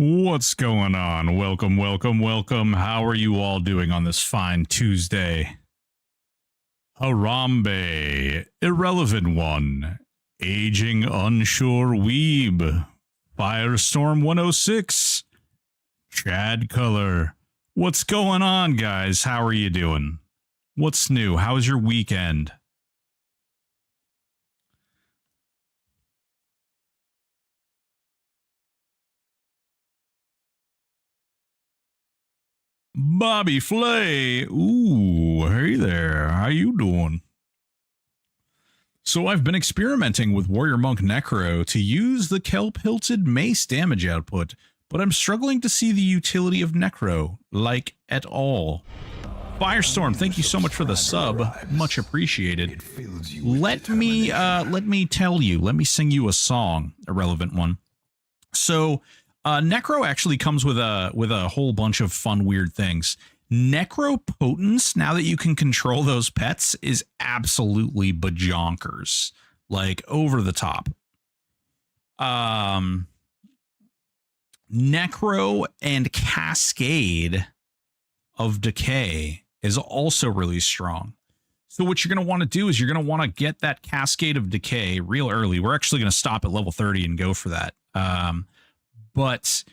What's going on? Welcome, welcome, welcome. How are you all doing on this fine Tuesday? Harambe, Irrelevant One, Aging Unsure Weeb, Firestorm 106, Chad Color. What's going on, guys? How are you doing? What's new? How was your weekend? Bobby Flay. Ooh, hey there. How you doing? So I've been experimenting with Warrior Monk Necro to use the Kelp-hilted mace damage output, but I'm struggling to see the utility of Necro, like, at all. Firestorm, thank you so much for the sub. Much appreciated. Let me tell you, let me sing you a song, Irrelevant One. So, Necro actually comes with a whole bunch of fun, weird things. Necropotence, now that you can control those pets, is absolutely bajonkers. Like, over the top. Necro and Cascade of Decay is also really strong. So what you're going to want to do is you're going to want to get that Cascade of Decay real early. We're actually going to stop at level 30 and go for that. But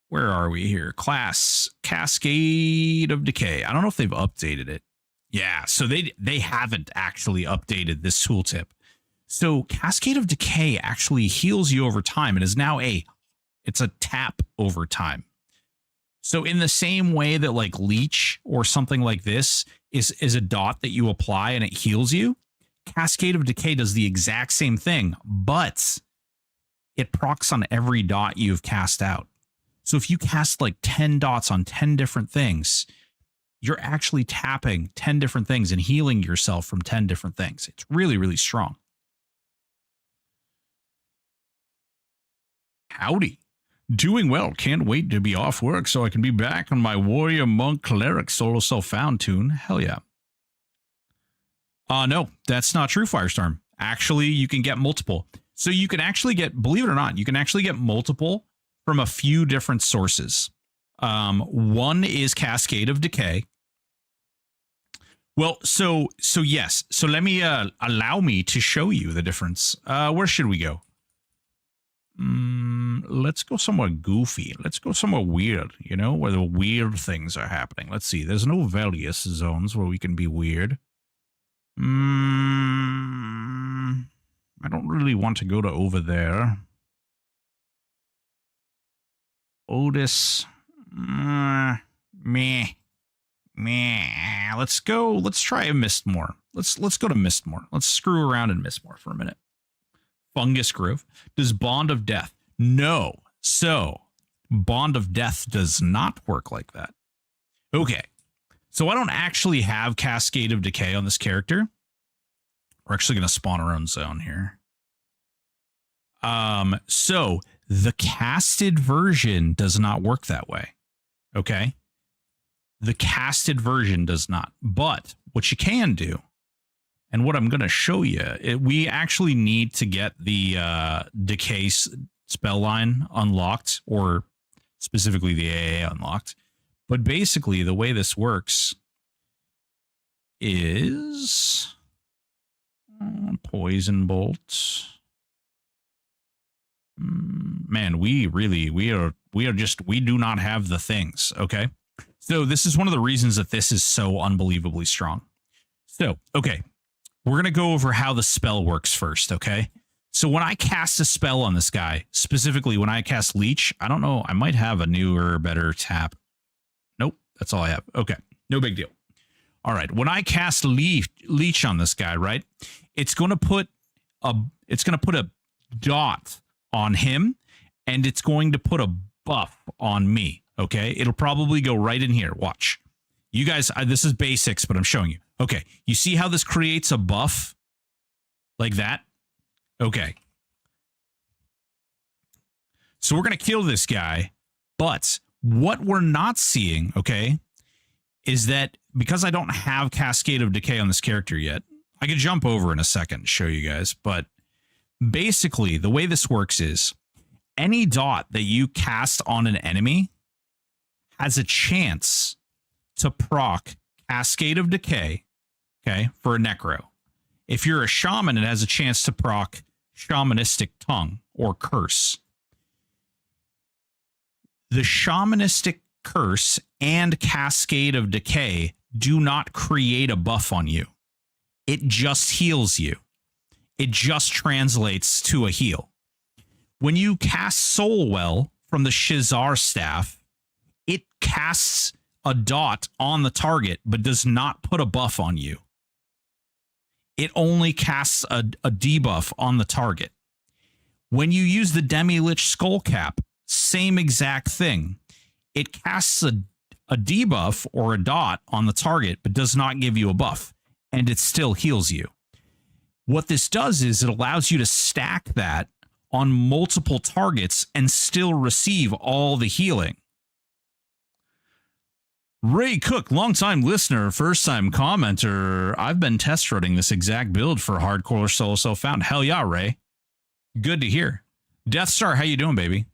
where are we here? Class Cascade of Decay. I don't know if they've updated it. Yeah, so they haven't actually updated this tooltip. So Cascade of Decay actually heals you over time and is now it's a tap over time. So in the same way that like Leech or something like this is a dot that you apply and it heals you, Cascade of Decay does the exact same thing, but it procs on every dot you've cast out. So if you cast like 10 dots on 10 different things, you're actually tapping 10 different things and healing yourself from 10 different things. It's really, really strong. Howdy. Doing well. Can't wait to be off work so I can be back on my Warrior Monk Cleric solo self-found tune. Hell yeah. No, that's not true, Firestorm. Actually, you can get multiple. So you can actually get, believe it or not, you can actually get multiple from a few different sources. One is Cascade of Decay. Well, so yes. So let me allow me to show you the difference. Where should we go? Let's go somewhere goofy. Let's go somewhere weird, you know, where the weird things are happening. Let's see. There's no Velius zones where we can be weird. I don't really want to go to over there. Otis. Meh. Let's go. Let's try a Mistmore. Let's go to Mistmore. Let's screw around in Mistmore for a minute. Fungus Grove. Does Bond of Death? No. So, Bond of Death does not work like that. Okay. So I don't actually have Cascade of Decay on this character. We're actually going to spawn our own zone here. So the casted version does not work that way. Okay. The casted version does not. But what you can do, and what I'm going to show you, we actually need to get the Decay spell line unlocked, or specifically the AA unlocked. But basically, the way this works is Poison Bolt. Man, we do not have the things. Okay. So this is one of the reasons that this is so unbelievably strong. So, okay. We're going to go over how the spell works first. Okay. So when I cast a spell on this guy, specifically when I cast Leech, I don't know. I might have a newer, better tap. Nope. That's all I have. Okay. No big deal. All right. When I cast Leech on this guy, right, it's going to put a dot on him, and it's going to put a buff on me. Okay. It'll probably go right in here. Watch. You guys, this is basics, but I'm showing you. Okay. You see how this creates a buff like that? Okay. So we're going to kill this guy, but what we're not seeing, okay, is that because I don't have Cascade of Decay on this character yet, I could jump over in a second and show you guys, but basically the way this works is any dot that you cast on an enemy has a chance to proc Cascade of Decay, okay, for a Necro. If you're a Shaman, it has a chance to proc Shamanistic Tongue or Curse. The Shamanistic Curse and Cascade of Decay do not create a buff on you. It just heals you. It just translates to a heal. When you cast Soulwell from the Shizar staff, it casts a dot on the target, but does not put a buff on you. It only casts a debuff on the target. When you use the Demi-Lich Skullcap, same exact thing. It casts a debuff or a dot on the target, but does not give you a buff, and it still heals you. What this does is it allows you to stack that on multiple targets and still receive all the healing. Ray Cook, longtime listener, first-time commenter. I've been test running this exact build for Hardcore Solo Self-Found. Hell yeah, Ray. Good to hear. Death Star, how you doing, baby?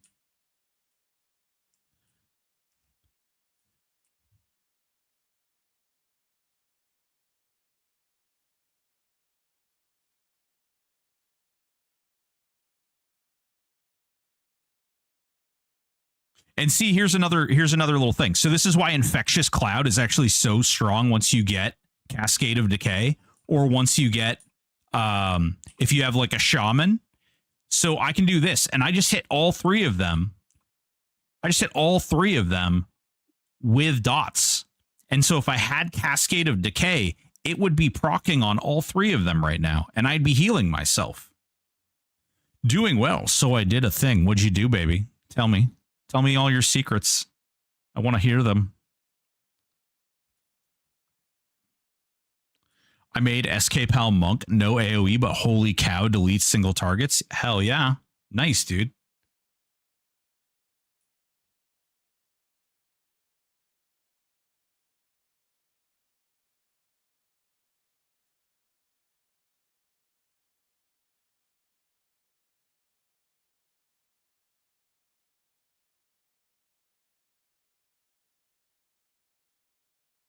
And see, here's another little thing. So this is why Infectious Cloud is actually so strong once you get Cascade of Decay, or once you get if you have like a Shaman. So I can do this, and I just hit all three of them. I just hit all three of them with dots. And so if I had Cascade of Decay, it would be proccing on all three of them right now, and I'd be healing myself. Doing well. So I did a thing. What'd you do, baby? Tell me. Tell me all your secrets. I want to hear them. I made SK Pal Monk, no AoE, but holy cow, deletes single targets. Hell yeah. Nice, dude.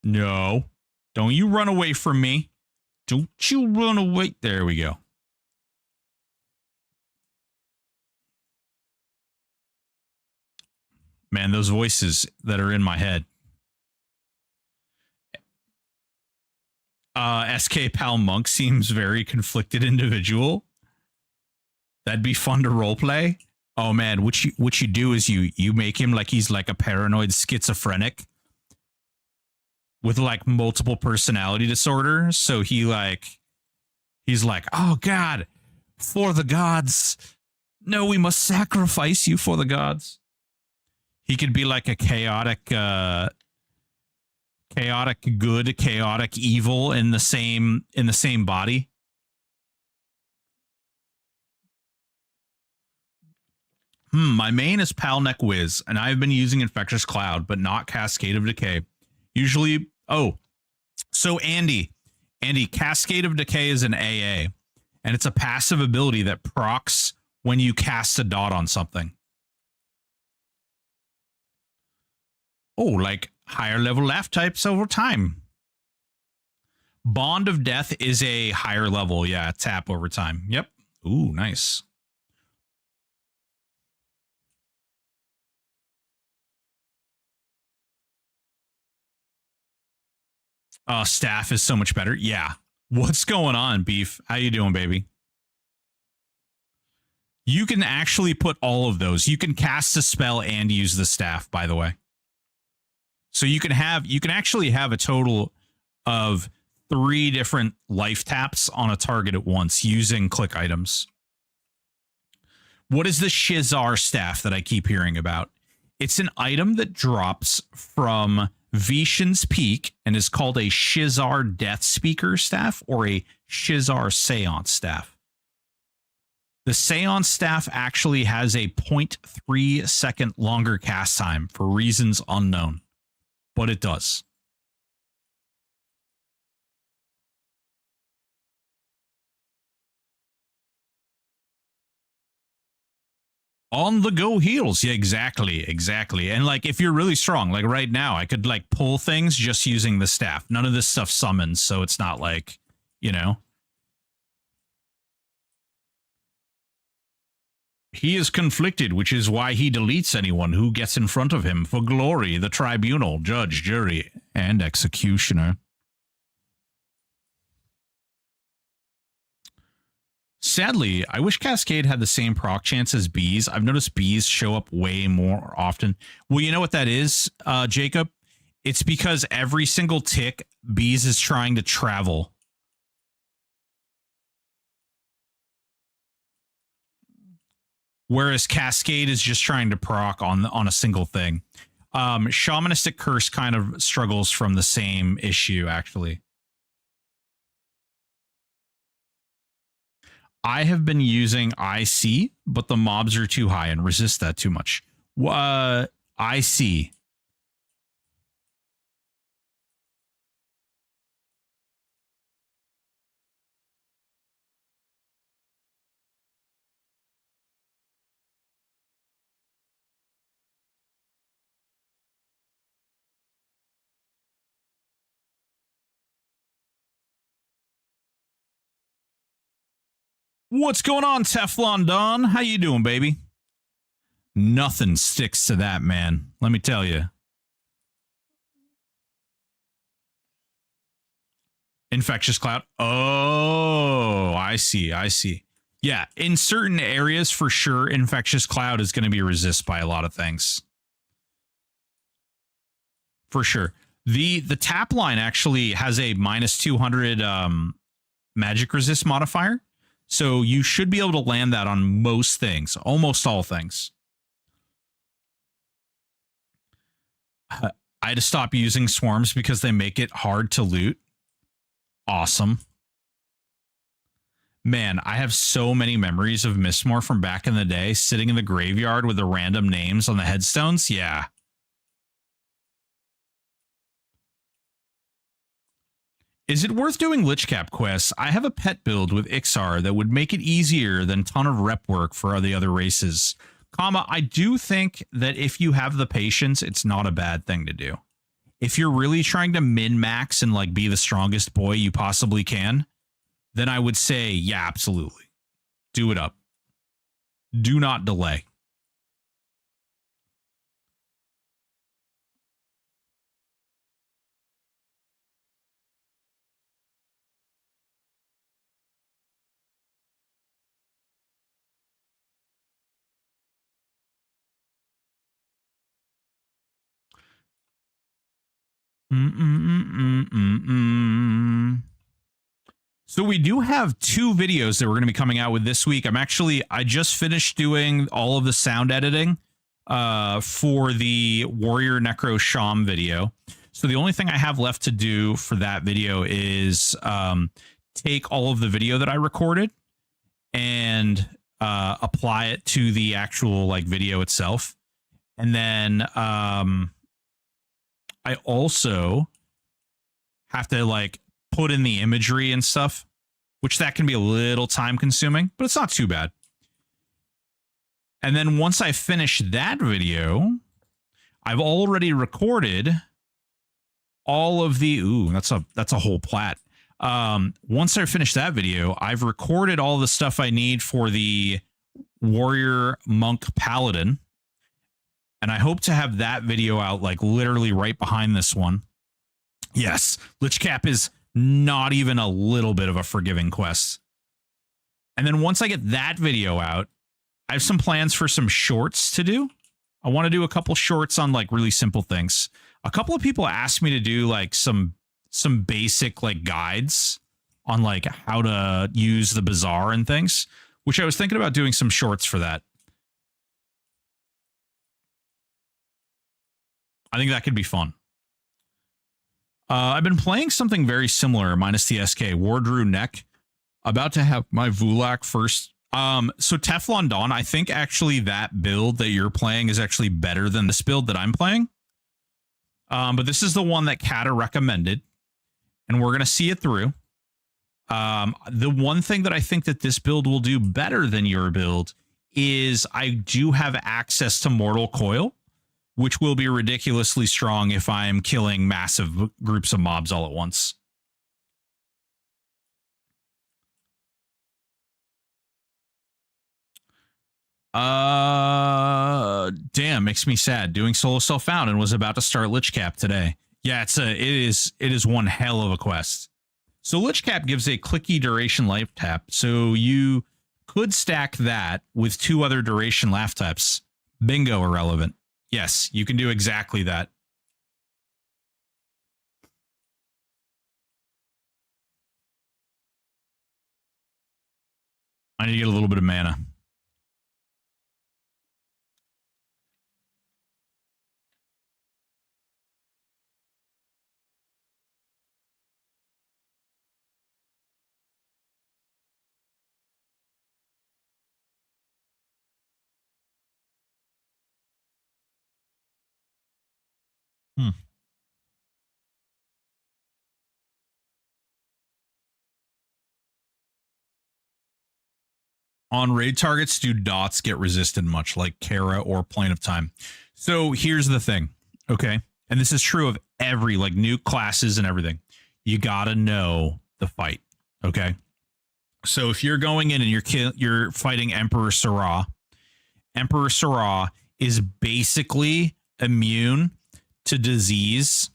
No. Don't you run away from me. Don't you run away. There we go. Man, those voices that are in my head. SK Pal Monk seems very conflicted individual. That'd be fun to roleplay. Oh man, what you do is you make him like he's like a paranoid schizophrenic with like multiple personality disorder. So he's like, oh God, for the gods. No, we must sacrifice you for the gods. He could be like a chaotic good, chaotic evil in the same body. My main is Palnek Wiz, and I've been using Infectious Cloud, but not Cascade of Decay. Usually, so Andy, Cascade of Decay is an AA, and it's a passive ability that procs when you cast a dot on something. Oh, like higher level laugh types over time. Bond of Death is a higher level, yeah, tap over time. Yep. Ooh, nice. Staff is so much better. Yeah. What's going on, Beef? How you doing, baby? You can actually put all of those. You can cast a spell and use the staff, by the way. So you can actually have a total of 3 different life taps on a target at once using click items. What is the Shizar staff that I keep hearing about? It's an item that drops from Vishan's Peak and is called a Shizar Death Speaker staff or a Shizar Seance staff. The Seance staff actually has a 0.3 second longer cast time for reasons unknown, but it does. On the go heals. Yeah, exactly. And like if you're really strong, like right now, I could like pull things just using the staff. None of this stuff summons, so it's not like, you know. He is conflicted, which is why he deletes anyone who gets in front of him for glory, the tribunal, judge, jury, and executioner. Sadly, I wish Cascade had the same proc chance as bees. I've noticed bees show up way more often. Well, you know what that is, Jacob? It's because every single tick, bees is trying to travel. Whereas Cascade is just trying to proc on a single thing. Shamanistic Curse kind of struggles from the same issue, actually. I have been using IC, but the mobs are too high and resist that too much. IC. What's going on, Teflon Don? How you doing, baby? Nothing sticks to that, man. Let me tell you. Infectious Cloud. Oh, I see. Yeah, in certain areas, for sure, Infectious Cloud is going to be resist by a lot of things. For sure. The tap line actually has a minus 200 magic resist modifier. So you should be able to land that on most things, almost all things. I had to stop using swarms because they make it hard to loot. Awesome. Man, I have so many memories of Mistmore from back in the day, sitting in the graveyard with the random names on the headstones. Yeah. Is it worth doing Lich Cap quests? I have a pet build with Ixar that would make it easier than ton of rep work for the other races. I do think that if you have the patience, it's not a bad thing to do. If you're really trying to min-max and like be the strongest boy you possibly can, then I would say, yeah, absolutely. Do it up. Do not delay. So we do have 2 videos that we're going to be coming out with this week. I just finished doing all of the sound editing for the Warrior Necro Sham video. So the only thing I have left to do for that video is take all of the video that I recorded and apply it to the actual like video itself. And then I also have to like put in the imagery and stuff, which that can be a little time consuming, but it's not too bad. And then once I finish that video, I've already recorded all of the, that's a whole plat. Once I finish that video, I've recorded all the stuff I need for the Warrior Monk Paladin. And I hope to have that video out like literally right behind this one. Yes, Lich Cap is not even a little bit of a forgiving quest. And then once I get that video out, I have some plans for some shorts to do. I want to do a couple shorts on like really simple things. A couple of people asked me to do like some basic like guides on like how to use the bazaar and things, which I was thinking about doing some shorts for that. I think that could be fun. I've been playing something very similar, minus the SK, DRU NEC. About to have my Vulak first. So Teflon Dawn, I think actually that build that you're playing is actually better than this build that I'm playing. But this is the one that Kata recommended, and we're going to see it through. The one thing that I think that this build will do better than your build is I do have access to Mortal Coil, which will be ridiculously strong if I am killing massive groups of mobs all at once. Damn, makes me sad. Doing solo self-found and was about to start Lich Cap today. Yeah, it is one hell of a quest. So Lich Cap gives a clicky duration life tap, so you could stack that with 2 other duration laugh taps. Bingo, irrelevant. Yes, you can do exactly that. I need to get a little bit of mana. On raid targets, do dots get resisted much like Kara or Plane of Time? So here's the thing, okay? And this is true of every, like, new classes and everything. You gotta know the fight, okay? So if you're going in and you're fighting Emperor Sarah is basically immune to disease,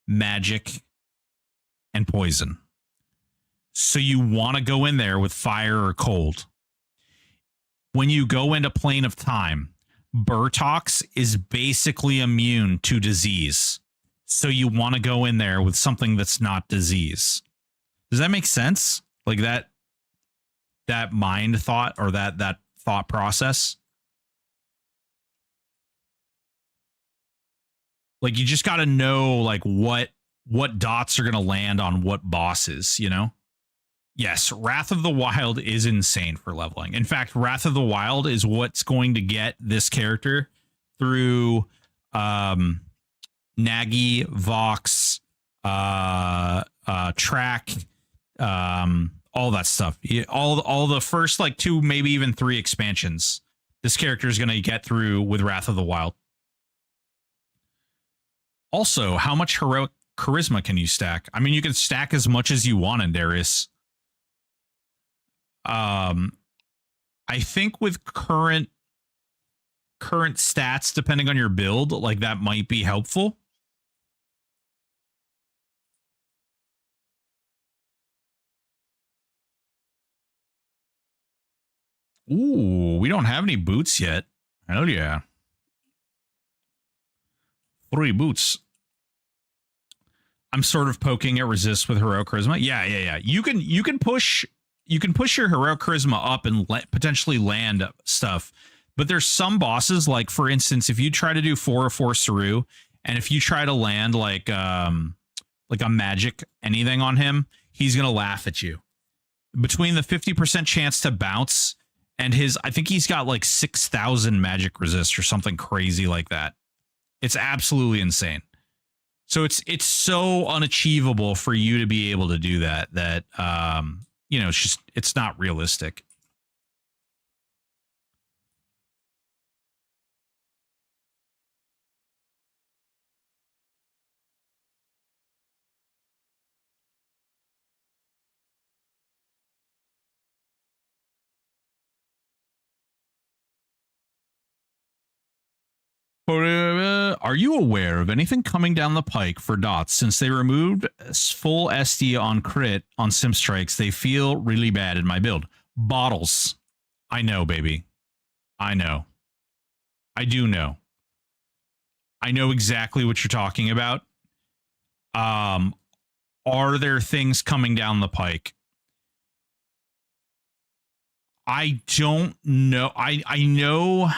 magic, and poison. So you want to go in there with fire or cold. When you go into Plane of Time, Burtox is basically immune to disease. So you want to go in there with something that's not disease. Does that make sense? Like that mind thought or that thought process? Like, you just got to know, like, what dots are going to land on what bosses, you know? Yes, Wrath of the Wild is insane for leveling. In fact, Wrath of the Wild is what's going to get this character through Nagi, Vox, Track, all that stuff. All the first, like, 2, maybe even 3 expansions. This character is going to get through with Wrath of the Wild. Also, how much heroic charisma can you stack? I mean, you can stack as much as you want in Darius. I think with current stats, depending on your build, like, that might be helpful. Ooh, we don't have any boots yet. Hell yeah. 3 boots. I'm sort of poking at resist with heroic charisma. Yeah. You can push your heroic charisma up and potentially land stuff. But there's some bosses, like, for instance, if you try to do 404 Saru, and if you try to land like a magic anything on him, he's gonna laugh at you. Between the 50% chance to bounce and I think he's got like 6,000 magic resist or something crazy like that. It's absolutely insane. So it's so unachievable for you to be able to do that you know, it's not realistic. Are you aware of anything coming down the pike for dots? Since they removed full SD on crit on sim strikes, they feel really bad in my build. Bottles. I know, baby. I know. I do know. I know exactly what you're talking about. Are there things coming down the pike? I don't know. I know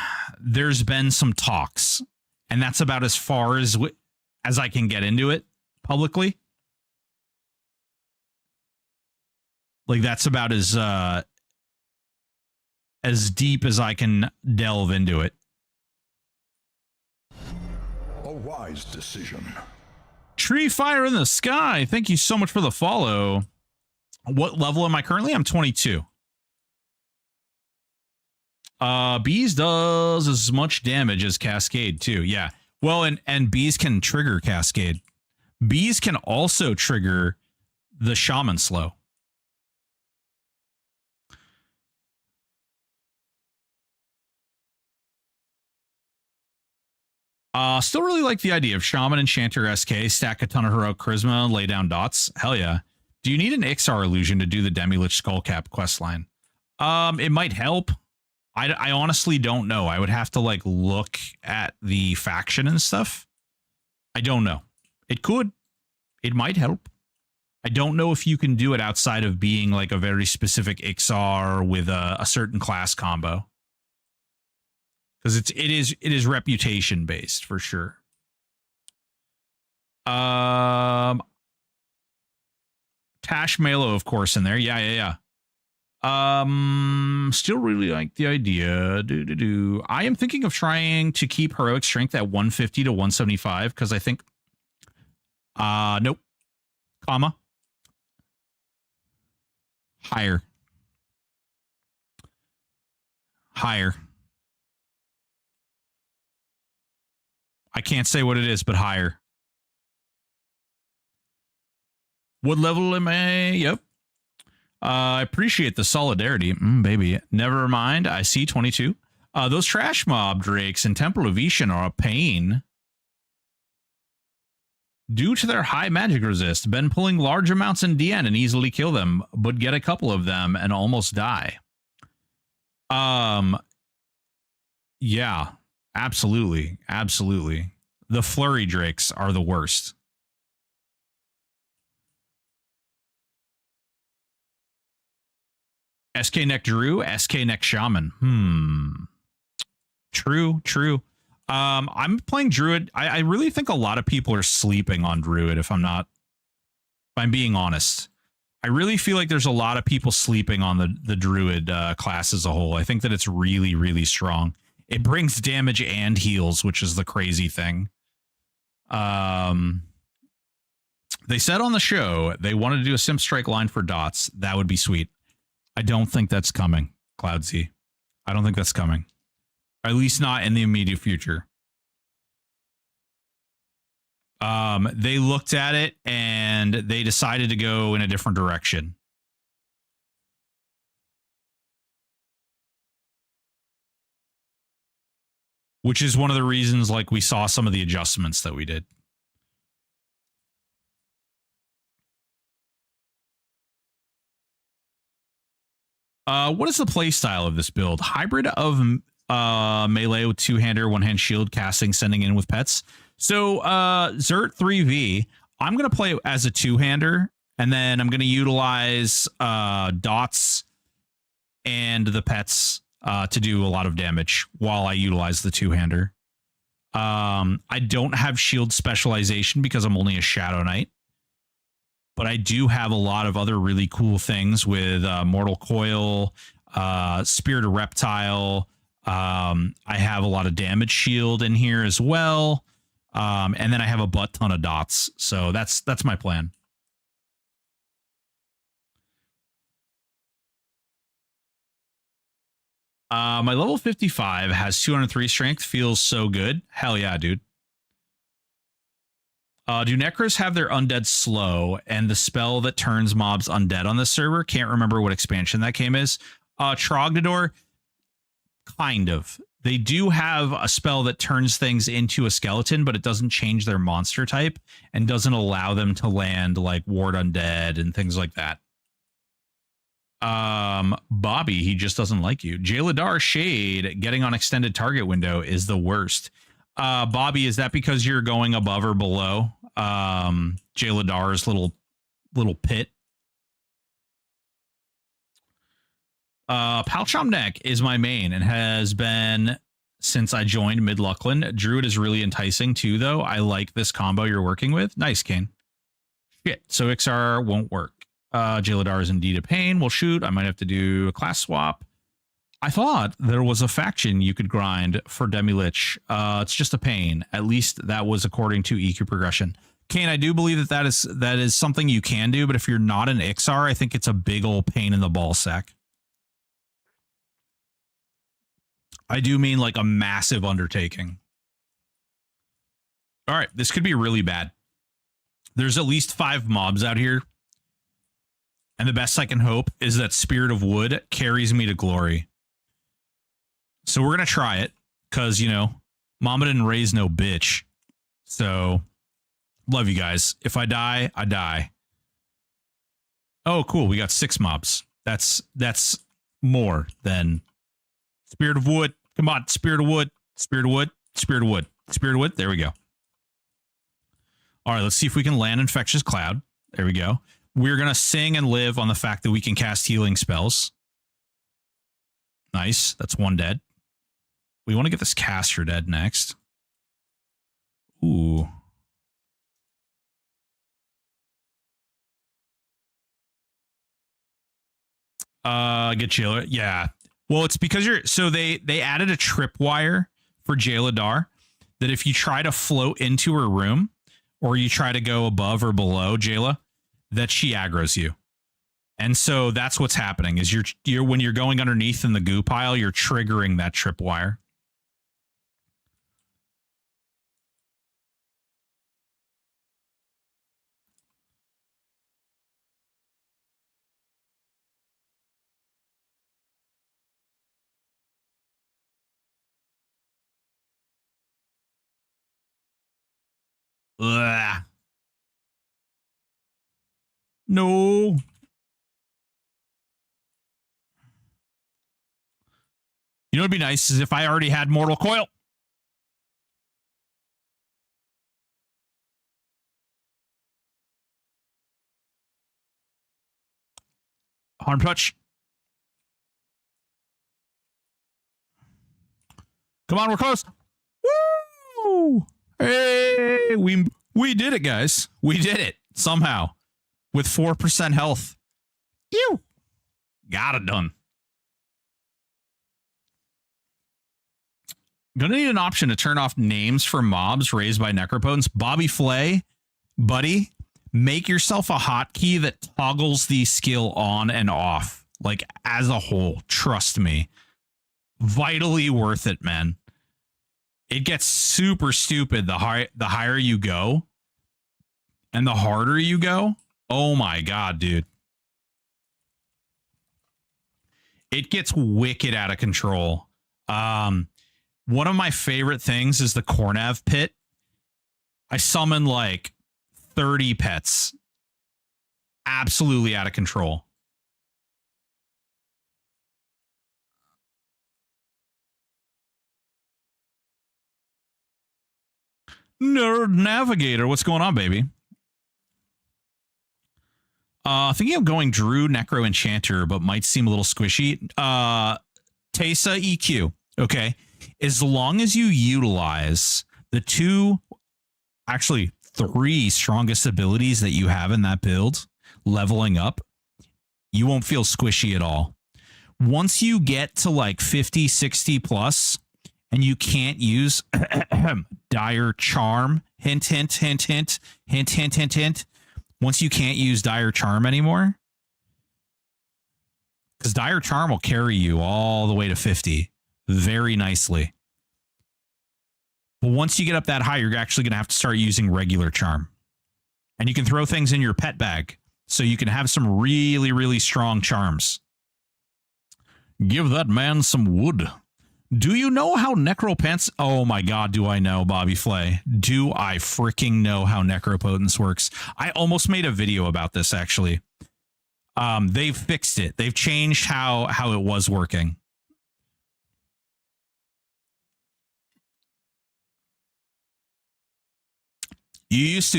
there's been some talks, and that's about as far as I can get into it publicly. Like, that's about as deep as I can delve into it. A wise decision. Tree Fire in the Sky, thank you so much for the follow. What level am I currently? I'm 22. Bees does as much damage as Cascade too. Yeah. Well, and bees can trigger Cascade. Bees can also trigger the Shaman Slow. Still really like the idea of Shaman, Enchanter, SK, stack a ton of Heroic Charisma, lay down dots. Hell yeah. Do you need an Ixar illusion to do the Demi-Lich Skullcap questline? It might help. I honestly don't know. I would have to like look at the faction and stuff. I don't know. It could. It might help. I don't know if you can do it outside of being like a very specific Ixar with a certain class combo. Because it is reputation based for sure. Tash Malo, of course, in there. Yeah. Still really like the idea. I am thinking of trying to keep heroic strength at 150 to 175 because I think nope. Comma. Higher. I can't say what it is, but higher. What level am I? Yep. I appreciate the solidarity. Baby. Never mind. I see 22. Those trash mob drakes in Temple of Ishan are a pain. Due to their high magic resist, been pulling large amounts in DN and easily kill them, but get a couple of them and almost die. Yeah, absolutely. The flurry drakes are the worst. SK Neck DRU, SK Neck Shaman. True. I'm playing Druid. I really think a lot of people are sleeping on Druid, if I'm being honest. I really feel like there's a lot of people sleeping on the Druid class as a whole. I think that it's really, really strong. It brings damage and heals, which is the crazy thing. They said on the show they wanted to do a Simp Strike line for dots. That would be sweet. I don't think that's coming, Cloud Z. I don't think that's coming. At least not in the immediate future. They looked at it and they decided to go in a different direction. Which is one of the reasons like we saw some of the adjustments that we did. What is the play style of this build? Hybrid of melee with two-hander, one-hand shield, casting, sending in with pets. So Zert 3V, I'm going to play as a two-hander, and then I'm going to utilize dots and the pets to do a lot of damage while I utilize the two-hander. I don't have shield specialization because I'm only a Shadow Knight. But I do have a lot of other really cool things with Mortal Coil, Spirit of Reptile. I have a lot of damage shield in here as well. And then I have a butt ton of dots. So that's my plan. My level 55 has 203 strength. Feels so good. Hell yeah, dude. Do Necros have their undead slow and the spell that turns mobs undead on this server? Can't remember what expansion that game is. Trogdor, kind of. They do have a spell that turns things into a skeleton, but it doesn't change their monster type and doesn't allow them to land like Ward Undead and things like that. Bobby, he just doesn't like you. Jaladar Shade getting on extended target window is the worst. Bobby, is that because you're going above or below Jaladar's little pit? Palchom Neck is my main and has been since I joined Mid-Luckland. Druid is really enticing too, though. I like this combo you're working with. Nice, Kane. Shit, so XR won't work. Jaladar is indeed a pain. Well, shoot, I might have to do a class swap. I thought there was a faction you could grind for Demi-Lich. It's just a pain. At least that was according to EQ progression. Kane, I do believe that is something you can do, but if you're not an XR, I think it's a big old pain in the ball sack. I do mean like a massive undertaking. All right, this could be really bad. There's at least 5 mobs out here. And the best I can hope is that Spirit of Wood carries me to glory. So we're going to try it because, you know, mama didn't raise no bitch. So love you guys. If I die, I die. Oh, cool. We got 6 mobs. That's more than Spirit of Wood. Come on, Spirit of Wood. Spirit of Wood. Spirit of Wood. Spirit of Wood. There we go. All right, let's see if we can land Infectious Cloud. There we go. We're going to sing and live on the fact that we can cast healing spells. Nice. That's 1 dead. We want to get this caster dead next. Ooh. Get Jailer. Yeah. Well, it's because they added a tripwire for Jailadar that if you try to float into her room or you try to go above or below Jayla, that she aggroes you. And so that's what's happening is you're when you're going underneath in the goo pile, you're triggering that tripwire. Ugh. No. You know what'd be nice is if I already had Mortal Coil. Harm touch. Come on, we're close. Woo! Hey, we did it, guys. We did it somehow with 4% health. Ew. Got it done. Gonna need an option to turn off names for mobs raised by necropotents. Bobby Flay, buddy, make yourself a hotkey that toggles the skill on and off, like as a whole. Trust me, vitally worth it, man. It gets super stupid the higher you go, and the harder you go. Oh my god, dude! It gets wicked out of control. One of my favorite things is the Cornav pit. I summon like 30 pets. Absolutely out of control. Nerd Navigator, what's going on, baby? Thinking of going Drew Necro Enchanter, but might seem a little squishy. Tesa EQ. Okay. As long as you utilize the 3 strongest abilities that you have in that build, leveling up, you won't feel squishy at all. Once you get to like 50, 60 plus, and you can't use Dire Charm, hint, hint, hint, hint, hint, hint, hint, hint. Once you can't use Dire Charm anymore, because Dire Charm will carry you all the way to 50 very nicely. But once you get up that high, you're actually going to have to start using regular charm. And you can throw things in your pet bag, so you can have some really, really strong charms. Give that man some wood. Do you know how Necropants... Oh my god, do I know, Bobby Flay. Do I freaking know how Necropotence works? I almost made a video about this, actually. They've fixed it. They've changed how it was working. You used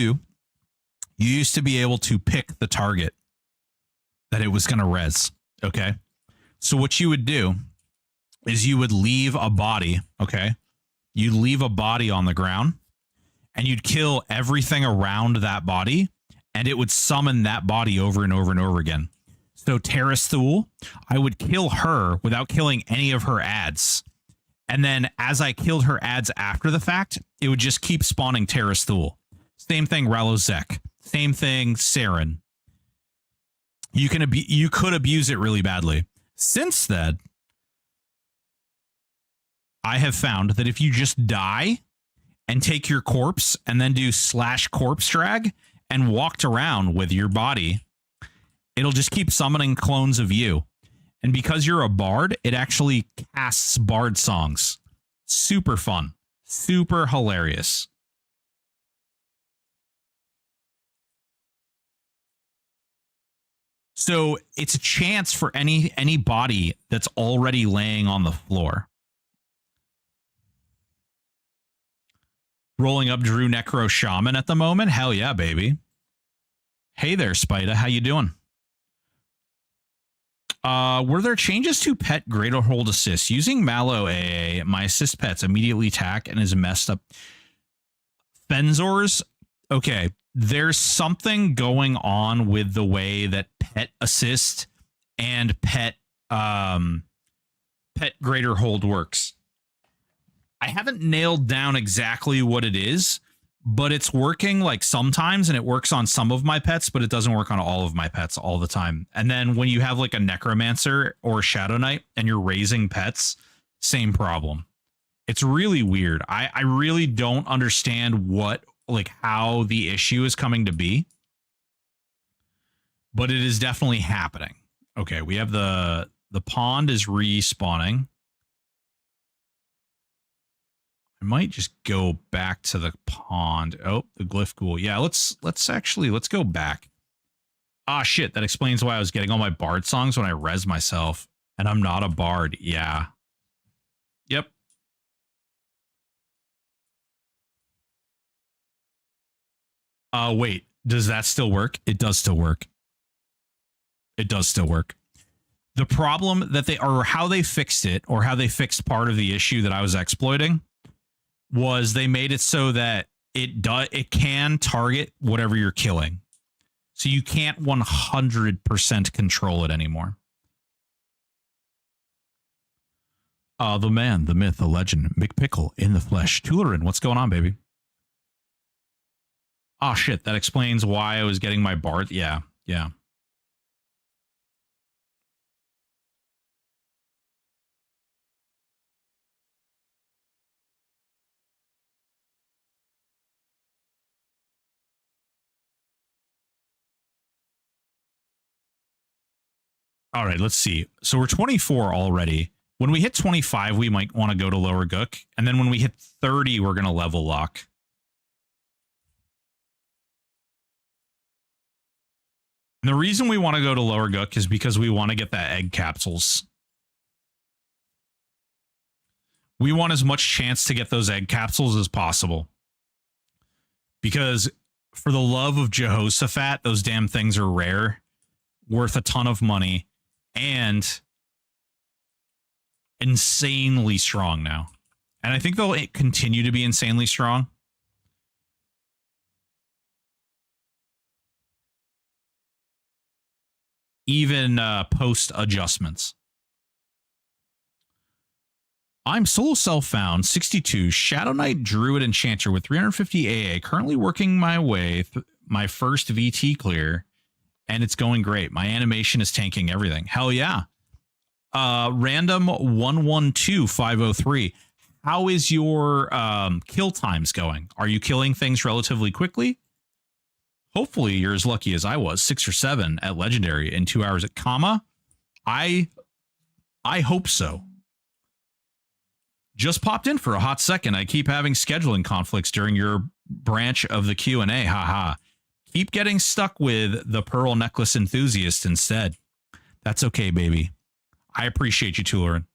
to be able to pick the target that it was going to res. Okay. So what you would do is you would leave a body. Okay. You'd leave a body on the ground and you'd kill everything around that body and it would summon that body over and over and over again. So Terrace Thule, I would kill her without killing any of her ads. And then as I killed her ads after the fact, it would just keep spawning Terrace Thule. Same thing, Ralozek. Same thing, Saren. You could abuse it really badly. Since then, I have found that if you just die and take your corpse and then do /corpse drag and walked around with your body, it'll just keep summoning clones of you. And because you're a bard, it actually casts bard songs. Super fun. Super hilarious. So it's a chance for any body that's already laying on the floor. Rolling up DRU Necro Shaman at the moment. Hell yeah, baby. Hey there, Spida. How you doing? Were there changes to pet greater hold assist? Using Mallow AA, my assist pets immediately attack and is messed up. Fenzors, okay, there's something going on with the way that pet assist and pet greater hold works. I haven't nailed down exactly what it is, but it's working like sometimes, and it works on some of my pets, but it doesn't work on all of my pets all the time. And then when you have like a necromancer or a shadow knight and you're raising pets, same problem. It's really weird. I really don't understand how the issue is coming to be, but it is definitely happening. Okay, we have the pond is respawning. I might just go back to the pond. Oh, the glyph ghoul. Yeah, let's go back. Ah, shit. That explains why I was getting all my bard songs when I res myself, and I'm not a bard. Yeah. Yep. Wait. Does that still work? It does still work. It does still work. The problem that how they fixed it, or how they fixed part of the issue that I was exploiting, was they made it so that it can target whatever you're killing. So you can't 100% control it anymore. The man, the myth, the legend, McPickle in the flesh. Tulerin, what's going on, baby? Oh, shit. That explains why I was getting my bard. Yeah, yeah. All right, let's see. So we're 24 already. When we hit 25, we might want to go to Lower Gook. And then when we hit 30, we're going to level lock. And the reason we want to go to Lower Gook is because we want to get that egg capsules. We want as much chance to get those egg capsules as possible. Because for the love of Jehoshaphat, those damn things are rare, worth a ton of money, and insanely strong now. And I think they'll continue to be insanely strong. Even post adjustments. I'm solo self-found, 62, Shadow Knight Druid Enchanter with 350 AA, currently working my way through my first VT clear, and it's going great. My animation is tanking everything. Hell yeah. Random 112503. How is your kill times going? Are you killing things relatively quickly? Hopefully you're as lucky as I was, 6 or 7 at Legendary in 2 hours at comma. I hope so. Just popped in for a hot second. I keep having scheduling conflicts during your branch of the Q&A. Haha. Keep getting stuck with the Pearl Necklace Enthusiast instead. That's okay, baby. I appreciate you, Tulerin.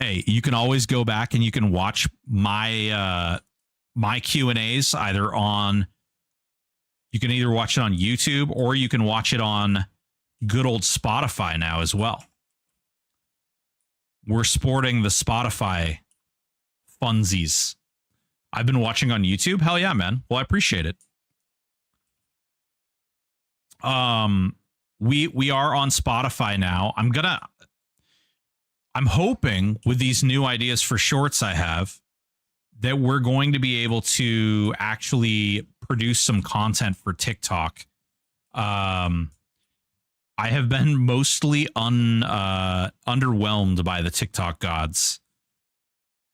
Hey, you can always go back and you can watch my my Q&As either on, you can either watch it on YouTube or you can watch it on good old Spotify now as well. We're sporting the Spotify funsies. I've been watching on YouTube. Hell yeah, man. Well, I appreciate it. We are on Spotify now. I'm hoping with these new ideas for shorts I have that we're going to be able to actually produce some content for TikTok. I have been mostly underwhelmed by the TikTok gods.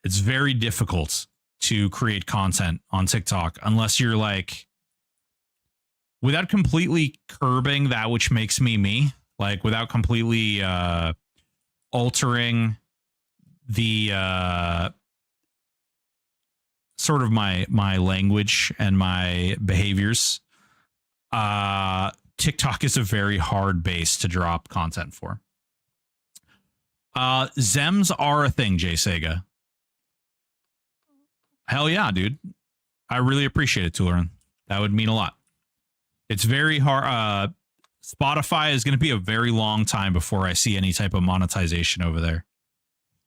It's very difficult to create content on TikTok unless you're like, without completely curbing that which makes me, like without completely altering the sort of my language and my behaviors. TikTok is a very hard base to drop content for. Zems are a thing, Jay Sega. Hell yeah, dude. I really appreciate it, Tulerin. That would mean a lot. It's very hard. Spotify is going to be a very long time before I see any type of monetization over there.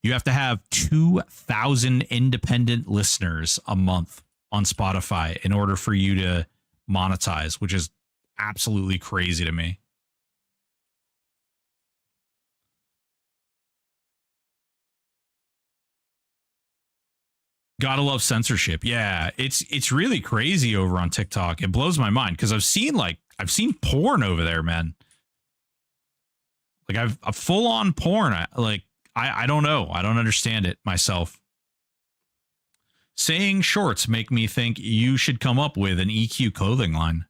You have to have 2,000 independent listeners a month on Spotify in order for you to monetize, which is absolutely crazy to me. Gotta love censorship. Yeah, it's really crazy over on TikTok. It blows my mind because I've seen porn over there, man. Like I've a full on porn. I don't know. I don't understand it myself. Saying shorts make me think you should come up with an EQ clothing line.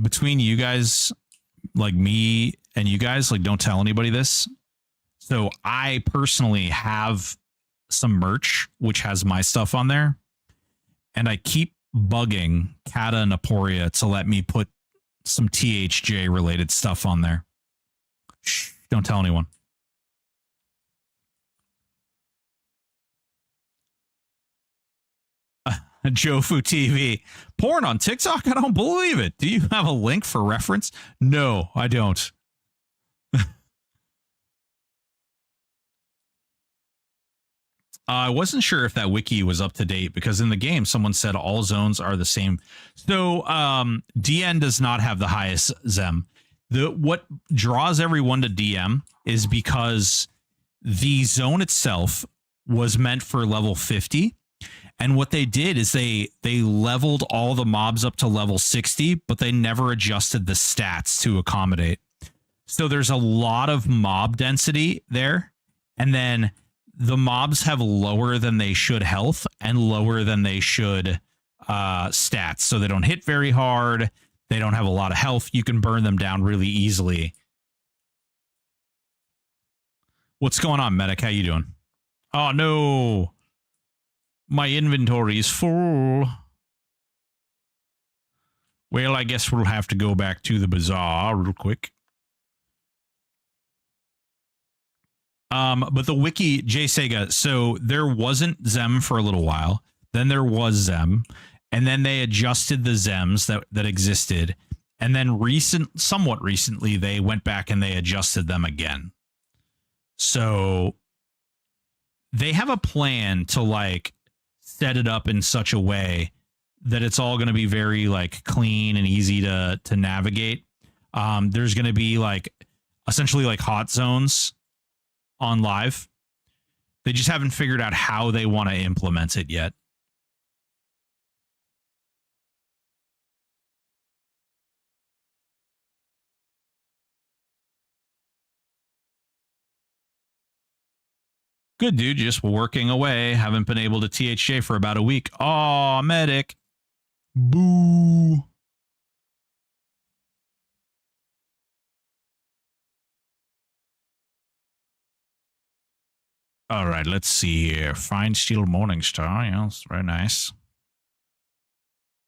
Between you guys, like me and you guys, like don't tell anybody this. So I personally have some merch which has my stuff on there, and I keep bugging Kata and Aporia to let me put some THJ related stuff on there. Shh, don't tell anyone. Jofu TV. Porn on TikTok? I don't believe it. Do you have a link for reference? No, I don't. I wasn't sure if that wiki was up to date because in the game, someone said all zones are the same. So DN does not have the highest Zem. What draws everyone to DM is because the zone itself was meant for level 50. And what they did is they leveled all the mobs up to level 60, but they never adjusted the stats to accommodate. So there's a lot of mob density there. And then the mobs have lower than they should health and lower than they should stats. So they don't hit very hard. They don't have a lot of health. You can burn them down really easily. What's going on, Medic? How you doing? Oh, no. My inventory is full. Well, I guess we'll have to go back to the bazaar real quick. But the wiki, Jay Sega, so there wasn't Zem for a little while. Then there was Zem. And then they adjusted the Zems that existed. And then somewhat recently, they went back and they adjusted them again. So they have a plan to like set it up in such a way that it's all going to be very like clean and easy to navigate. There's going to be like essentially like hot zones on live. They just haven't figured out how they want to implement it yet. Good, dude. Just working away. Haven't been able to THJ for about a week. Aw, medic. Boo. All right, let's see here. Fine Steel Morningstar. Yeah, that's very nice.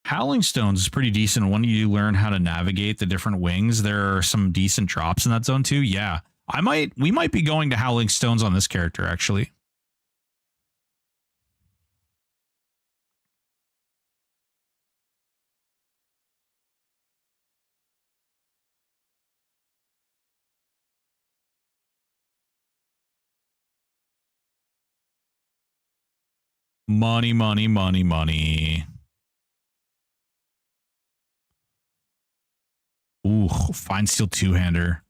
Howling Stones is pretty decent. When you learn how to navigate the different wings, there are some decent drops in that zone too. Yeah. We might be going to Howling Stones on this character, actually. Money, money, money, money. Ooh, Fine Steel two-hander.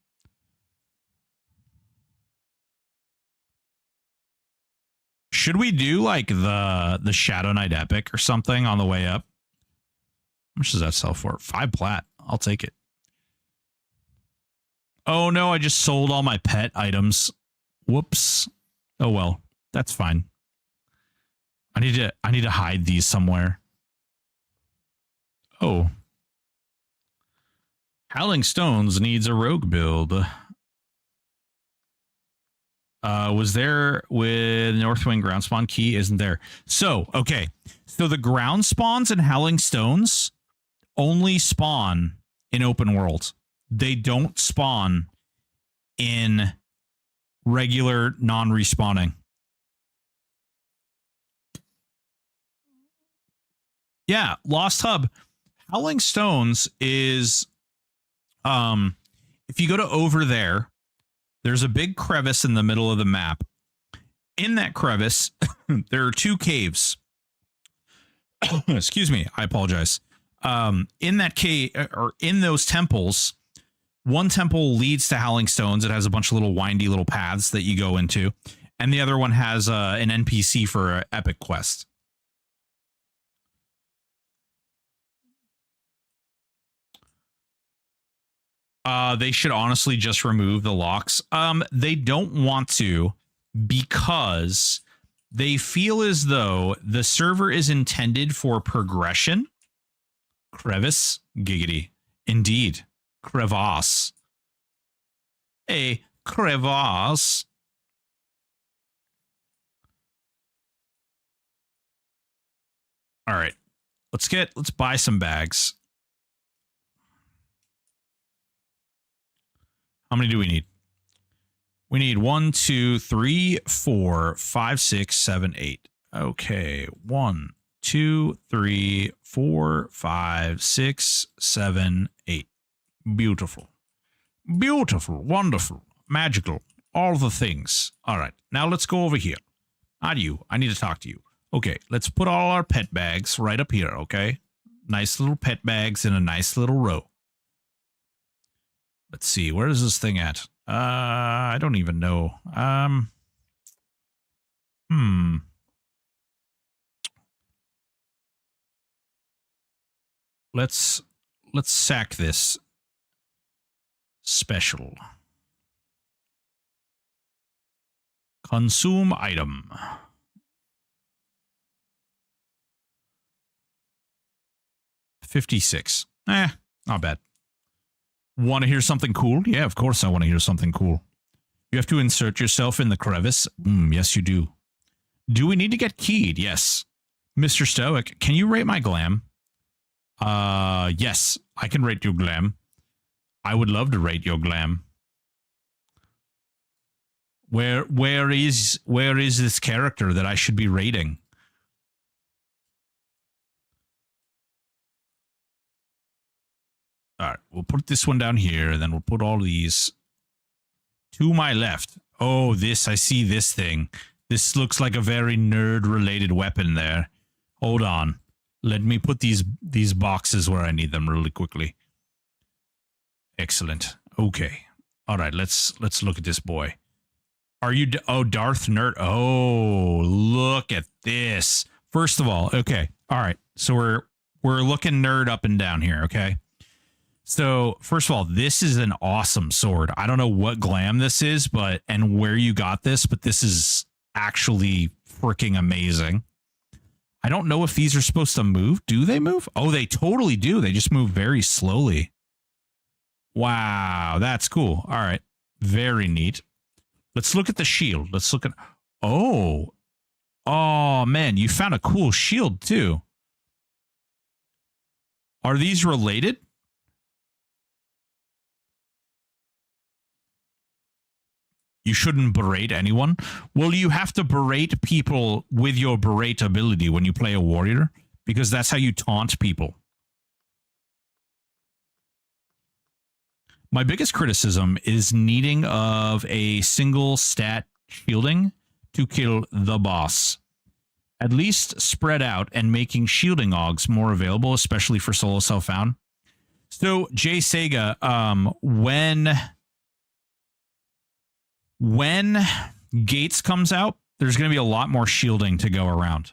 Should we do like the Shadow Knight Epic or something on the way up? How much does that sell for? 5 plat. I'll take it. Oh no, I just sold all my pet items. Whoops. Oh well, that's fine. I need to hide these somewhere. Oh. Howling Stones needs a rogue build. Was there with Northwind ground spawn key? Isn't there? So, okay. So the ground spawns in Howling Stones only spawn in open world. They don't spawn in regular non-respawning. Yeah, Lost Hub. Howling Stones is if you go to over there, there's a big crevice in the middle of the map. In that crevice, there are two caves. Excuse me, I apologize. In that cave, or in those temples, one temple leads to Howling Stones. It has a bunch of little windy little paths that you go into, and the other one has an NPC for an epic quest. They should honestly just remove the locks. They don't want to because they feel as though the server is intended for progression. Crevice, giggity. Indeed. Crevasse. A crevasse. All right. Let's buy some bags. How many do we need? We need 1, 2, 3, 4, 5, 6, 7, 8. Okay. 1, 2, 3, 4, 5, 6, 7, 8. Beautiful. Beautiful. Wonderful. Magical. All the things. All right. Now let's go over here. Not you. I need to talk to you. Okay. Let's put all our pet bags right up here. Okay. Nice little pet bags in a nice little row. Let's see. Where is this thing at? I don't even know. Let's sack this special. Consume item. $56. Not bad. Want to hear something cool? Yeah, of course I want to hear something cool. You have to insert yourself in the crevice? Yes, you do. Do we need to get keyed? Yes. Mr. Stoic, can you rate my glam? Yes, I can rate your glam. I would love to rate your glam. Where is this character that I should be rating? All right, we'll put this one down here, and then we'll put all these to my left. Oh, I see this thing. This looks like a very nerd-related weapon there. Hold on. Let me put these boxes where I need them really quickly. Excellent. Okay. All right, let's look at this boy. Are you... Oh, Darth Nerd. Oh, look at this. First of all, okay. All right, so we're looking nerd up and down here, okay? So, first of all, this is an awesome sword. I don't know what glam this is, and where you got this, but this is actually freaking amazing. I don't know if these are supposed to move. Do they move? Oh, they totally do. They just move very slowly. Wow, that's cool. All right. Very neat. Let's look at the shield. Let's look at... Oh, man, you found a cool shield, too. Are these related? You shouldn't berate anyone. Well, you have to berate people with your berate ability when you play a warrior, because that's how you taunt people. My biggest criticism is needing of a single stat shielding to kill the boss. At least spread out and making shielding augs more available, especially for solo self-found. So, Jay Sega, when Gates comes out, there's going to be a lot more shielding to go around.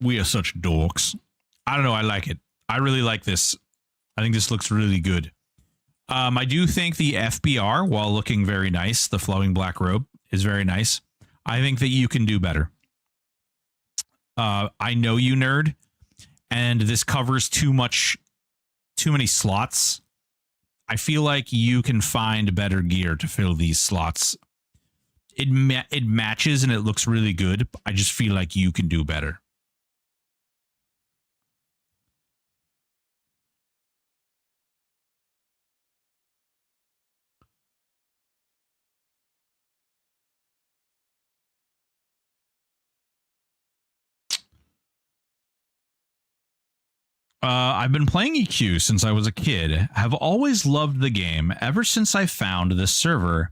We are such dorks. I don't know. I like it. I really like this. I think this looks really good. I do think the FBR, while looking very nice, the flowing black robe is very nice. I think that you can do better. I know you, nerd, and this covers too many slots. I feel like you can find better gear to fill these slots. It matches and it looks really good. I just feel like you can do better. I've been playing EQ since I was a kid. Have always loved the game. Ever since I found this server,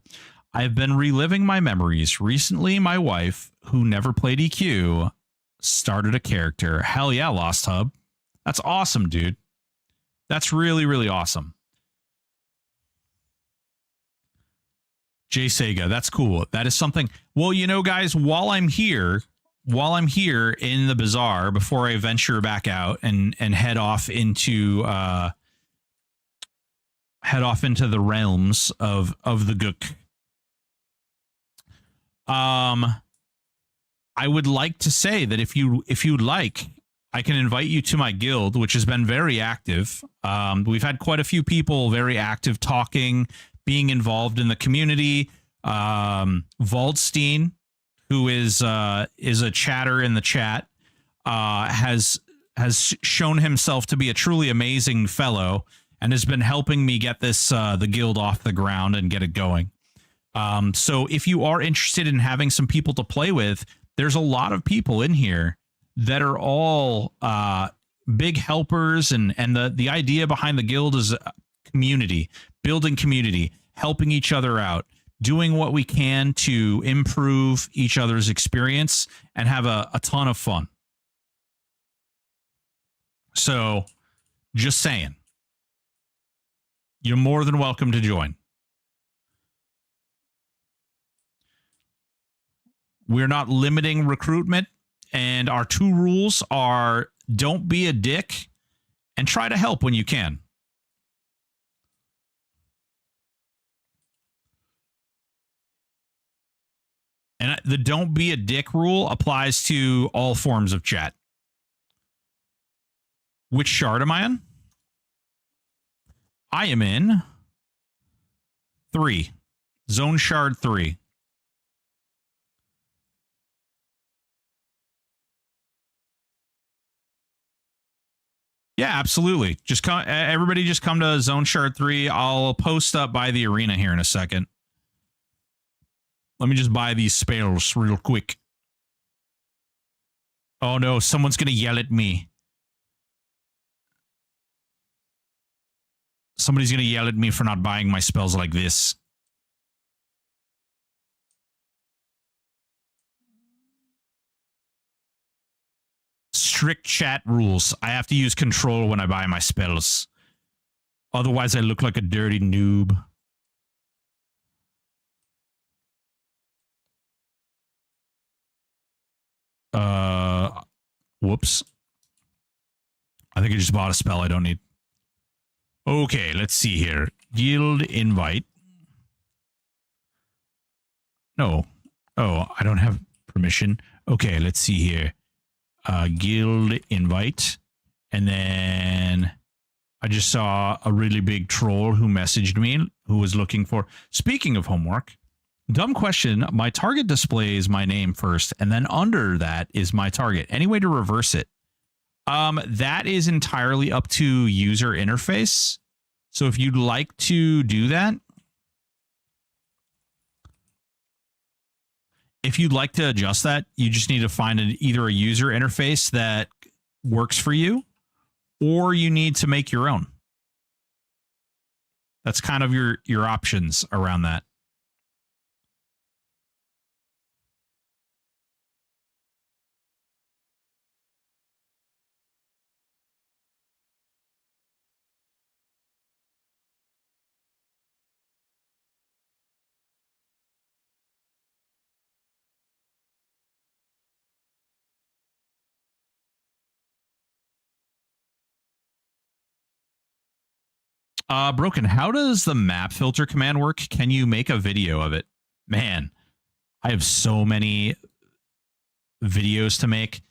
I've been reliving my memories. Recently, my wife, who never played EQ, started a character. Hell yeah, Lost Hub. That's awesome, dude. That's really, really awesome. Jay Sega, that's cool. That is something. Well, you know, guys, while I'm here in the bazaar, before I venture back out and head off into the realms of the Gook, I would like to say that if you'd like, I can invite you to my guild, which has been very active. We've had quite a few people very active, talking, being involved in the community. Valdstein, who is a chatter in the chat, has shown himself to be a truly amazing fellow and has been helping me get this the guild off the ground and get it going. So if you are interested in having some people to play with, there's a lot of people in here that are all big helpers, and the idea behind the guild is community, building community, helping each other out, doing what we can to improve each other's experience and have a ton of fun. So just saying, you're more than welcome to join. We're not limiting recruitment, and our 2 rules are: don't be a dick and try to help when you can. And the don't be a dick rule applies to all forms of chat. Which shard am I in? I am in 3. Zone shard 3. Yeah, absolutely. Just come, everybody just come to Zone Shard 3. I'll post up by the arena here in a second. Let me just buy these spells real quick. Oh no, someone's going to yell at me. Somebody's going to yell at me for not buying my spells like this. Strict chat rules. I have to use control when I buy my spells. Otherwise, I look like a dirty noob. Whoops. I think I just bought a spell I don't need. Okay, let's see here. Guild invite. No. Oh, I don't have permission. Okay, let's see here. Guild invite. And then I just saw a really big troll who messaged me, who was looking for... Speaking of homework, dumb question. My target displays my name first, and then under that is my target. Any way to reverse it? That is entirely up to user interface. So if you'd like to do that, if you'd like to adjust that, you just need to find either a user interface that works for you, or you need to make your own. That's kind of your options around that. Broken, how does the map filter command work? Can you make a video of it? Man, I have so many videos to make.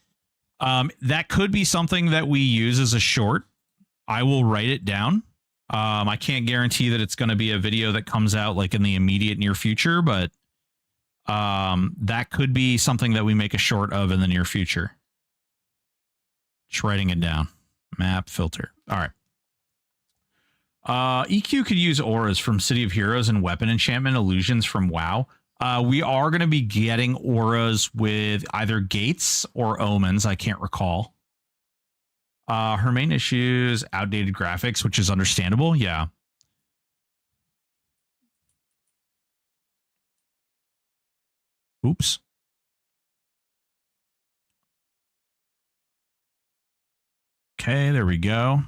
That could be something that we use as a short. I will write it down. I can't guarantee that it's going to be a video that comes out like in the immediate near future, but that could be something that we make a short of in the near future. Just writing it down. Map filter. All right. EQ could use auras from City of Heroes and weapon enchantment illusions from WoW. We are going to be getting auras with either gates or omens. I can't recall. Her main issue is outdated graphics, which is understandable. Yeah. Oops. Okay, there we go.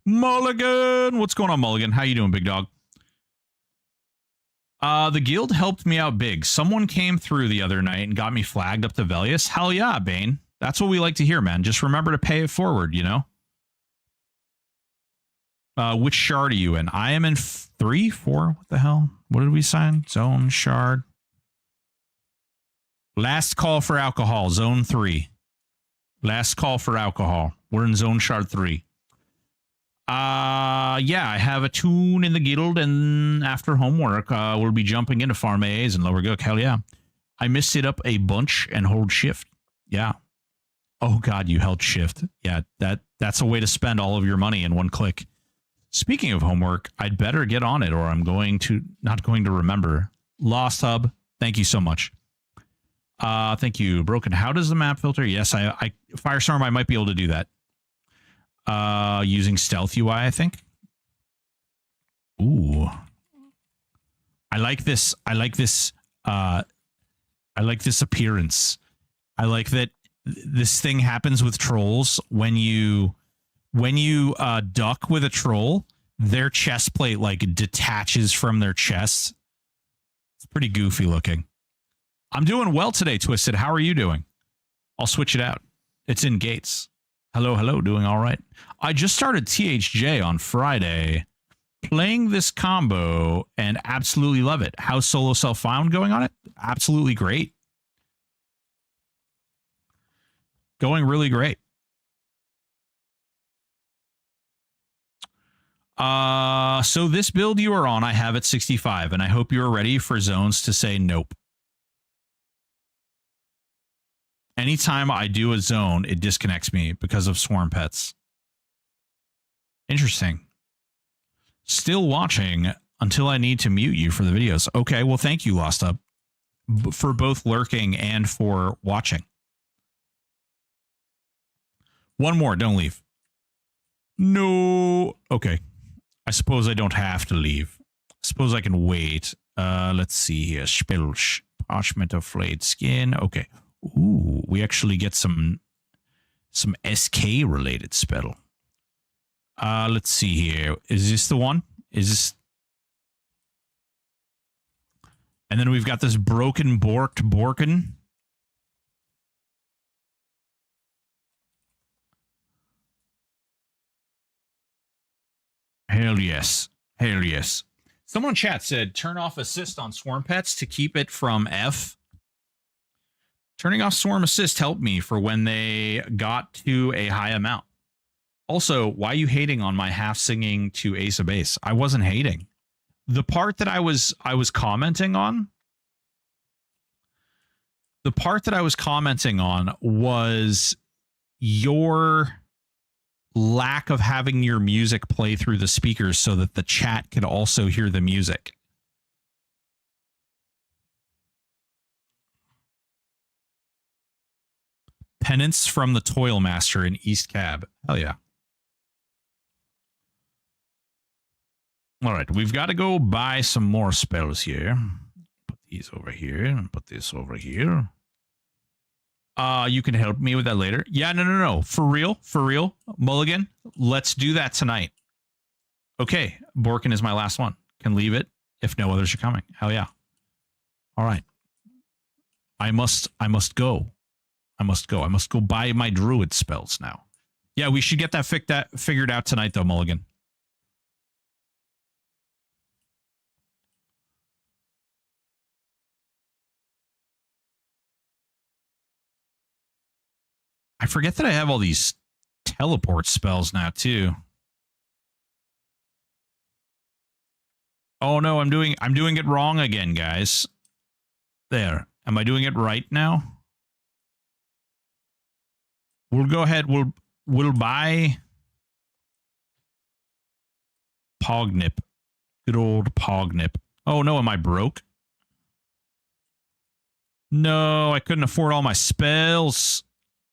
Mulligan, what's going on, Mulligan? How you doing, big dog? The guild helped me out big. Someone came through the other night and got me flagged up to Velius. Hell yeah, Bane. That's what we like to hear, man. Just remember to pay it forward, you know? Which shard are you in? I am in 3, 4. What the hell? What did we sign? Zone shard. Last call for alcohol. Zone 3. Last call for alcohol. We're in zone shard 3. Yeah, I have a tune in the guild, and after homework, we'll be jumping into Farm AAs and Lower Gook. Hell yeah. I missed it up a bunch and hold shift. Yeah. Oh god, you held shift. Yeah, that's a way to spend all of your money in one click. Speaking of homework, I'd better get on it or I'm not going to remember. Lost Hub, thank you so much. Thank you, Broken. How does the map filter? Yes, I Firestorm, I might be able to do that. Using Stealth UI, I think. Ooh. I like this appearance. I like that this thing happens with trolls when you duck with a troll, their chest plate like detaches from their chest. It's pretty goofy looking. I'm doing well today, Twisted. How are you doing? I'll switch it out. It's in Gates. Hello, doing all right. I just started THJ on Friday, playing this combo and absolutely love it. How's solo self-found going on it? Absolutely great. Going really great. So this build you are on, I have at 65, and I hope you are ready for zones to say nope. Anytime I do a zone, it disconnects me because of swarm pets. Interesting. Still watching until I need to mute you for the videos. Okay, well, thank you, Lost Up, for both lurking and for watching. One more, don't leave. No. Okay. I suppose I don't have to leave. I suppose I can wait. Let's see here. Spells. Parchment of flayed skin. Okay. Ooh, we actually get some SK related spell. Let's see here. Is this the one? Is this? And then we've got this broken Borken. Hell yes. Hell yes. Someone in chat said turn off assist on swarm pets to keep it from F. Turning off swarm assist helped me for when they got to a high amount. Also, why are you hating on my half singing to Ace of Base? I wasn't hating. The part that I was commenting on. The part that I was commenting on was your lack of having your music play through the speakers so that the chat could also hear the music. Penance from the Toil Master in East Cab. Hell yeah. All right, we've got to go buy some more spells here. Put these over here and put this over here. You can help me with that later. Yeah, no. For real. Mulligan, let's do that tonight. Okay, Borken is my last one. Can leave it if no others are coming. Hell yeah. All right. I must go. I must go buy my druid spells now. Yeah, we should get that figured out tonight, though, Mulligan. I forget that I have all these teleport spells now too. Oh no, I'm doing it wrong again, guys. There. Am I doing it right now? We'll go ahead. We'll buy Pognip. Good old Pognip. Oh no, am I broke? No, I couldn't afford all my spells.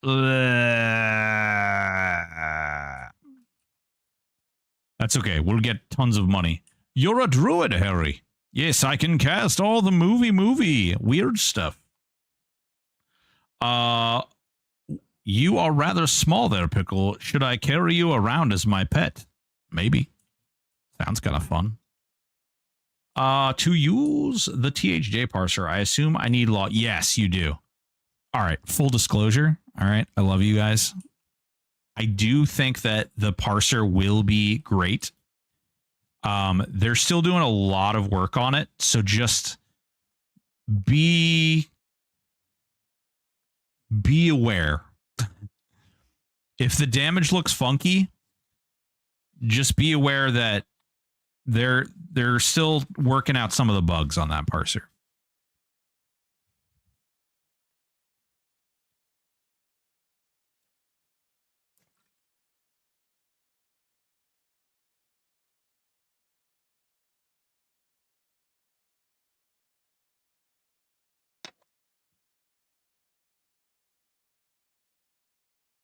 That's okay. We'll get tons of money. You're a druid, Harry. Yes, I can cast all the movie weird stuff. You are rather small there, Pickle. Should I carry you around as my pet? Maybe. Sounds kind of fun. To use the THJ parser, I assume I need law. Yes, you do. All right. Full disclosure. All right. I love you guys. I do think that the parser will be great. They're still doing a lot of work on it. So just be aware. If the damage looks funky, just be aware that they're still working out some of the bugs on that parser.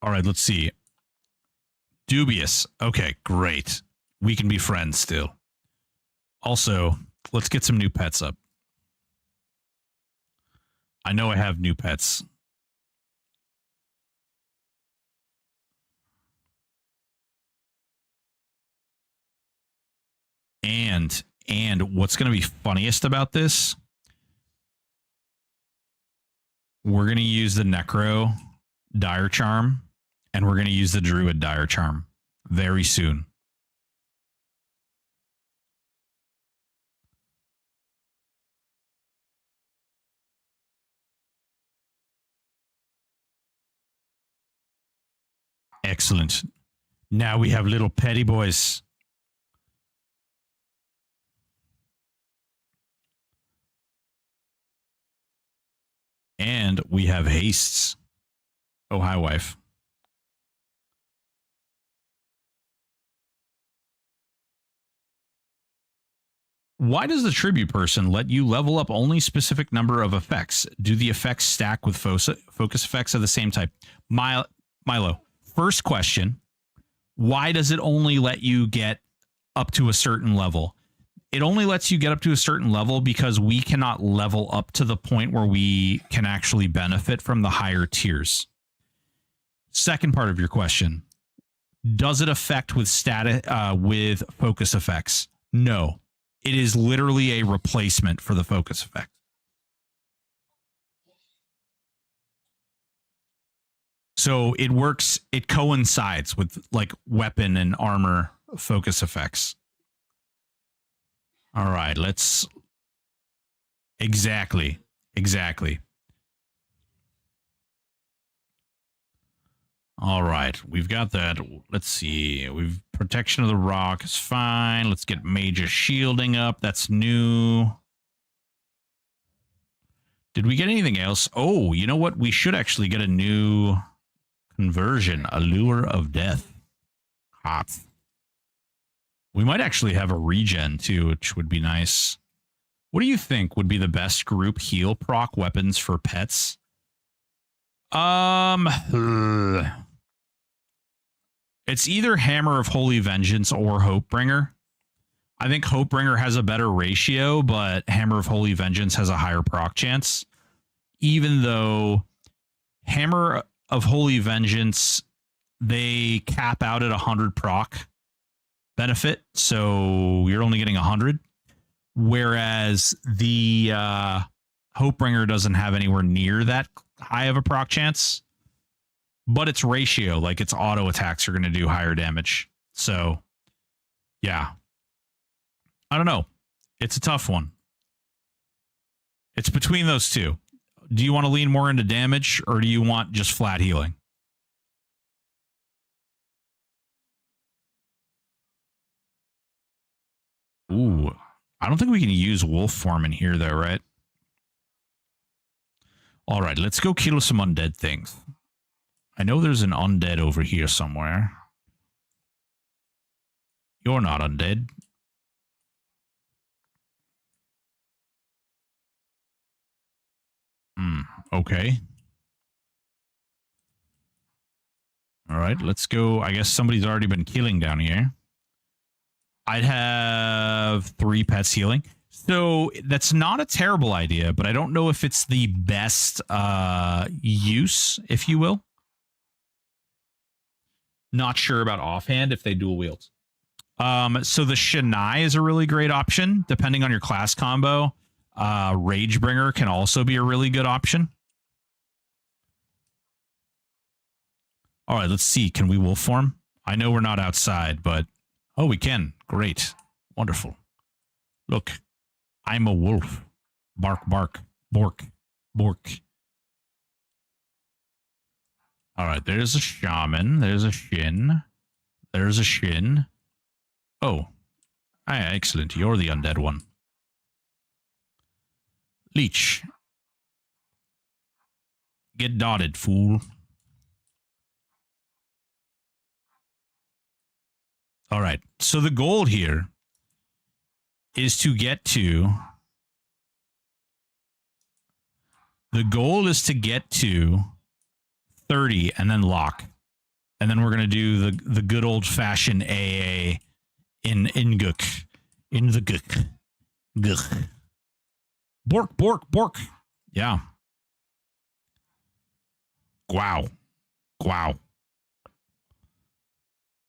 All right, let's see. Dubious. Okay, great. We can be friends still. Also, let's get some new pets up. I know I have new pets. And what's going to be funniest about this, we're going to use the Necro Dire Charm, and we're going to use the Druid Dire Charm very soon. Excellent. Now we have little petty boys. And we have hastes. Oh, hi, wife. Why does the tribute person let you level up only specific number of effects? Do the effects stack with focus effects of the same type? Milo, first question. Why does it only let you get up to a certain level? It only lets you get up to a certain level because we cannot level up to the point where we can actually benefit from the higher tiers. Second part of your question. Does it affect with with focus effects? No. It is literally a replacement for the focus effect. So it works, it coincides with like weapon and armor focus effects. All right, let's... Exactly. All right, we've got that. Let's see. We've protection of the rock is fine. Let's get major shielding up. That's new. Did we get anything else? Oh, you know what? We should actually get a new conversion. Allure of Death. Hot. We might actually have a regen too, which would be nice. What do you think would be the best group heal proc weapons for pets? It's either Hammer of Holy Vengeance or Hopebringer. I think Hopebringer has a better ratio, but Hammer of Holy Vengeance has a higher proc chance. Even though Hammer of Holy Vengeance, they cap out at 100 proc benefit, so you're only getting 100. Whereas the Hopebringer doesn't have anywhere near that high of a proc chance. But its ratio, like its auto attacks, are going to do higher damage. So, yeah. I don't know. It's a tough one. It's between those two. Do you want to lean more into damage, or do you want just flat healing? Ooh, I don't think we can use wolf form in here though, right? All right, let's go kill some undead things. I know there's an undead over here somewhere. You're not undead. Okay. All right, let's go. I guess somebody's already been killing down here. I'd have 3 pets healing. So that's not a terrible idea, but I don't know if it's the best use, if you will. Not sure about offhand if they dual wield. So the Shinai is a really great option, depending on your class combo. Ragebringer can also be a really good option. All right, let's see. Can we wolf form? I know we're not outside, but... Oh, we can. Great. Wonderful. Look, I'm a wolf. Bark, bark. Bork, bork. All right, there's a shaman. There's a shin. There's a shin. Oh, excellent. You're the undead one. Leech. Get dotted, fool. All right. So the goal here is to get to... The goal is to get to 30 and then lock. And then we're going to do the good old-fashioned AA in Guk. In the Guk. Guk. Bork, bork, bork. Yeah. Wow. Wow.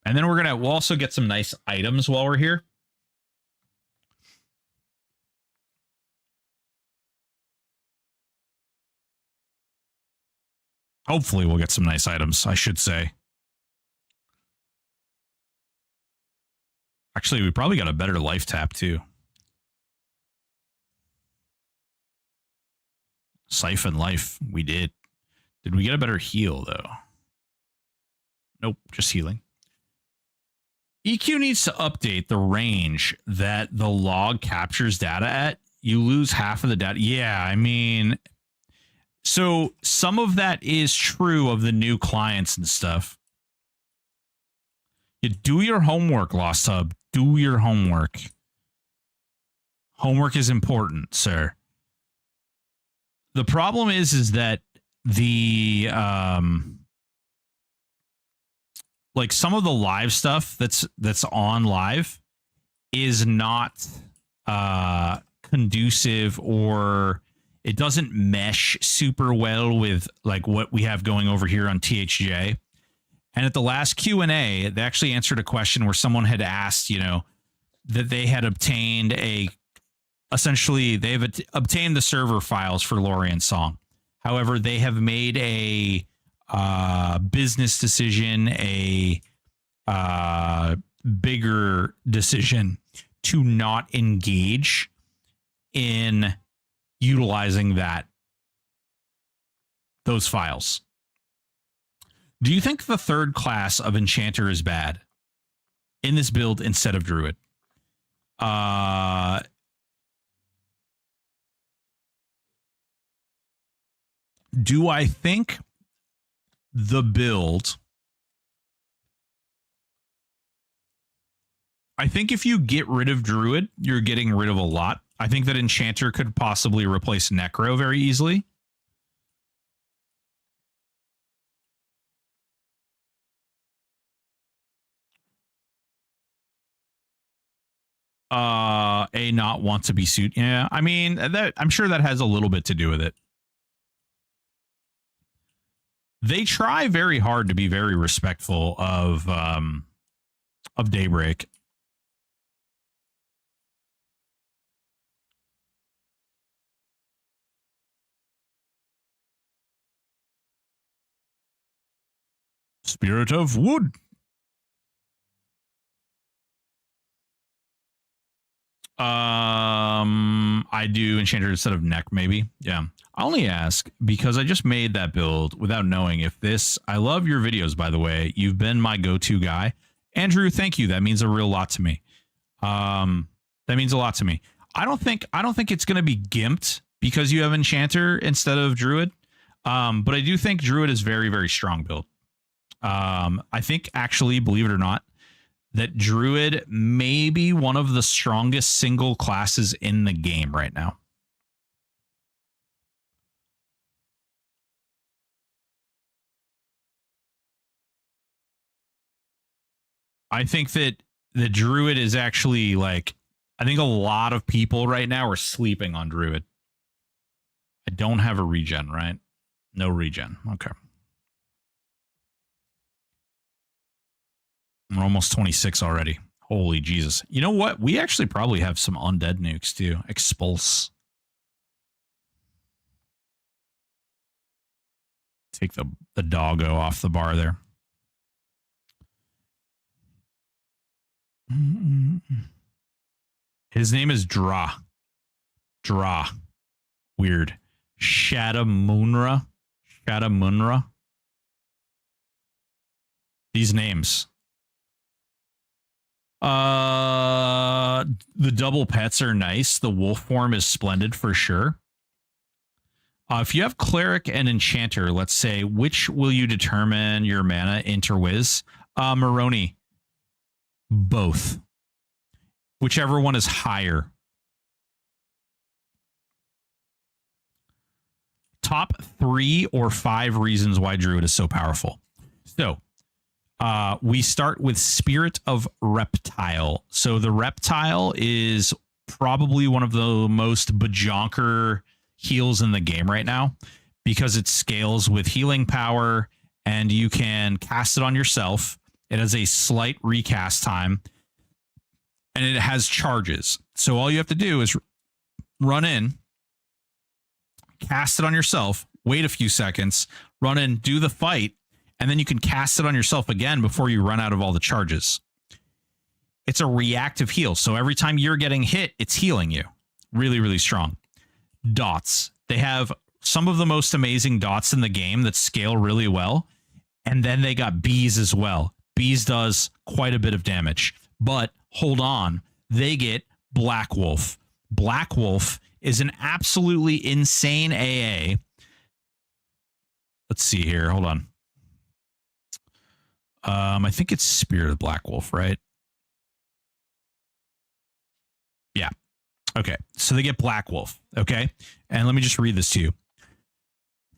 And then we'll also get some nice items while we're here. Hopefully we'll get some nice items, I should say. Actually, we probably got a better life tap, too. Siphon life. We did. Did we get a better heal, though? Nope, just healing. EQ needs to update the range that the log captures data at. You lose half of the data. Yeah, I mean... So some of that is true of the new clients and stuff. You do your homework, Lost Hub. Do your homework. Homework is important, sir. The problem is that the like some of the live stuff that's on live is not conducive, or it doesn't mesh super well with like what we have going over here on THJ. And at the last Q&A, they actually answered a question where someone had asked, you know, that they had obtained essentially they've obtained the server files for Lorian Song. However, they have made a business decision, a bigger decision to not engage in utilizing those files. Do you think the third class of Enchanter is bad in this build instead of Druid? Do I think the build... I think if you get rid of Druid, you're getting rid of a lot. I think that Enchanter could possibly replace Necro very easily. A not want to be suit. Yeah, I mean, I'm sure that has a little bit to do with it. They try very hard to be very respectful of Daybreak. Spirit of Wood. I do Enchanter instead of Neck, maybe. Yeah. I only ask because I just made that build without knowing if this... I love your videos, by the way. You've been my go-to guy. Andrew, thank you. That means a real lot to me. But That means a lot to me. I don't think it's going to be gimped because you have Enchanter instead of Druid. But I do think Druid is very, very strong build. I think actually, believe it or not, that Druid may be one of the strongest single classes in the game right now. I think that the Druid is actually like, I think a lot of people right now are sleeping on Druid. I don't have a regen, right? No regen. Okay. We're almost 26 already. Holy Jesus. You know what? We actually probably have some undead nukes too. Expulse. Take the doggo off the bar there. His name is Dra. Weird. Shadamunra. These names. The double pets are nice. The wolf form is splendid for sure. If you have cleric and enchanter, let's say, which will you determine your mana interwiz? Moroni. Both. Whichever one is higher. Top 3 or 5 reasons why Druid is so powerful. So, we start with Spirit of Reptile. So the Reptile is probably one of the most bajonker heals in the game right now because it scales with healing power and you can cast it on yourself. It has a slight recast time and it has charges. So all you have to do is run in, cast it on yourself, wait a few seconds, run in, do the fight, and then you can cast it on yourself again before you run out of all the charges. It's a reactive heal. So every time you're getting hit, it's healing you. Really, really strong. Dots. They have some of the most amazing dots in the game that scale really well. And then they got bees as well. Bees does quite a bit of damage. But hold on. They get Black Wolf. Black Wolf is an absolutely insane AA. Let's see here. Hold on. I think it's Spirit of Black Wolf, right? Yeah. Okay. So they get Black Wolf. Okay. And let me just read this to you.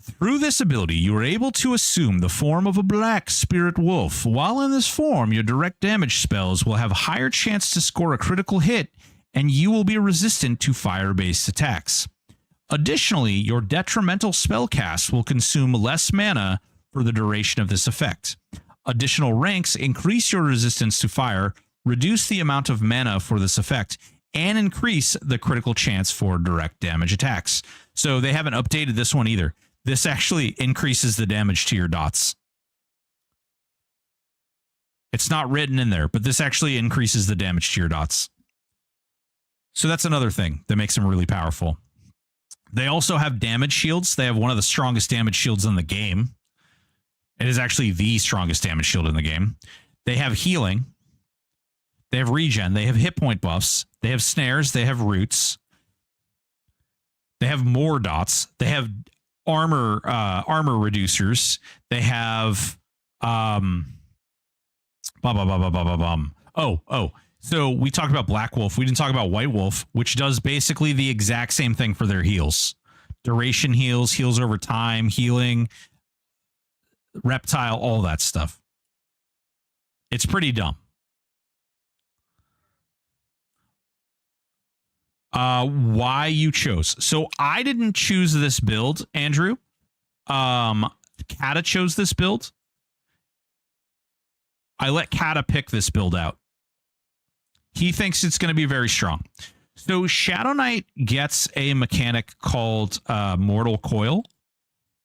Through this ability, you are able to assume the form of a black spirit wolf. While in this form, your direct damage spells will have a higher chance to score a critical hit, and you will be resistant to fire-based attacks. Additionally, your detrimental spell cast will consume less mana for the duration of this effect. Additional ranks increase your resistance to fire, reduce the amount of mana for this effect, and increase the critical chance for direct damage attacks. So they haven't updated this one either. This actually increases the damage to your dots. It's not written in there, but this actually increases the damage to your dots. So that's another thing that makes them really powerful. They also have damage shields. They have one of the strongest damage shields in the game. It is actually the strongest damage shield in the game. They have healing. They have regen. They have hit point buffs. They have snares. They have roots. They have more dots. They have armor reducers. They have so we talked about Black Wolf. We didn't talk about White Wolf, which does basically the exact same thing for their heals. Duration heals, heals over time, healing, reptile, all that stuff. It's pretty dumb. Why you chose. So I didn't choose this build, Andrew. Kata chose this build. I let Kata pick this build out. He thinks it's going to be very strong. So Shadow Knight gets a mechanic called Mortal Coil,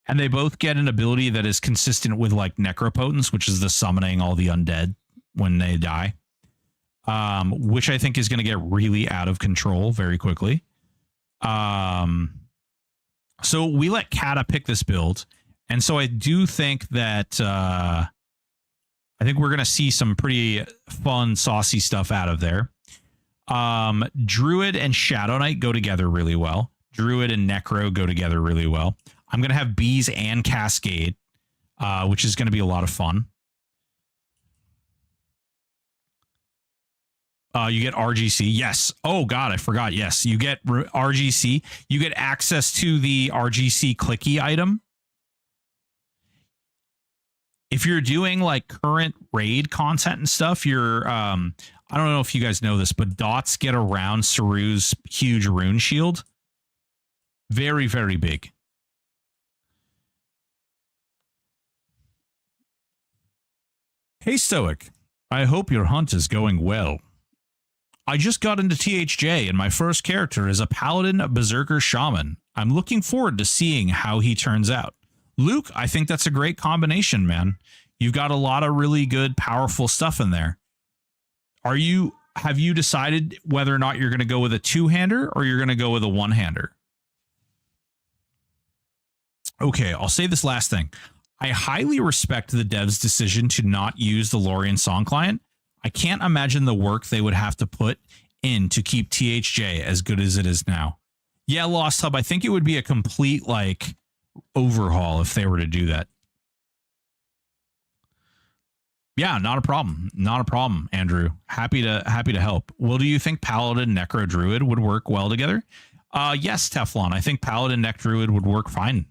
and they both get an ability that is consistent with like Necropotence, which is the summoning all the undead when they die. Which I think is going to get really out of control very quickly. So we let Kata pick this build. And so I do think that I think we're going to see some pretty fun, saucy stuff out of there. Druid and Shadow Knight go together really well. Druid and Necro go together really well. I'm going to have Bees and Cascade, which is going to be a lot of fun. You get RGC. Yes. Oh, God, I forgot. Yes, you get RGC. You get access to the RGC clicky item. If you're doing like current raid content and stuff, you're I don't know if you guys know this, but dots get around Saru's huge rune shield. Very, very big. Hey, Stoic. I hope your hunt is going well. I just got into THJ and my first character is a Paladin Berserker Shaman. I'm looking forward to seeing how he turns out. Luke, I think that's a great combination, man. You've got a lot of really good, powerful stuff in there. Have you decided whether or not you're going to go with a two-hander or you're going to go with a one-hander? Okay, I'll say this last thing. I highly respect the devs' decision to not use the Lorien Song Client. I can't imagine the work they would have to put in to keep THJ as good as it is now. Yeah, Lost Hub, I think it would be a complete, like, overhaul if they were to do that. Yeah, not a problem. Not a problem, Andrew. Happy to help. Well, do you think Paladin Necro Druid would work well together? Yes, Teflon. I think Paladin Nec Druid would work fine.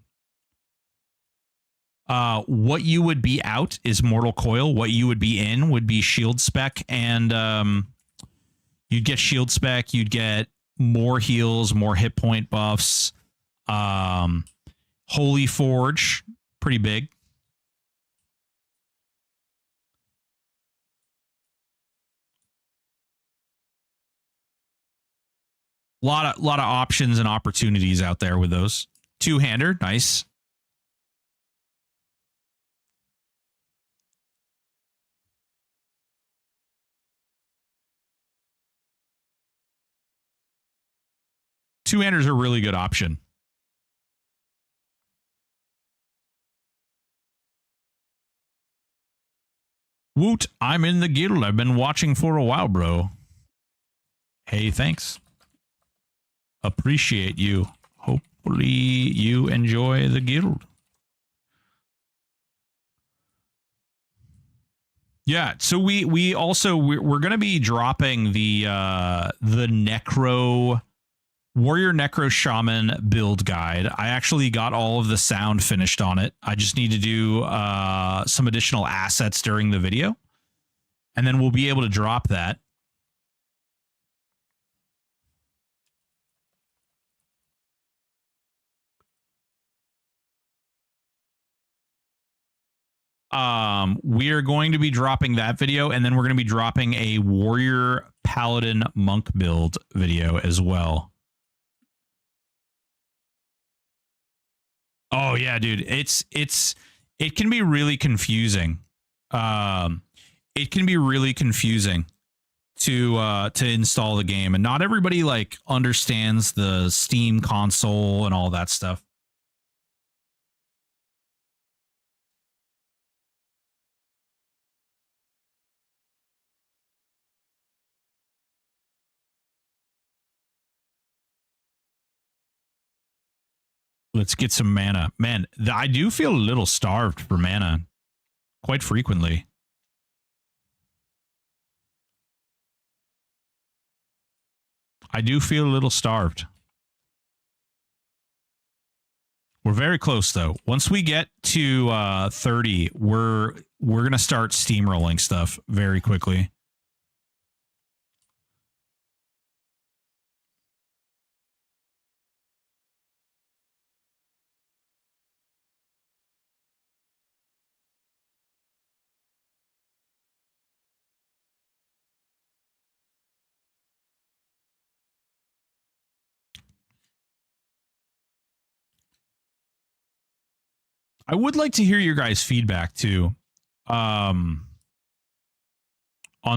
What you would be out is Mortal Coil. What you would be in would be Shield Spec, and you'd get Shield Spec, you'd get more heals, more hit point buffs. Holy Forge, pretty big. Lot of options and opportunities out there with those. Two-hander, nice. Two-handers are a really good option. Woot, I'm in the guild. I've been watching for a while, bro. Hey, thanks. Appreciate you. Hopefully you enjoy the guild. Yeah, so we're going to be dropping the Necro Warrior Necro Shaman build guide. I actually got all of the sound finished on it. I just need to do some additional assets during the video, and then we'll be able to drop that. We are going to be dropping that video, and then we're going to be dropping a Warrior Paladin Monk build video as well. Oh yeah, dude, it can be really confusing. It can be really confusing to install the game, and not everybody like understands the Steam console and all that stuff. Let's get some mana. Man, I do feel a little starved for mana quite frequently. I do feel a little starved. We're very close, though. Once we get to 30, we're going to start steamrolling stuff very quickly. I would like to hear your guys' feedback too, on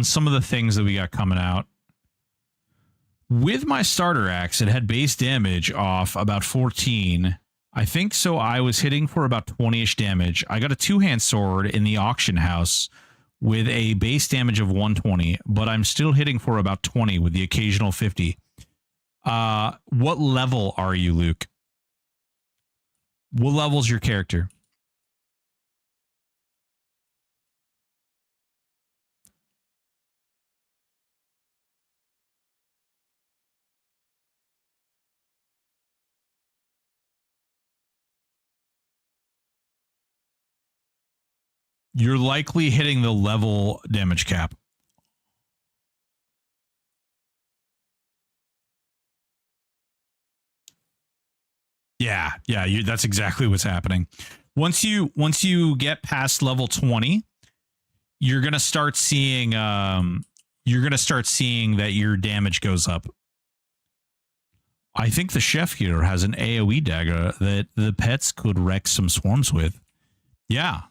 some of the things that we got coming out. With my starter axe, it had base damage off about 14. I think so. I was hitting for about 20-ish damage. I got a two-hand sword in the auction house with a base damage of 120, but I'm still hitting for about 20 with the occasional 50. What level are you, Luke? What level's your character? You're likely hitting the level damage cap. Yeah, that's exactly what's happening. Once you get past level 20, you're gonna start seeing that your damage goes up. I think the chef here has an AoE dagger that the pets could wreck some swarms with. Yeah.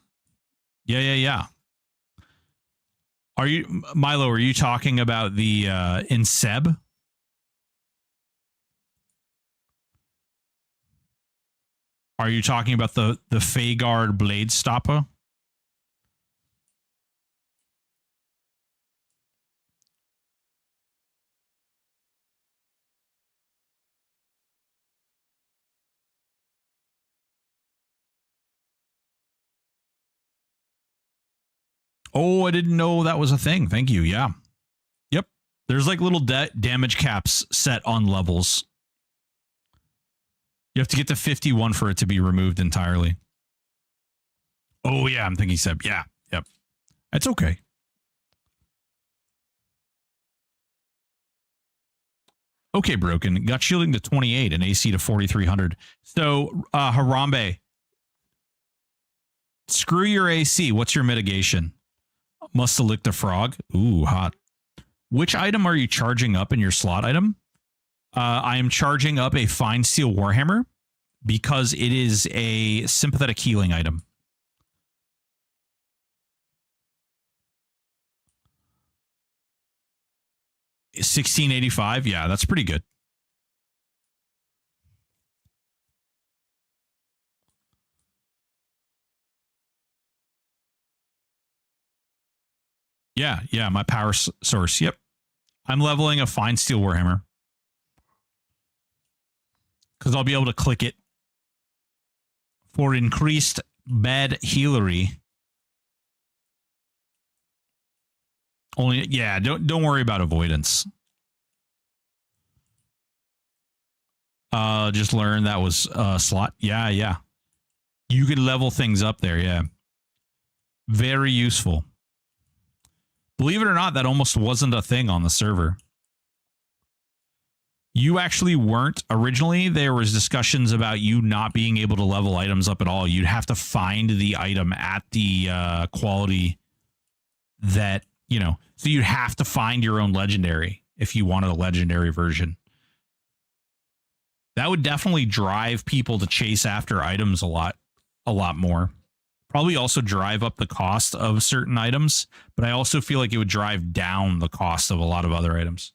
Are you, Milo, are you talking about the in Seb? Are you talking about the Fagard Blade Stopper? Oh, I didn't know that was a thing. Thank you. Yeah. Yep. There's like little damage caps set on levels. You have to get to 51 for it to be removed entirely. Oh, yeah. I'm thinking Seb. Yeah. Yep. That's okay. Okay, Broken. Got shielding to 28 and AC to 4,300. So, Harambe, screw your AC. What's your mitigation? Must have licked a frog. Ooh, hot. Which item are you charging up in your slot item? I am charging up a Fine Steel Warhammer because it is a sympathetic healing item. $1685. Yeah, that's pretty good. Yeah, my power source. Yep. I'm leveling a Fine Steel Warhammer. Because I'll be able to click it for increased bad healery. Only, yeah, don't worry about avoidance. Just learn that was slot. Yeah. You can level things up there, yeah. Very useful. Believe it or not, that almost wasn't a thing on the server. You actually weren't originally. There was discussions about you not being able to level items up at all. You'd have to find the item at the quality that, you know, so you'd have to find your own legendary if you wanted a legendary version. That would definitely drive people to chase after items a lot more. Probably also drive up the cost of certain items, but I also feel like it would drive down the cost of a lot of other items.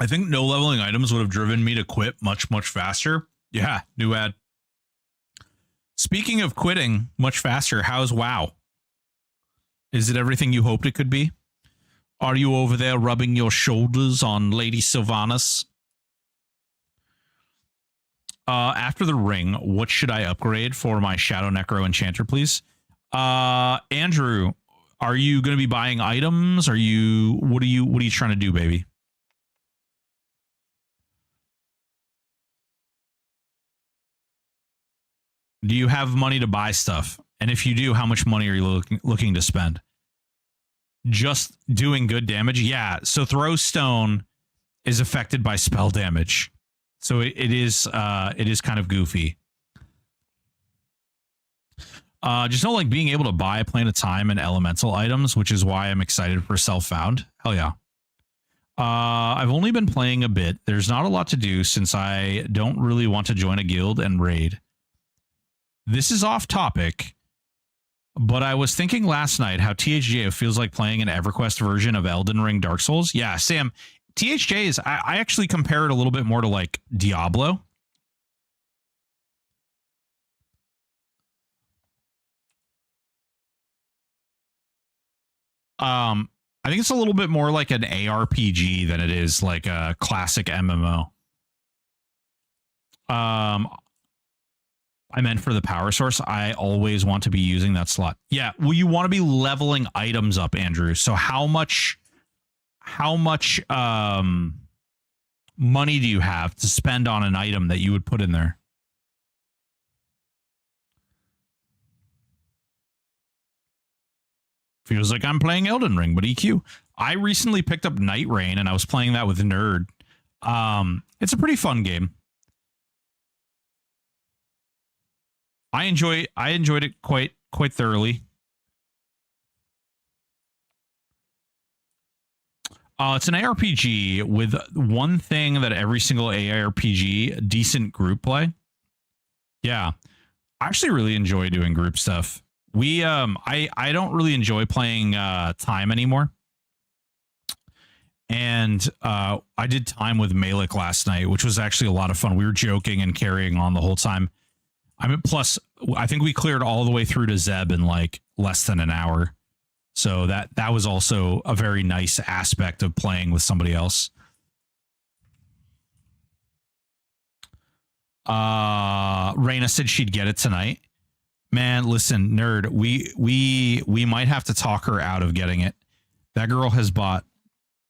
I think no leveling items would have driven me to quit much faster. Yeah, new ad. Speaking of quitting much faster, how's WoW? Is it everything you hoped it could be? Are you over there rubbing your shoulders on Lady Sylvanas? After the ring, what should I upgrade for my Shadow Necro Enchanter, please? Andrew, are you going to be buying items? What are you trying to do, baby? Do you have money to buy stuff? And if you do, how much money are you looking to spend? Just doing good damage? Yeah. So Throw Stone is affected by spell damage. So it is kind of goofy. Just don't like being able to buy Plane of Time and elemental items, which is why I'm excited for Self-Found. Hell yeah. I've only been playing a bit. There's not a lot to do since I don't really want to join a guild and raid. This is off topic, but I was thinking last night how THGO feels like playing an EverQuest version of Elden Ring Dark Souls. Yeah, Sam, THJ is, I actually compare it a little bit more to like Diablo. I think it's a little bit more like an ARPG than it is like a classic MMO. I meant for the power source. I always want to be using that slot. Yeah, well, you want to be leveling items up, Andrew. So how much money do you have to spend on an item that you would put in there? Feels like I'm playing Elden Ring, but EQ. I recently picked up Night Rain and I was playing that with Nerd. It's a pretty fun game. I enjoyed it quite thoroughly. It's an ARPG with one thing that every single ARPG, decent group play. Yeah. I actually really enjoy doing group stuff. We I don't really enjoy playing time anymore. And I did time with Malik last night, which was actually a lot of fun. We were joking and carrying on the whole time. I mean, plus, I think we cleared all the way through to Zeb in like less than an hour. So that was also a very nice aspect of playing with somebody else. Raina said she'd get it tonight. Man, listen, Nerd, we might have to talk her out of getting it. That girl has bought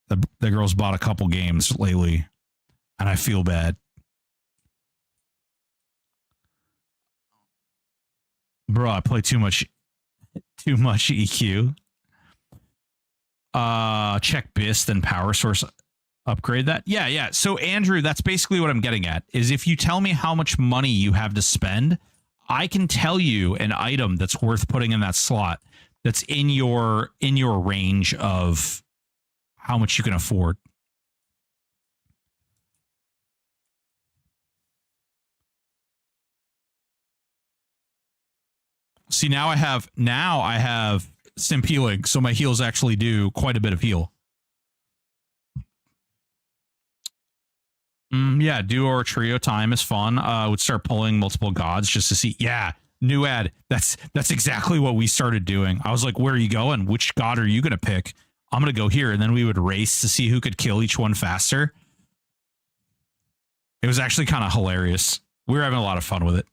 the girl's bought a couple games lately, and I feel bad. Bro, I play too much EQ. Check BIS, then power source, upgrade that. Yeah. So Andrew, that's basically what I'm getting at, is if you tell me how much money you have to spend, I can tell you an item that's worth putting in that slot that's in your range of how much you can afford. See, now I have simp healing, so my heals actually do quite a bit of heal. Yeah, duo or trio time is fun. Would start pulling multiple gods just to see. Yeah, new ad. That's exactly what we started doing. I was like, where are you going? Which god are you going to pick? I'm going to go here. And then we would race to see who could kill each one faster. It was actually kind of hilarious. We were having a lot of fun with it.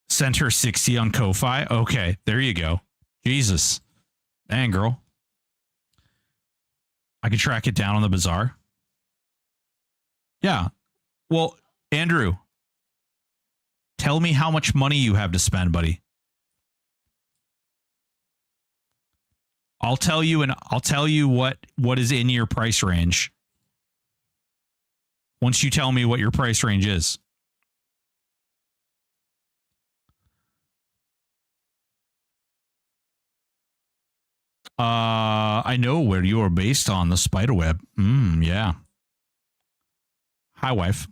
Center 60 on Ko-Fi. Okay, there you go. Jesus. Dang, girl. I could track it down on the bazaar. Yeah. Well, Andrew, tell me how much money you have to spend, buddy. I'll tell you what is in your price range. Once you tell me what your price range is. I know where you are based on, the spiderweb. Yeah. Hi, wife.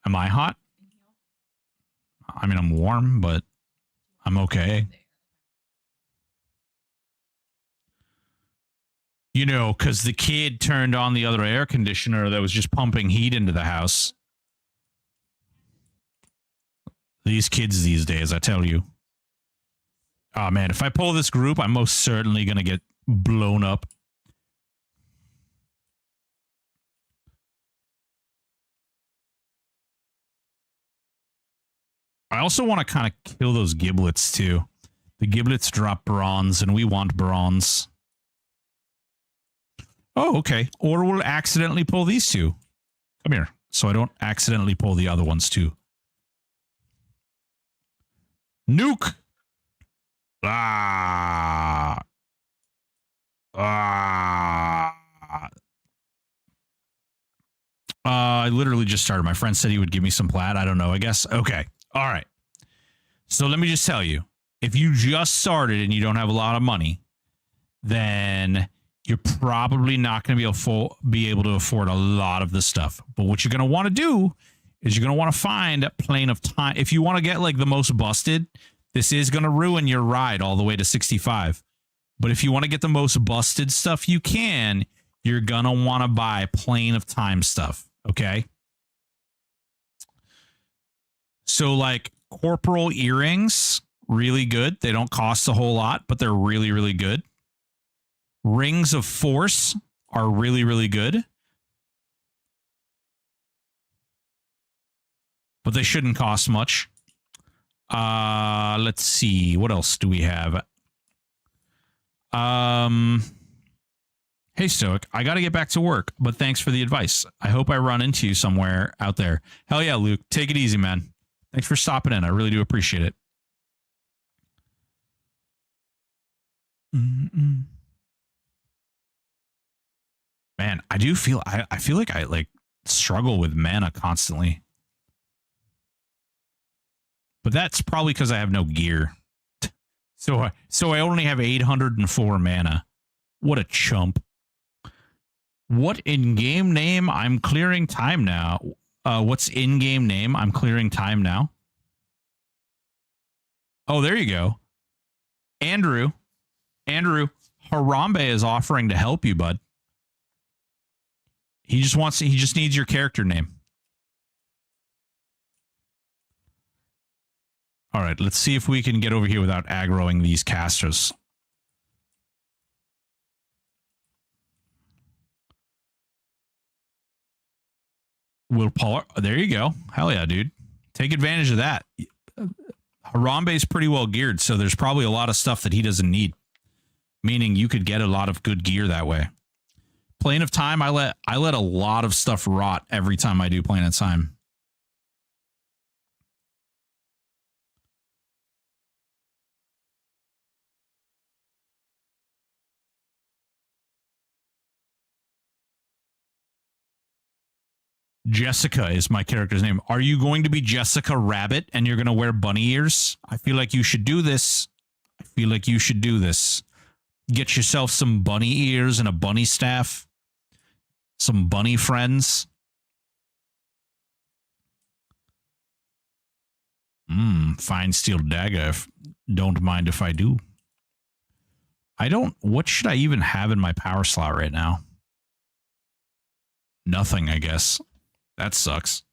Am I hot? I mean, I'm warm, but I'm okay. You know, because the kid turned on the other air conditioner that was just pumping heat into the house. These kids these days, I tell you. Oh, man, if I pull this group, I'm most certainly going to get blown up. I also want to kind of kill those giblets, too. The giblets drop bronze, and we want bronze. Oh, okay. Or we'll accidentally pull these two. Come here, so I don't accidentally pull the other ones, too. Nuke! I literally just started. My friend said he would give me some plat. I don't know, I guess. Okay. All right. So let me just tell you, if you just started and you don't have a lot of money, then you're probably not going to be able to afford a lot of this stuff. But what you're going to want to do is you're going to want to find a plane of time. If you want to get like the most busted, this is going to ruin your ride all the way to 65. But if you want to get the most busted stuff you can, you're going to want to buy Plane of Time stuff. Okay. So like corporal earrings, really good. They don't cost a whole lot, but they're really, really good. Rings of Force are really, really good. But they shouldn't cost much. Let's see. What else do we have? Hey, Stoic, I got to get back to work, but thanks for the advice. I hope I run into you somewhere out there. Hell yeah, Luke. Take it easy, man. Thanks for stopping in. I really do appreciate it. Man, I do feel, I feel like I like struggle with mana constantly. But that's probably because I have no gear. So I only have 804 mana. What a chump. What in-game name? I'm clearing time now. What's in-game name? I'm clearing time now. Oh, there you go. Andrew, Harambe is offering to help you, bud. He just needs your character name. All right, let's see if we can get over here without aggroing these casters. Willpower. There you go. Hell yeah, dude. Take advantage of that. Harambe is pretty well geared, so there's probably a lot of stuff that he doesn't need. Meaning you could get a lot of good gear that way. Plane of Time, I let a lot of stuff rot every time I do Plane of Time. Jessica is my character's name. Are you going to be Jessica Rabbit and you're going to wear bunny ears? I feel like you should do this. Get yourself some bunny ears and a bunny staff. Some bunny friends. Fine steel dagger. Don't mind if I do. What should I even have in my power slot right now? Nothing, I guess. That sucks.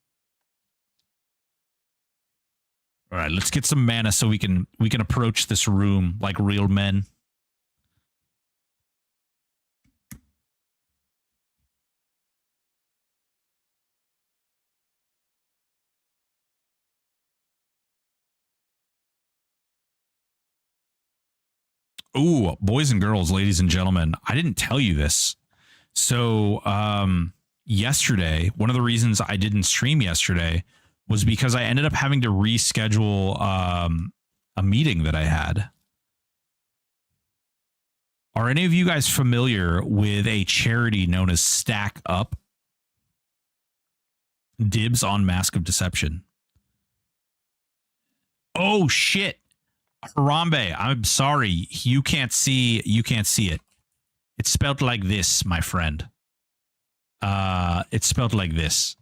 All right, let's get some mana so we can approach this room like real men. Ooh, boys and girls, ladies and gentlemen, I didn't tell you this. So, yesterday, one of the reasons I didn't stream yesterday was because I ended up having to reschedule a meeting that I had. Are any of you guys familiar with a charity known as Stack Up? Dibs on Mask of Deception. Oh shit. Harambe, I'm sorry. You can't see it. It's spelled like this, my friend. It's spelled like this.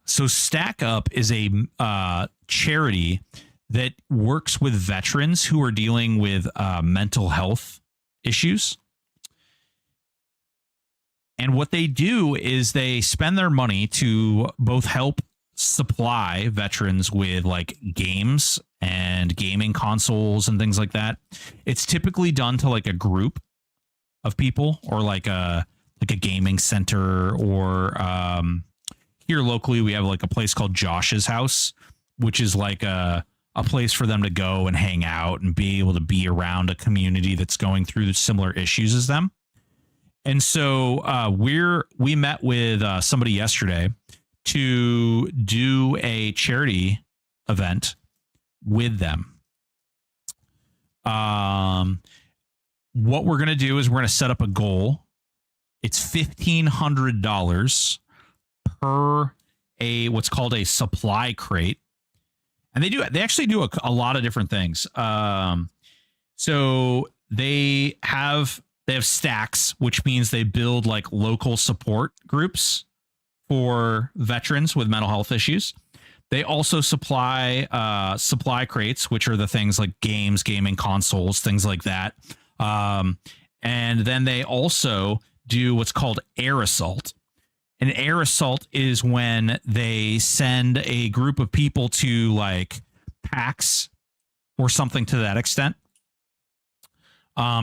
So Stack Up is a charity that works with veterans who are dealing with mental health issues. And what they do is they spend their money to both help supply veterans with like games and gaming consoles and things like that. It's typically done to like a group of people or like a gaming center or here locally we have like a place called Josh's House, which is like a place for them to go and hang out and be able to be around a community that's going through similar issues as them. And so we met with somebody yesterday to do a charity event with them. What we're going to do is we're going to set up a goal. It's $1,500 per what's called a supply crate. And they actually do a lot of different things. So they have stacks, which means they build like local support groups for veterans with mental health issues. They also supply supply crates, which are the things like games, gaming consoles, things like that. And then they also do what's called air assault. An air assault is when they send a group of people to like PAX or something to that extent.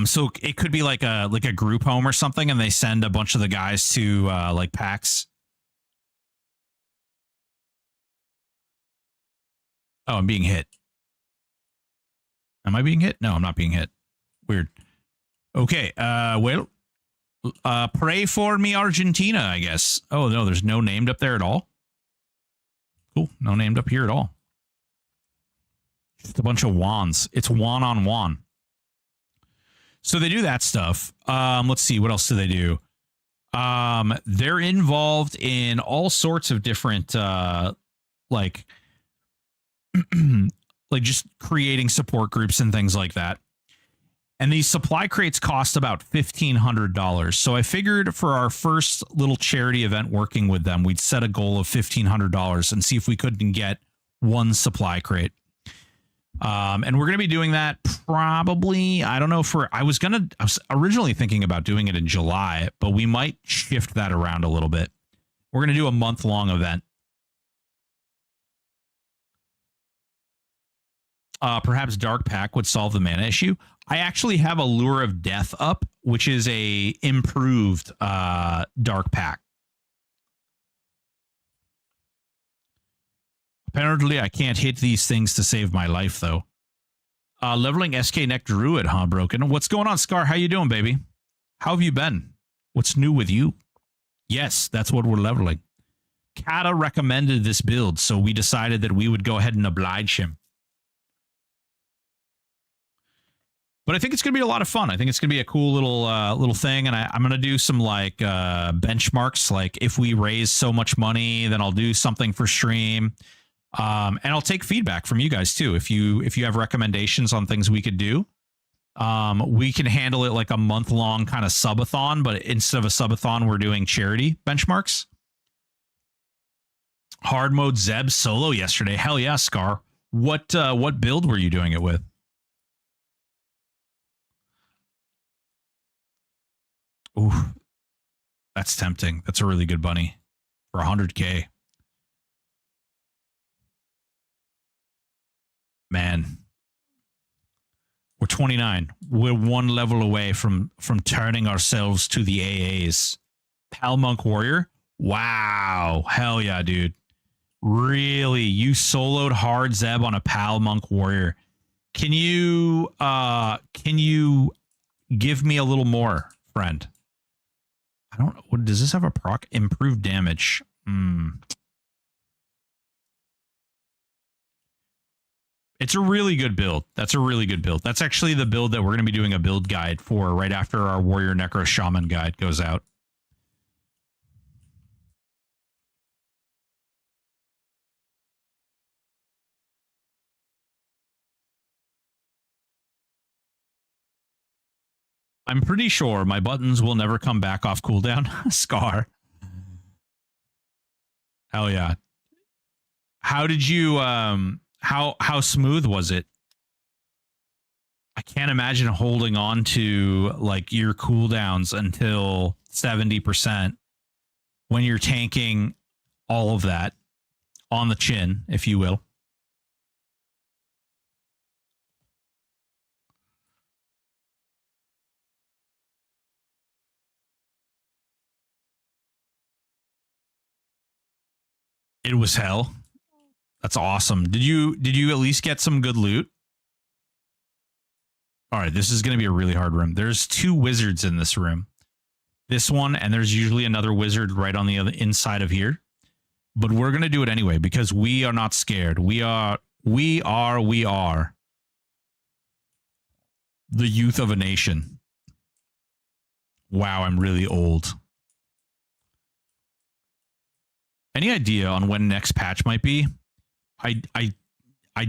So it could be like a group home or something, and they send a bunch of the guys to like PAX. Oh, I'm being hit. Am I being hit? No, I'm not being hit. Weird. Okay. Well, pray for me, Argentina, I guess. Oh, no, there's no named up there at all. Cool. No named up here at all. Just a bunch of wands. It's one on one. So they do that stuff. Let's see. What else do they do? They're involved in all sorts of different, like just creating support groups and things like that. And these supply crates cost about $1,500. So I figured for our first little charity event working with them, we'd set a goal of $1,500 and see if we couldn't get one supply crate. And we're going to be doing that probably, I don't know, I was originally thinking about doing it in July, but we might shift that around a little bit. We're going to do a month-long event. Perhaps Dark Pack would solve the mana issue. I actually have a Lure of Death up, which is a improved Dark Pack. Apparently, I can't hit these things to save my life, though. Leveling SK Neck Druid, huh, Broken? What's going on, Scar? How you doing, baby? How have you been? What's new with you? Yes, that's what we're leveling. Kata recommended this build, so we decided that we would go ahead and oblige him. But I think it's going to be a lot of fun. I think it's going to be a cool little thing, and I'm going to do some like benchmarks. Like if we raise so much money, then I'll do something for stream, and I'll take feedback from you guys too. If you have recommendations on things we could do, we can handle it like a month-long kind of subathon. But instead of a subathon, we're doing charity benchmarks. Hard mode Zeb solo yesterday. Hell yeah, Scar. What build were you doing it with? Ooh, that's tempting. That's a really good bunny for 100K. Man, we're 29. We're one level away from turning ourselves to the AAs. Pal Monk Warrior. Wow. Hell yeah, dude. Really? You soloed hard Zeb on a Pal Monk Warrior. Can you give me a little more, friend? I don't know. Does this have a proc? Improved damage. It's a really good build. That's a really good build. That's actually the build that we're going to be doing a build guide for right after our Warrior Necro Shaman guide goes out. I'm pretty sure my buttons will never come back off cooldown. Scar. Hell yeah. How did you how smooth was it? I can't imagine holding on to like your cooldowns until 70% when you're tanking all of that on the chin, if you will. It was hell. That's awesome. Did you at least get some good loot? All right, this is going to be a really hard room. There's 2 wizards in this room. This one, and there's usually another wizard right on the other inside of here. But we're going to do it anyway because we are not scared. We are the youth of a nation. Wow, I'm really old. Any idea on when next patch might be? I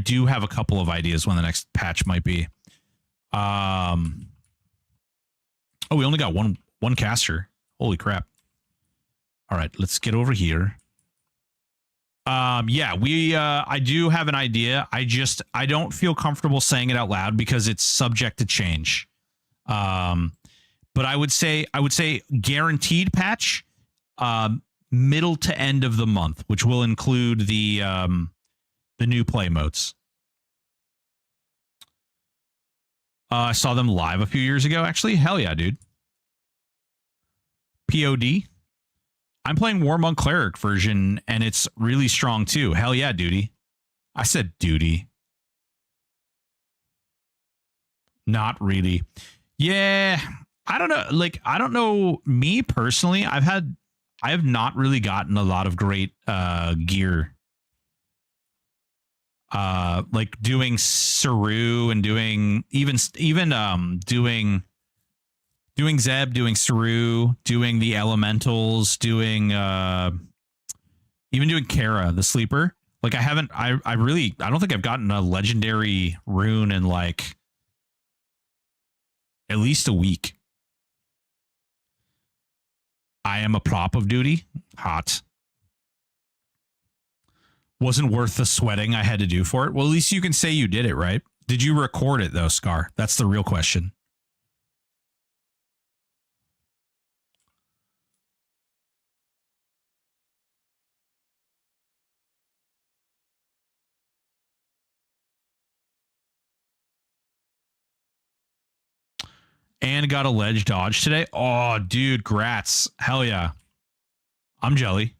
do have a couple of ideas when the next patch might be. Oh, we only got one caster. Holy crap. All right, let's get over here. Yeah, I do have an idea. I don't feel comfortable saying it out loud because it's subject to change. But I would say guaranteed patch, middle to end of the month, which will include the new play modes. I saw them live a few years ago, actually. Hell yeah, dude. POD. I'm playing War Monk Cleric version, and it's really strong too. Hell yeah, duty. I said duty. Not really. Yeah, I don't know. Like, I don't know. Me personally, I have not really gotten a lot of great gear. Like doing Saru and doing even doing Zeb, doing Saru, doing the elementals, doing even doing Kara, the sleeper. Like I don't think I've gotten a legendary rune in like at least a week. I am a prop of duty. Hot. Wasn't worth the sweating I had to do for it. Well, at least you can say you did it, right? Did you record it though, Scar? That's the real question. And got a ledge dodge today. Oh, dude, grats. Hell yeah. I'm jelly.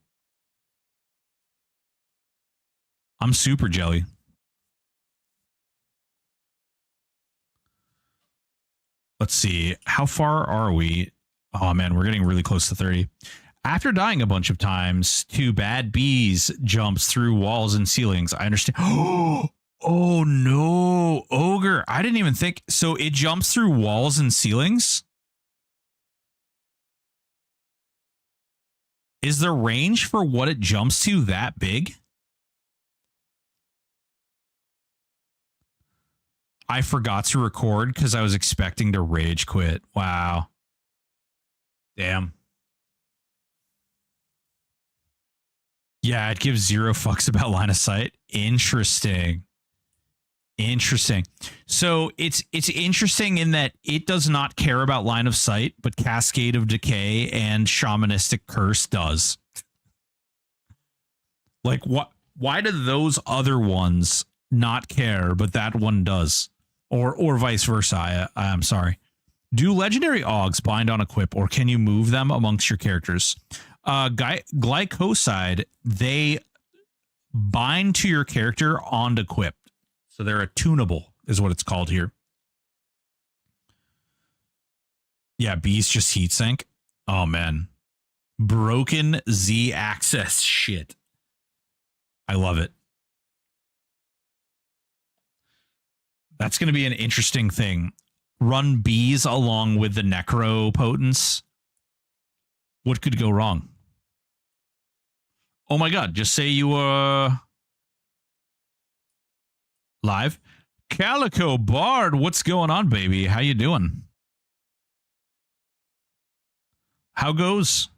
I'm super jelly. Let's see. How far are we? Oh, man, we're getting really close to 30. After dying a bunch of times to bad bees jumps through walls and ceilings. I understand. Oh, no. Ogre. I didn't even think. So it jumps through walls and ceilings? Is the range for what it jumps to that big? I forgot to record because I was expecting to rage quit. Wow. Damn. Yeah, it gives 0 fucks about line of sight. Interesting. So it's interesting in that it does not care about line of sight, but Cascade of Decay and Shamanistic Curse does. Like, what? Why do those other ones not care, but that one does? Or vice versa. I'm sorry. Do legendary Augs bind on equip, or can you move them amongst your characters? Glycoside, they bind to your character on equip. So they're attunable, is what it's called here. Yeah, B's just heatsink. Oh, man. Broken Z-axis shit. I love it. That's going to be an interesting thing. Run B's along with the Necro Potence. What could go wrong? Oh my God, just say you live. Calico Bard, what's going on, baby? How you doing? How goes?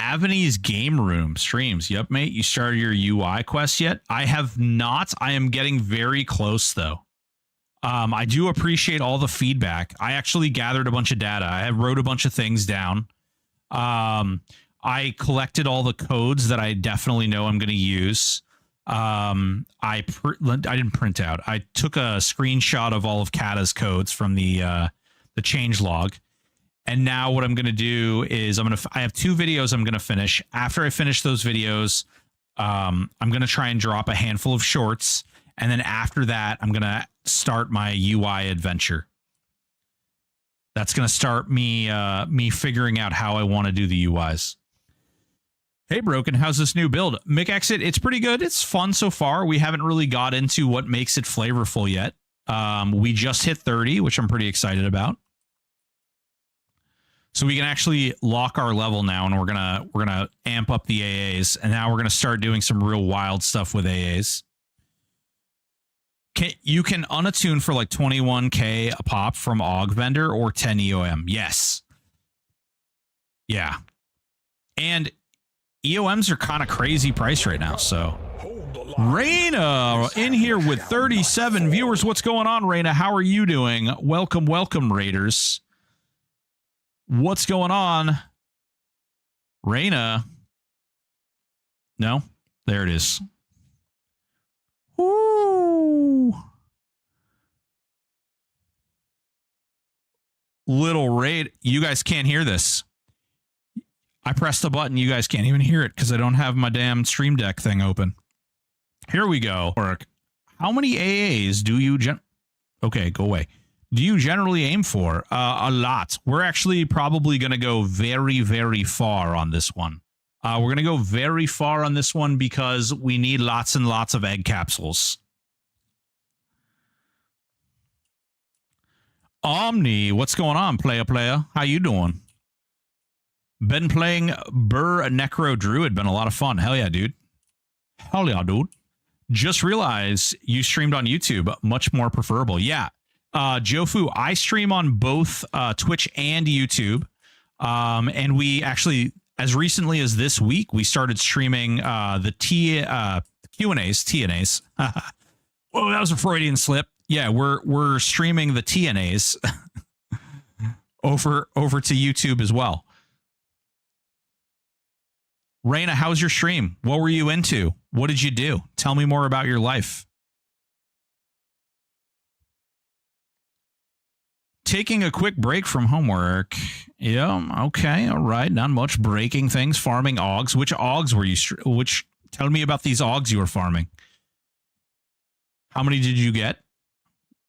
Avani's Game Room streams. Yep, mate. You started your UI quest yet? I have not. I am getting very close, though. I do appreciate all the feedback. I actually gathered a bunch of data. I wrote a bunch of things down. I collected all the codes that I definitely know I'm going to use. I didn't print out. I took a screenshot of all of Kata's codes from the change log. And now what I'm going to do is I have 2 videos I'm going to finish. After I finish those videos, I'm going to try and drop a handful of shorts. And then after that, I'm going to start my UI adventure. That's going to start me figuring out how I want to do the UIs. Hey, Broken, how's this new build? Mick Exit, it's pretty good. It's fun so far. We haven't really got into what makes it flavorful yet. We just hit 30, which I'm pretty excited about. So we can actually lock our level now, and we're gonna amp up the AAs, and now we're gonna start doing some real wild stuff with AAs. You can unattune for like 21k a pop from AUG vendor or 10 EOM. Yes. Yeah. And EOMs are kind of crazy price right now, so. Raina in here with 37 viewers. What's going on, Raina? How are you doing? Welcome, welcome, Raiders. What's going on? Raina. No? There it is. Woo! Little raid. You guys can't hear this. I pressed the button. You guys can't even hear it because I don't have my damn Stream Deck thing open. Here we go. How many AAs do you okay, go away. Do you generally aim for? A lot. We're actually probably going to go very, very far on this one. We're going to go very far on this one because we need lots and lots of egg capsules. Omni, what's going on, player? How you doing? Been playing Burr Necro Druid. Been a lot of fun. Hell yeah, dude. Hell yeah, dude. Just realized you streamed on YouTube. Much more preferable. Yeah. Jofu, I stream on both Twitch and YouTube. And we actually, as recently as this week, we started streaming the Q&As, TNAs. Whoa, that was a Freudian slip. Yeah, we're streaming the TNAs over to YouTube as well. Raina, how's your stream? What were you into? What did you do? Tell me more about your life. Taking a quick break from homework. Yeah, okay, all right. Not much breaking things, farming AUGs. Which AUGs were you... Tell me about these AUGs you were farming. How many did you get?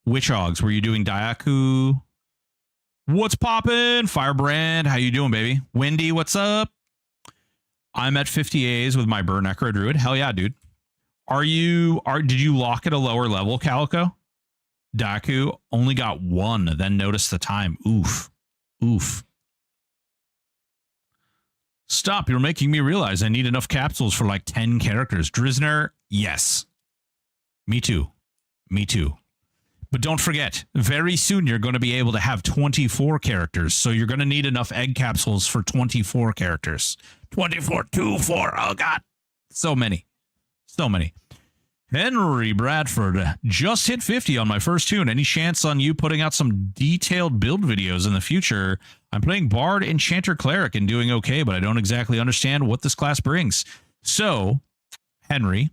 Which AUGs? Were you doing Daiaku? What's poppin'? Firebrand, how you doing, baby? Wendy, what's up? I'm at 50 As with my Burr Necro Druid. Hell yeah, dude. Did you lock at a lower level, Calico? Daku only got 1, then notice the time. Oof. Stop, you're making me realize I need enough capsules for like 10 characters. Drizner, yes. Me too. But don't forget, very soon you're going to be able to have 24 characters, so you're going to need enough egg capsules for 24 characters. 24, 2, 4, oh god. So many. Henry Bradford, just hit 50 on my first tune. Any chance on you putting out some detailed build videos in the future? I'm playing Bard, Enchanter, Cleric and doing okay, but I don't exactly understand what this class brings. So, Henry,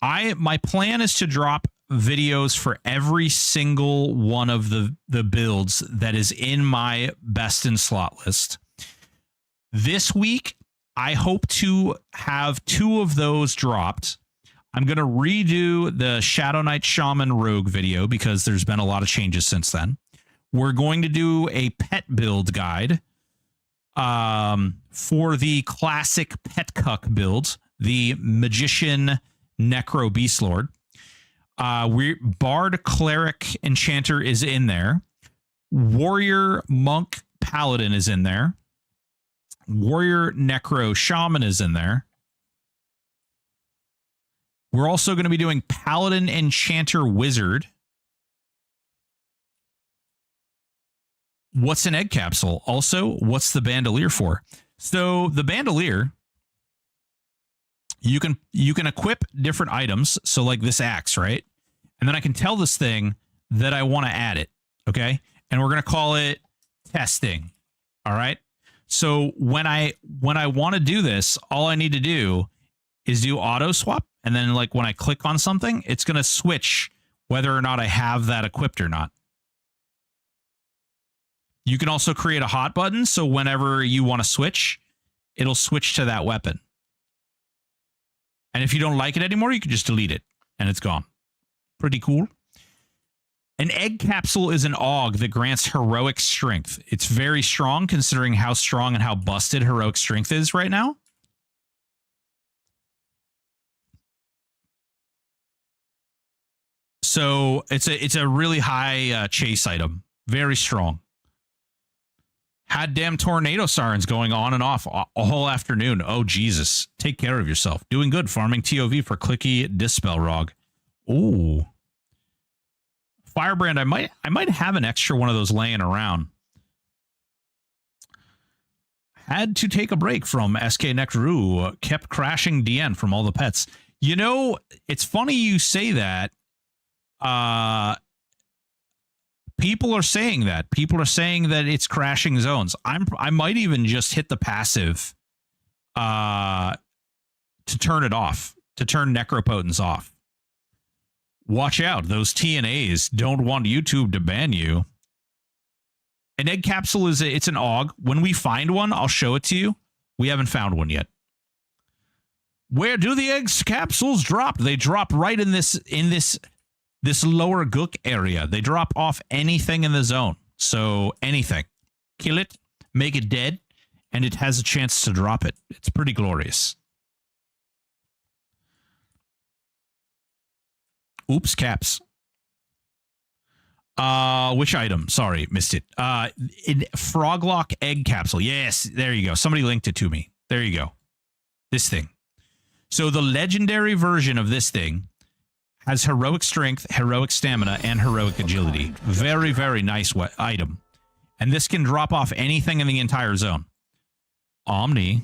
my plan is to drop videos for every single one of the builds that is in my best in slot list. This week, I hope to have 2 of those dropped. I'm going to redo the Shadow Knight Shaman Rogue video because there's been a lot of changes since then. We're going to do a pet build guide for the classic pet cuck build, the Magician Necro Beastlord. Bard, Cleric, Enchanter is in there. Warrior, Monk, Paladin is in there. Warrior, Necro, Shaman is in there. We're also going to be doing Paladin, Enchanter, Wizard. What's an egg capsule? Also, what's the bandolier for? So the bandolier, you can equip different items. So like this axe, right? And then I can tell this thing that I want to add it. Okay. And we're going to call it testing. All right. So when I want to do this, all I need to do is do auto swap. And then like when I click on something, it's going to switch whether or not I have that equipped or not. You can also create a hot button. So whenever you want to switch, it'll switch to that weapon. And if you don't like it anymore, you can just delete it and it's gone. Pretty cool. An egg capsule is an AUG that grants heroic strength. It's very strong considering how strong and how busted heroic strength is right now. So it's a really high chase item. Very strong. Had damn tornado sirens going on and off a whole afternoon. Oh, Jesus. Take care of yourself. Doing good farming TOV for Clicky Dispel Rog. Ooh. Firebrand, I might have an extra one of those laying around. Had to take a break from SK DRU. Kept crashing DN from all the pets. You know, it's funny you say that. People are saying that. People are saying that it's crashing zones. I might even just hit the passive to turn it off, to turn Necropotence off. Watch out. Those TNAs don't want YouTube to ban you. An egg capsule it's an AUG. When we find one, I'll show it to you. We haven't found one yet. Where do the eggs capsules drop? They drop right in this lower gook area. They drop off anything in the zone. So anything. Kill it, make it dead, and it has a chance to drop it. It's pretty glorious. Oops, caps. Which item? Sorry, missed it. Froglock egg capsule. Yes, there you go. Somebody linked it to me. There you go. This thing. So the legendary version of this thing has heroic strength, heroic stamina, and heroic agility. Very, very nice item. And this can drop off anything in the entire zone. Omni.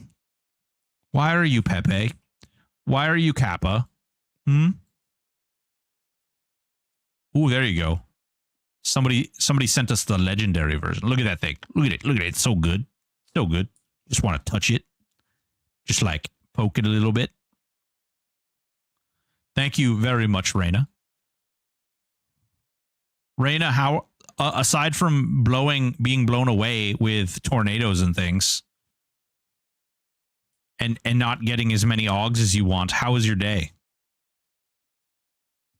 Why are you Pepe? Why are you Kappa? Ooh, there you go. Somebody sent us the legendary version. Look at that thing. Look at it. Look at it. It's so good. So good. Just want to touch it. Just like poke it a little bit. Thank you very much, Reina. Reina, how aside from being blown away with tornadoes and things, and not getting as many AUGs as you want, how was your day?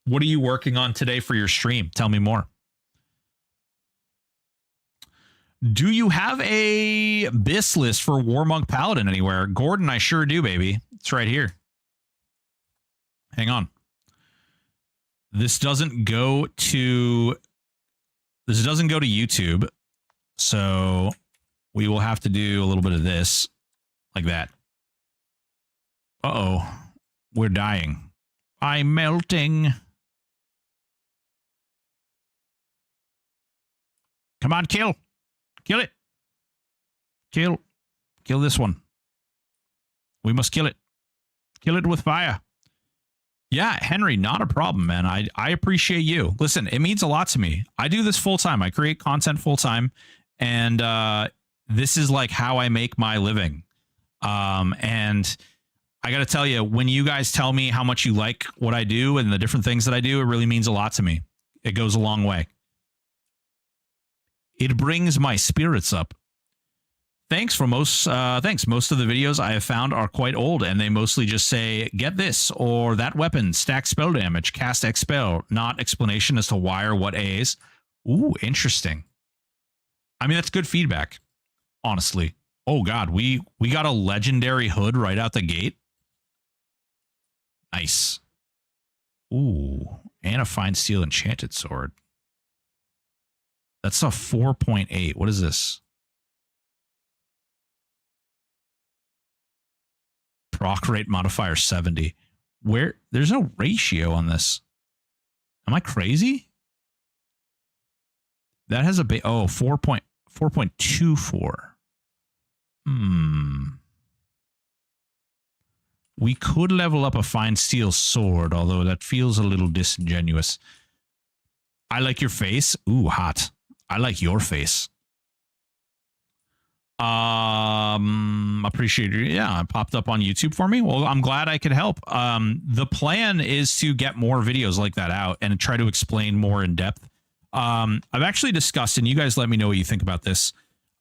What are you working on today for your stream? Tell me more. Do you have a BIS list for Warmonk Paladin anywhere? Gordon, I sure do, baby. It's right here. Hang on. This doesn't go to YouTube, so we will have to do a little bit of this like that. Uh-oh. We're dying. I'm melting. Come on, kill. Kill it. Kill this one. We must kill it. Kill it with fire. Yeah, Henry, not a problem, man. I appreciate you. Listen, it means a lot to me. I do this full time. I create content full time, and this is like how I make my living. And I got to tell you, when you guys tell me how much you like what I do and the different things that I do, it really means a lot to me. It goes a long way. It brings my spirits up. Thanks. Most of the videos I have found are quite old, and they mostly just say, get this, or that weapon, stack spell damage, cast expel, not explanation as to why or what A's. Ooh, interesting. I mean, that's good feedback, honestly. Oh, God, we got a legendary hood right out the gate. Nice. Ooh, and a fine steel enchanted sword. That's a 4.8. What is this? Proc rate modifier 70. Where? There's no ratio on this. Am I crazy? That has a 4.24. We could level up a fine steel sword, although that feels a little disingenuous. I like your face. Ooh, hot. I like your face. Appreciate you. Yeah, it popped up on YouTube for me. Well, I'm glad I could help. The plan is to get more videos like that out and try to explain more in depth. I've actually discussed, and you guys let me know what you think about this.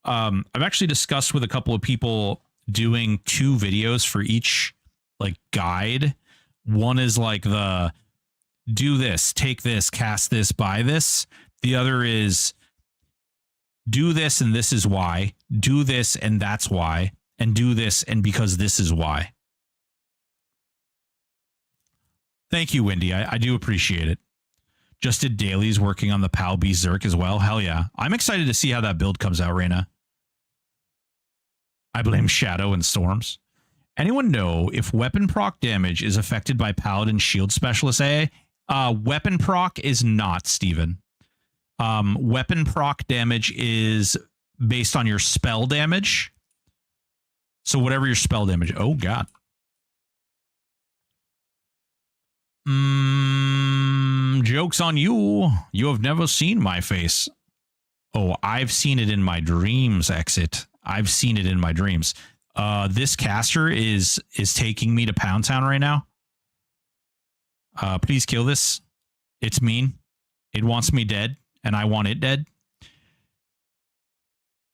I've actually discussed with a couple of people doing 2 videos for each like guide. One is like the do this, take this, cast this, buy this. The other is do this and this is why, do this and that's why, and do this and because this is why. Thank you, Wendy. I do appreciate it. Just did dailies working on the Pal B Zerk as well. Hell yeah. I'm excited to see how that build comes out, Reina. I blame Shadow and Storms. Anyone know if weapon proc damage is affected by Paladin Shield Specialist A? Weapon proc is not, Steven. Weapon proc damage is based on your spell damage. So whatever your spell damage. Oh, God. Joke's on you. You have never seen my face. Oh, I've seen it in my dreams, Exit. I've seen it in my dreams. This caster is taking me to Pound Town right now. Please kill this. It's mean. It wants me dead, and I want it dead.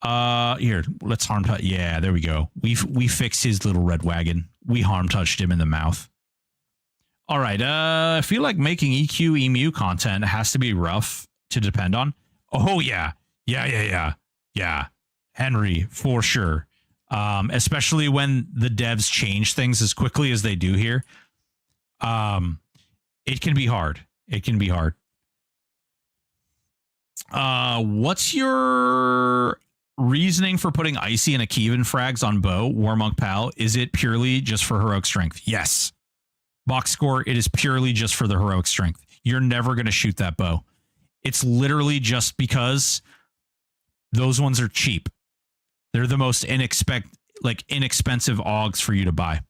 Here, let's harm touch. Yeah, there we go. We fixed his little red wagon. We harm touched him in the mouth. All right. I feel like making EQ EMU content has to be rough to depend on. Oh yeah. Yeah. Henry, for sure. Especially when the devs change things as quickly as they do here. It can be hard. It can be hard. What's your reasoning for putting Icy and Akivan frags on Bow, Warmonk Pal? Is it purely just for heroic strength? Yes. Box score, it is purely just for the heroic strength. You're never going to shoot that bow. It's literally just because those ones are cheap. They're the most inexpensive augs for you to buy.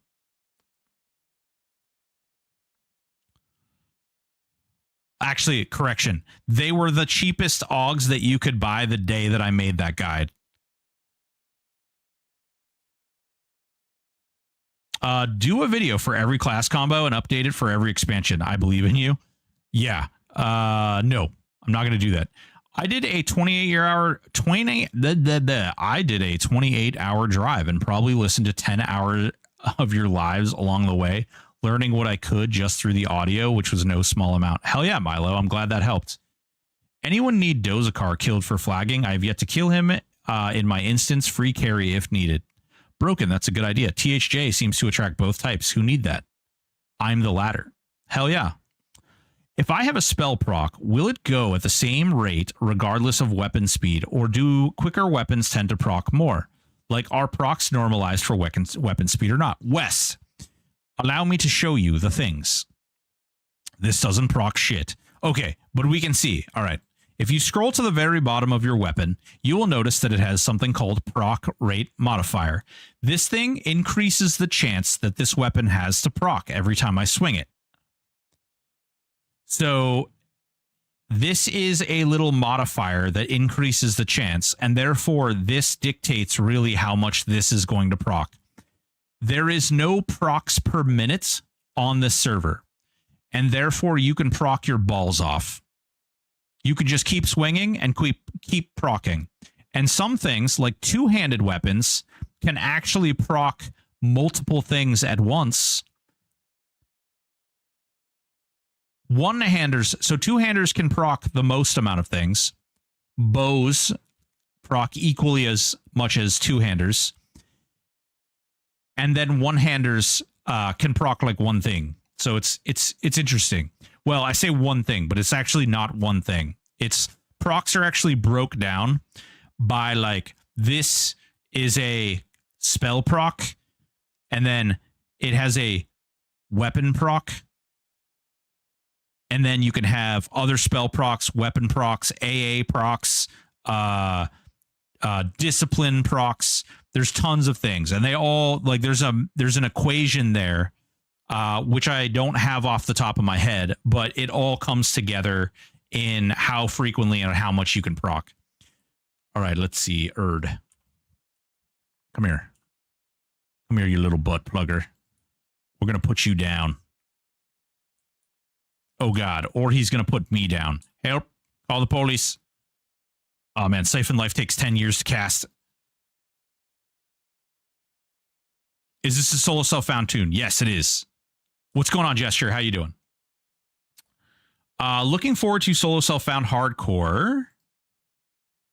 Actually, correction. They were the cheapest augs that you could buy the day that I made that guide. Do a video for every class combo and update it for every expansion. I believe in you. Yeah. No, I'm not going to do that. I did a 28-hour drive and probably listened to 10 hours of your lives along the way, learning what I could just through the audio, which was no small amount. Hell yeah, Milo. I'm glad that helped. Anyone need Dozakar killed for flagging? I have yet to kill him. In my instance, free carry if needed. Broken, that's a good idea. THJ seems to attract both types. Who need that? I'm the latter. Hell yeah. If I have a spell proc, will it go at the same rate regardless of weapon speed, or do quicker weapons tend to proc more? Like, are procs normalized for weapon speed or not? Wes, allow me to show you the things. This doesn't proc shit. Okay, but we can see. All right. If you scroll to the very bottom of your weapon, you will notice that it has something called proc rate modifier. This thing increases the chance that this weapon has to proc every time I swing it. So this is a little modifier that increases the chance, and therefore this dictates really how much this is going to proc. There is no procs per minute on this server, and therefore you can proc your balls off. You can just keep swinging and keep procking. And some things, like two-handed weapons, can actually proc multiple things at once. One-handers, so two-handers can proc the most amount of things. Bows proc equally as much as two-handers. And then one-handers can proc like one thing. So it's interesting. Well, I say one thing, but it's actually not one thing. It's procs are actually broke down by, like, this is a spell proc, and then it has a weapon proc, and then you can have other spell procs, weapon procs, AA procs, discipline procs. There's tons of things, and they all, like, there's an equation there. Which I don't have off the top of my head, but it all comes together in how frequently and how much you can proc. All right, let's see. Erd. Come here. Come here, you little butt plugger. We're going to put you down. Oh, God. Or he's going to put me down. Help. Call the police. Oh, man. Siphon Life takes 10 years to cast. Is this a solo self-found tune? Yes, it is. What's going on, Gesture? How you doing? Looking forward to solo self-found hardcore.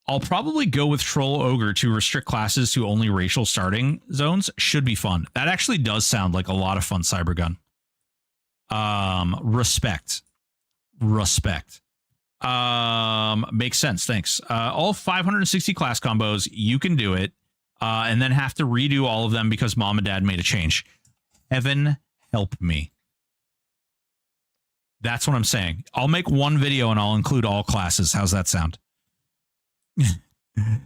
I'll probably go with Troll Ogre to restrict classes to only racial starting zones. Should be fun. That actually does sound like a lot of fun, Cybergun. Respect. Makes sense. Thanks. All 560 class combos, you can do it. And then have to redo all of them because mom and dad made a change. Heaven help me. That's what I'm saying. I'll make one video and I'll include all classes. How's that sound? And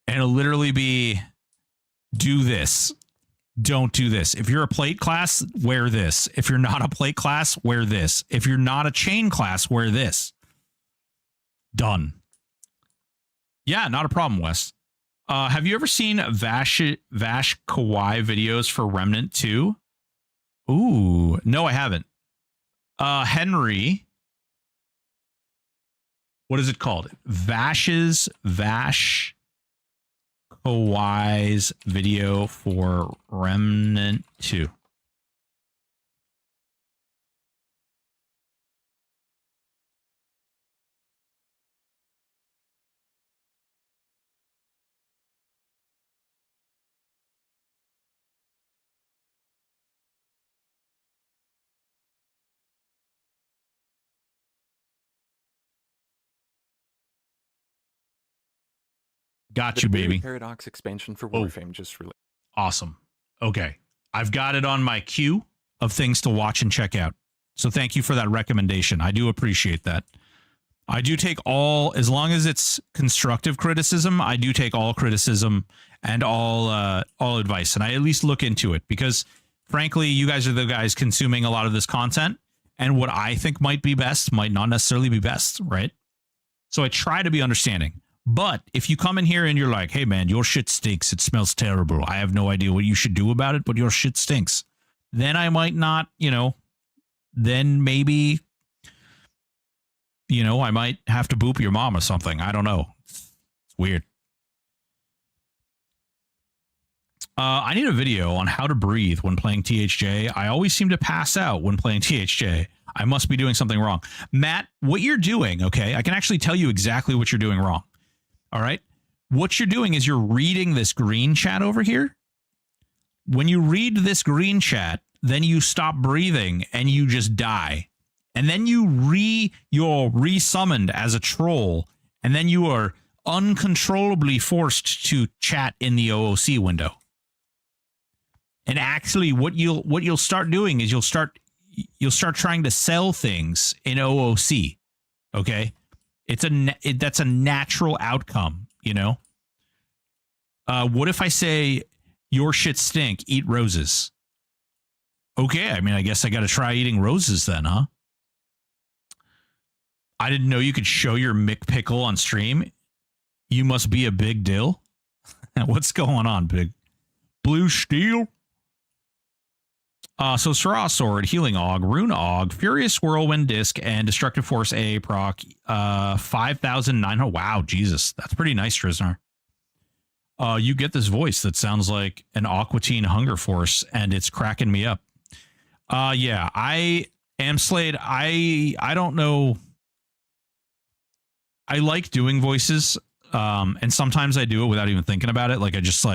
it'll literally be, do this. Don't do this. If you're a plate class, wear this. If you're not a plate class, wear this. If you're not a chain class, wear this. Done. Yeah, not a problem, Wes. Have you ever seen Vash Kawaii videos for Remnant 2? Ooh, no, I haven't. Henry. What is it called? Vash Kawaii's video for Remnant 2. Got you, baby. Paradox expansion for Warframe just released. Awesome. Okay. I've got it on my queue of things to watch and check out. So thank you for that recommendation. I do appreciate that. I do take all, as long as it's constructive criticism, I do take all criticism and all advice. And I at least look into it because, frankly, you guys are the guys consuming a lot of this content. And what I think might be best might not necessarily be best, right? So I try to be understanding. But if you come in here and you're like, hey, man, your shit stinks. It smells terrible. I have no idea what you should do about it, but your shit stinks. Then I might not, then maybe, I might have to boop your mom or something. I don't know. It's weird. I need a video on how to breathe when playing THJ. I always seem to pass out when playing THJ. I must be doing something wrong. Matt, what you're doing, okay, I can actually tell you exactly what you're doing wrong. All right. What you're doing is you're reading this green chat over here. When you read this green chat, then you stop breathing and you just die. And then you're resummoned as a troll. And then you are uncontrollably forced to chat in the OOC window. And actually what you'll start doing is you'll start trying to sell things in OOC. Okay. That's a natural outcome, What if I say your shit stink, eat roses? Okay, I mean, I guess I got to try eating roses then, huh? I didn't know you could show your McPickle on stream. You must be a big deal. What's going on, big? Blue steel? So Sarah Sword, Healing Og, Rune Og, Furious Whirlwind Disc, and Destructive Force A proc 5,900. Wow, Jesus. That's pretty nice, Trisnar. You get this voice that sounds like an Aqua Teen Hunger Force, and it's cracking me up. Yeah, I am Slade. I don't know. I like doing voices, and sometimes I do it without even thinking about it. Like I just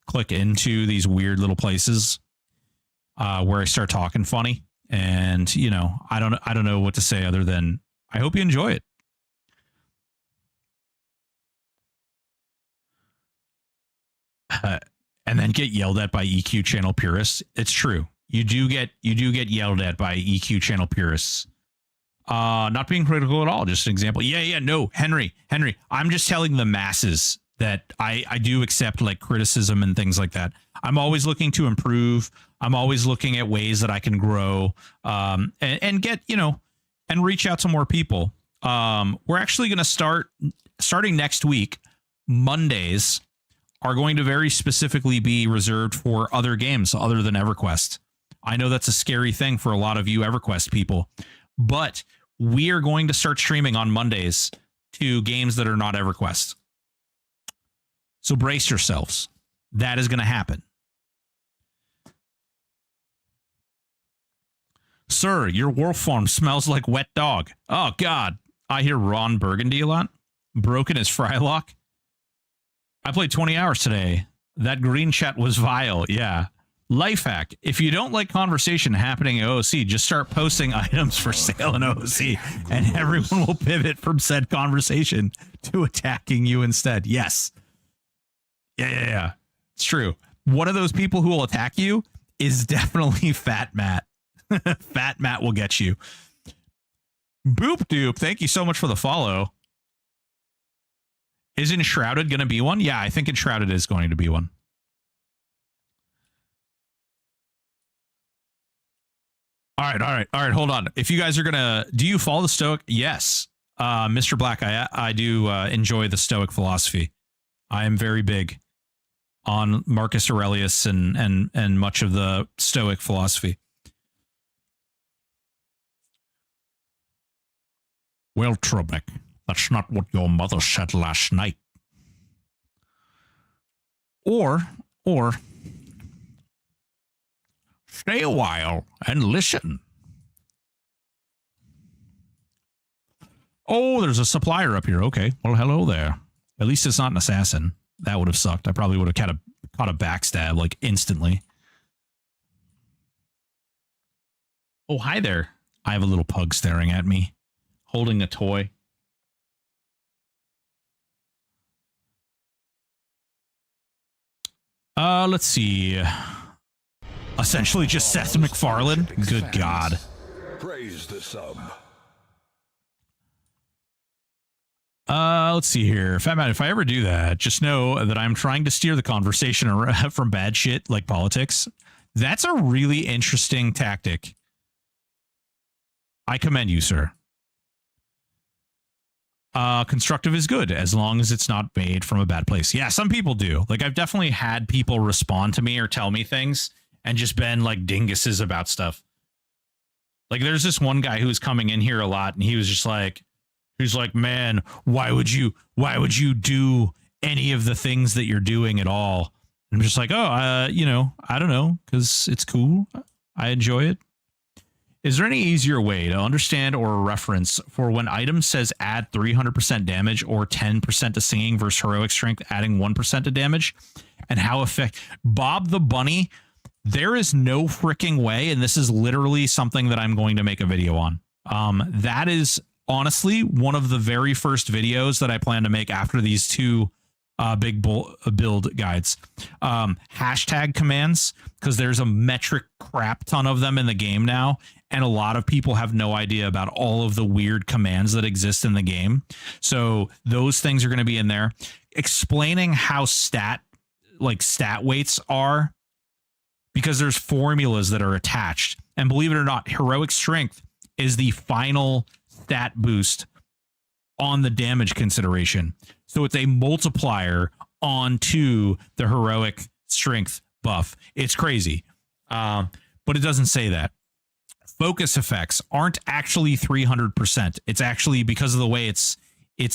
click into these weird little places where I start talking funny, and I don't know what to say other than I hope you enjoy it. And then get yelled at by EQ channel purists. It's true. You do get yelled at by EQ channel purists. Not being critical at all. Just an example. Yeah. No, Henry. I'm just telling the masses that I do accept criticism and things like that. I'm always looking to improve. I'm always looking at ways that I can grow, and get, and reach out to more people. We're actually going to starting next week. Mondays are going to very specifically be reserved for other games other than EverQuest. I know that's a scary thing for a lot of you EverQuest people, but we are going to start streaming on Mondays to games that are not EverQuest. So brace yourselves. That is going to happen. Sir, your wolf farm smells like wet dog. Oh, God. I hear Ron Burgundy a lot. Broken as Frylock. I played 20 hours today. That green chat was vile. Yeah. Life hack. If you don't like conversation happening in OOC, just start posting items for sale in OOC and everyone will pivot from said conversation to attacking you instead. Yes. Yeah. It's true. One of those people who will attack you is definitely Fat Matt. Fat Matt will get you. Boop Doop, thank you so much for the follow. Is Enshrouded going to be one? Yeah, I think Enshrouded is going to be one. All right, hold on. If you guys are going to... Do you follow the Stoic? Yes. Mr. Black, I do enjoy the Stoic philosophy. I am very big on Marcus Aurelius and much of the Stoic philosophy. Well, Trebek, that's not what your mother said last night. Or stay a while and listen. Oh, there's a supplier up here. Okay, well, hello there. At least it's not an assassin. That would have sucked. I probably would have caught a backstab like instantly. Oh, hi there. I have a little pug staring at me, holding a toy. Let's see. Essentially just Seth MacFarlane. Good God. Praise the sub. Let's see here. Fat Man, if I ever do that, just know that I'm trying to steer the conversation from bad shit like politics. That's a really interesting tactic. I commend you, sir. Constructive is good as long as it's not made from a bad place. Yeah, some people do. Like, I've definitely had people respond to me or tell me things and just been like dinguses about stuff. Like, there's this one guy who was coming in here a lot, and he was just like, man, why would you do any of the things that you're doing at all? And I'm just like, I don't know, because it's cool. I enjoy it. Is there any easier way to understand or reference for when item says add 300% damage or 10% to singing versus heroic strength adding 1% to damage, and how affect Bob the Bunny? There is no freaking way, and this is literally something that I'm going to make a video on. That is honestly one of the very first videos that I plan to make after these two big build guides. Hashtag commands, because there's a metric crap ton of them in the game now, and a lot of people have no idea about all of the weird commands that exist in the game. So those things are going to be in there. Explaining how stat weights are, because there's formulas that are attached. And believe it or not, heroic strength is the final stat boost on the damage consideration. So it's a multiplier onto the heroic strength buff. It's crazy. But it doesn't say that. Focus effects aren't actually 300%. It's actually, because of the way it's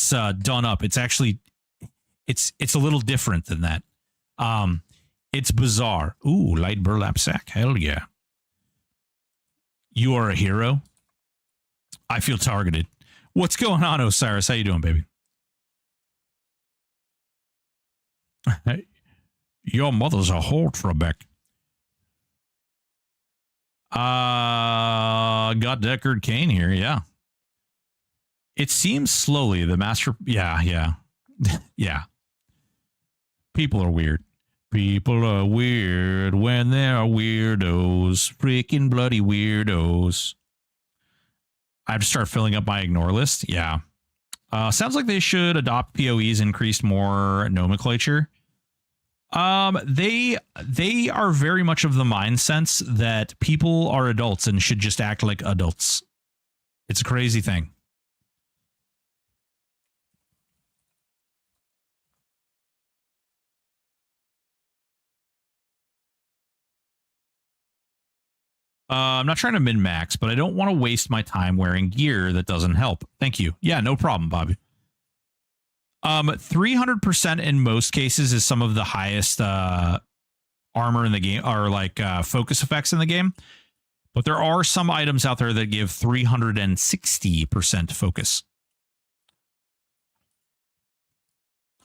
done up, it's actually it's a little different than that. It's bizarre. Ooh, light burlap sack. Hell yeah. You are a hero. I feel targeted. What's going on, Osiris? How you doing, baby? Your mother's a whore, Trebek. Got Deckard Cain here, yeah. It seems slowly the master... Yeah. Yeah. People are weird. People are weird when they're weirdos. Freaking bloody weirdos. I have to start filling up my ignore list. Yeah. Sounds like they should adopt PoE's increased more nomenclature. They are very much of the mindset that people are adults and should just act like adults. It's a crazy thing. I'm not trying to min-max, but I don't want to waste my time wearing gear that doesn't help. Thank you. Yeah, no problem, Bobby. 300% in most cases is some of the highest armor in the game, or like focus effects in the game. But there are some items out there that give 360% focus.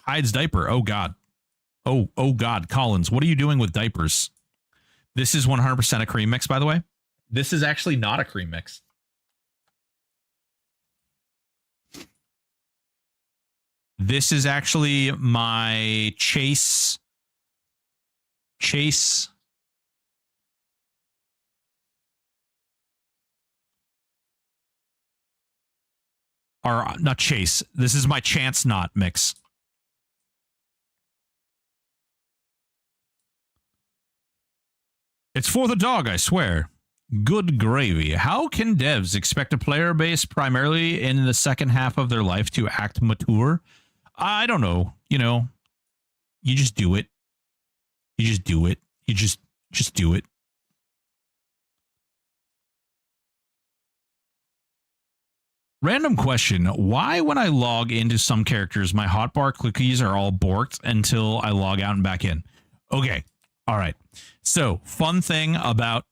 Hides diaper. Oh, God. Oh, God. Collins, what are you doing with diapers? This is 100% a cream mix, by the way. This is actually not a cream mix. This is actually my Chase. Or not chase. This is my chance not mix. It's for the dog, I swear. Good gravy. How can devs expect a player base primarily in the second half of their life to act mature? I don't know. You know, you just do it. You just do it. You just do it. Random question. Why, when I log into some characters, my hotbar cookies are all borked until I log out and back in? Okay. All right. So fun thing about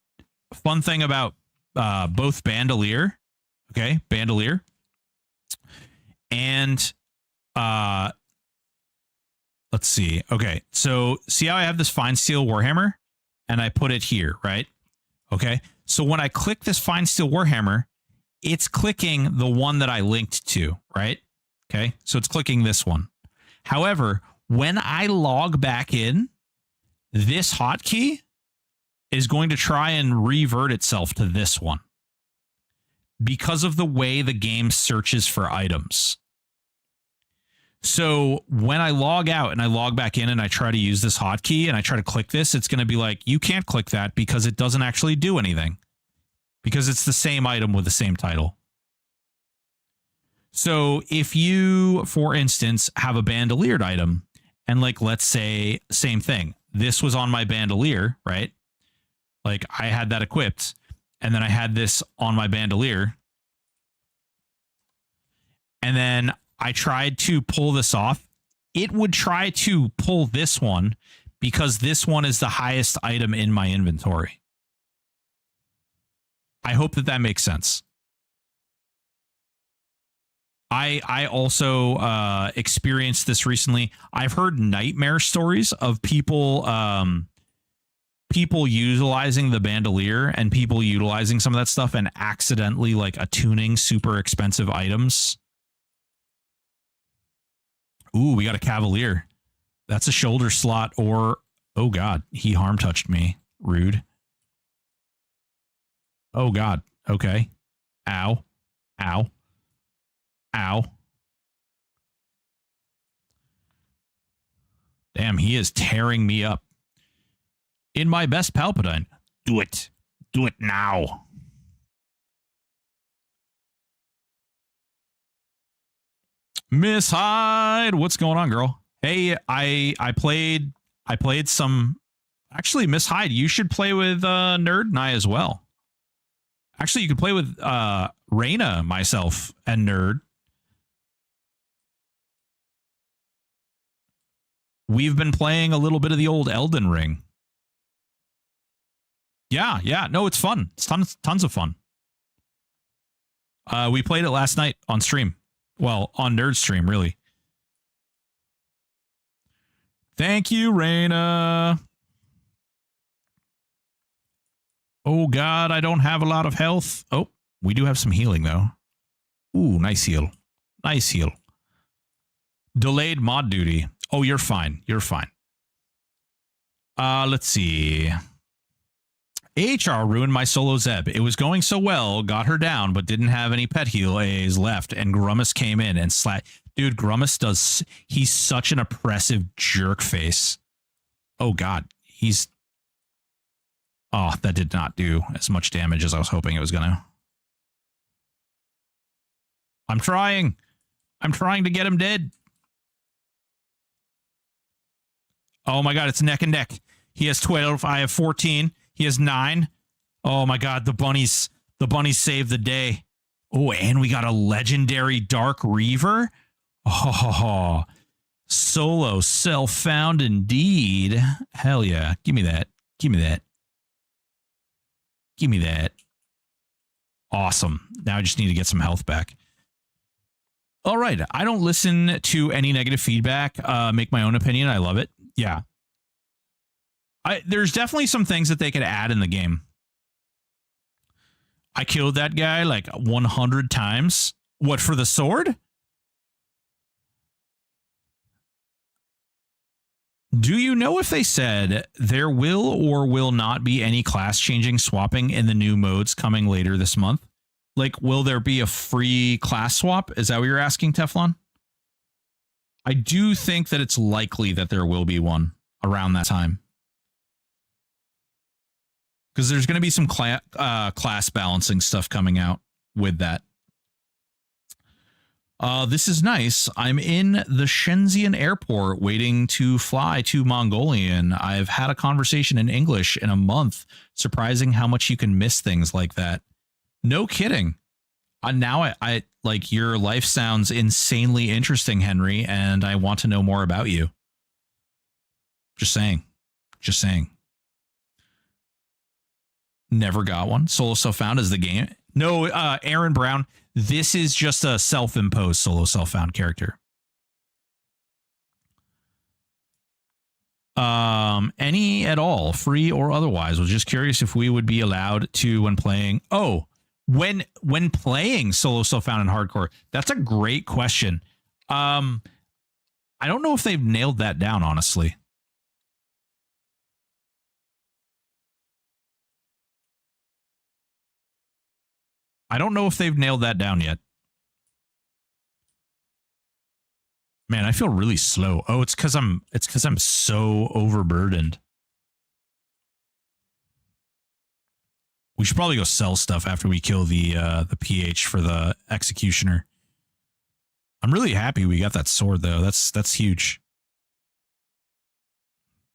both Bandolier. Okay. Bandolier. And let's see. Okay. So see how I have this fine steel Warhammer and I put it here, right? Okay. So when I click this fine steel Warhammer, it's clicking the one that I linked to, right? Okay. So it's clicking this one. However, when I log back in, this hotkey is going to try and revert itself to this one because of the way the game searches for items. So when I log out and I log back in and I try to use this hotkey and I try to click this, it's going to be like, you can't click that because it doesn't actually do anything. Because it's the same item with the same title. So if you, for instance, have a bandoliered item, and like, let's say, same thing. This was on my bandolier, right? Like I had that equipped, and then I had this on my bandolier. And then I tried to pull this off. It would try to pull this one because this one is the highest item in my inventory. I hope that makes sense. I also experienced this recently. I've heard nightmare stories of people utilizing the bandolier and people utilizing some of that stuff and accidentally like attuning super expensive items. Ooh, we got a Cavalier. That's a shoulder slot or, oh God, he harm touched me. Rude. Oh, God. Okay. Ow. Ow. Ow. Damn, he is tearing me up. In my best Palpatine. Do it. Do it now. Miss Hyde, what's going on, girl? Hey, I played some. Actually, Miss Hyde, you should play with Nerd and I as well. Actually, you could play with Reyna, myself, and Nerd. We've been playing a little bit of the old Elden Ring. Yeah. No, it's fun. It's tons of fun. We played it last night on stream. Well, on Nerd stream, really. Thank you, Reyna. Oh, God, I don't have a lot of health. Oh, we do have some healing, though. Ooh, nice heal. Nice heal. Delayed mod duty. Oh, you're fine. You're fine. Let's see. AHR ruined my solo Zeb. It was going so well, got her down, but didn't have any pet heal A's left, and Grummus came in and Dude, Grummus does... He's such an oppressive jerk face. Oh, God. He's... Oh, that did not do as much damage as I was hoping it was going to. I'm trying. I'm trying to get him dead. Oh, my God. It's neck and neck. He has 12. I have 14. He has 9. Oh, my God. The bunnies saved the day. Oh, and we got a legendary Dark Reaver. Oh, solo self-found indeed. Hell yeah. Give me that. Give me that. Give me that. Awesome. Now I just need to get some health back. All right. I don't listen to any negative feedback. Make my own opinion. I love it. Yeah. There's definitely some things that they could add in the game. I killed that guy like 100 times. What, for the sword? Do you know if they said there will or will not be any class changing swapping in the new modes coming later this month? Like, will there be a free class swap? Is that what you're asking, Teflon? I do think that it's likely that there will be one around that time. Because there's going to be some class balancing stuff coming out with that. This is nice. I'm in the Shenzhen airport waiting to fly to Mongolian. I've had a conversation in English in a month. Surprising how much you can miss things like that. No kidding. Now I like your life sounds insanely interesting, Henry, and I want to know more about you. Just saying. Just saying. Never got one. Solo self-found is the game. No, Aaron Brown. This is just a self-imposed solo self-found character. Any at all, free or otherwise. Was just curious if we would be allowed to when playing. Oh, when playing solo self-found in hardcore. That's a great question. I don't know if they've nailed that down, honestly. I don't know if they've nailed that down yet. Man, I feel really slow. Oh, it's because I'm so overburdened. We should probably go sell stuff after we kill the PH for the executioner. I'm really happy we got that sword though. That's huge.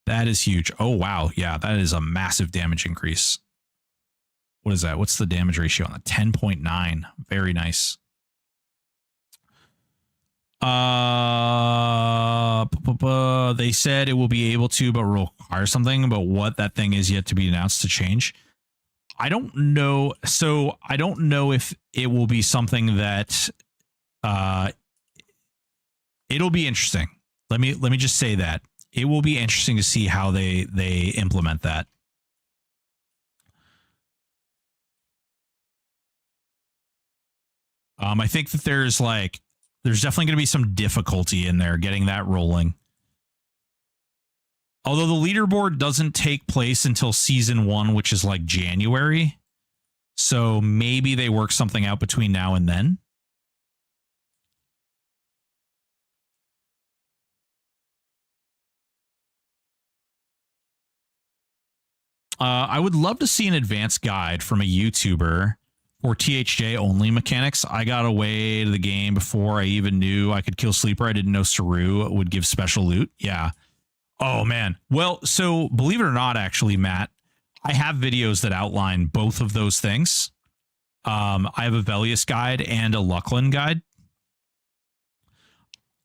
That is huge. Oh wow, yeah, that is a massive damage increase. What is that? What's the damage ratio on the 10.9? Very nice. They said it will be able to, but require something. But what that thing is yet to be announced to change. I don't know. So I don't know if it will be something that it'll be interesting. Let me just say that it will be interesting to see how they implement that. I think that there's definitely going to be some difficulty in there getting that rolling. Although the leaderboard doesn't take place until season 1, which is like January. So maybe they work something out between now and then. I would love to see an advanced guide from a YouTuber for THJ only mechanics. I got away to the game before I even knew I could kill Sleeper. I didn't know Saru would give special loot. Yeah. Oh, man. Well, so believe it or not, actually, Matt, I have videos that outline both of those things. I have a Velius guide and a Lucklin guide.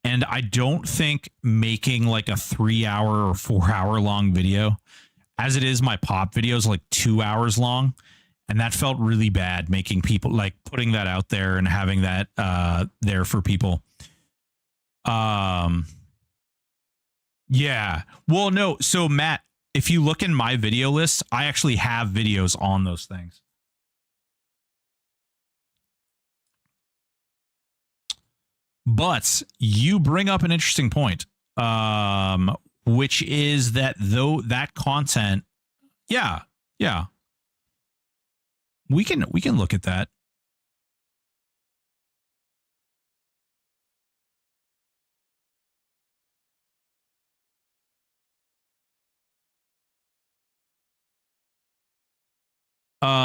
And I don't think making like a 3-hour or 4-hour long video, as it is, my pop video is like 2 hours long. And that felt really bad, making people like putting that out there and having that there for people. Yeah. Well, no. So, Matt, if you look in my video list, I actually have videos on those things. But you bring up an interesting point, which is that though that content. Yeah. Yeah. We can look at that.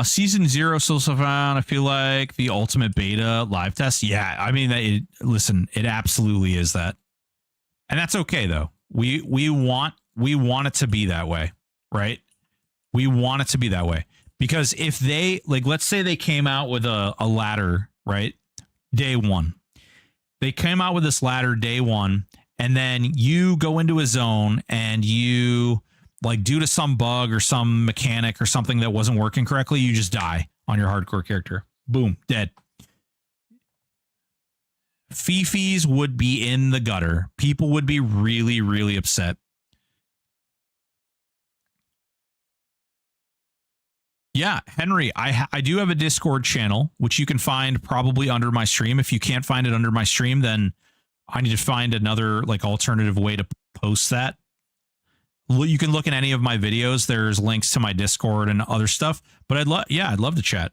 Season 0 still so far. I feel like the ultimate beta live test. Yeah, I mean, listen, it absolutely is that, and that's okay though. We want it to be that way, right? We want it to be that way. Because if they, like, let's say they came out with a ladder, right? Day 1. They came out with this ladder day 1, and then you go into a zone and you, like, due to some bug or some mechanic or something that wasn't working correctly, you just die on your hardcore character. Boom, dead. Fifis would be in the gutter. People would be really, really upset. Yeah, Henry, I do have a Discord channel, which you can find probably under my stream. If you can't find it under my stream, then I need to find another like alternative way to post that. You can look in any of my videos. There's links to my Discord and other stuff. But I'd love to chat.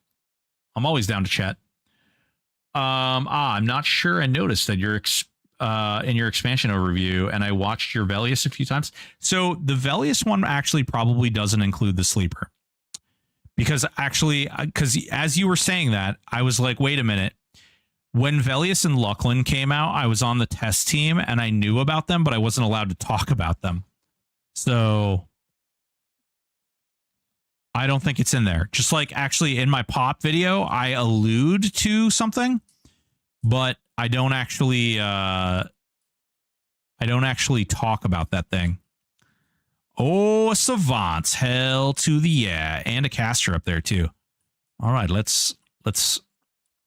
I'm always down to chat. I'm not sure I noticed that you're in your expansion overview, and I watched your Velius a few times. So the Velius one actually probably doesn't include the sleeper. Because as you were saying that, I was like, wait a minute. When Velius and Lucklin came out, I was on the test team and I knew about them, but I wasn't allowed to talk about them. So I don't think it's in there. Just like actually in my pop video, I allude to something, but I don't actually talk about that thing. Oh, a Savant, hell to the yeah, and a caster up there too. All right, let's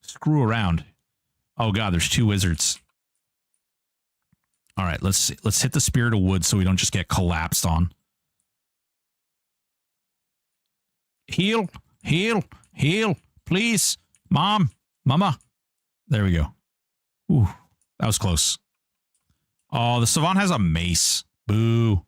screw around. Oh god, there's 2 wizards. All right, let's hit the Spirit of Wood so we don't just get collapsed on. Heal, heal, heal, please, mama. There we go. Ooh, that was close. Oh, the Savant has a mace. Boo.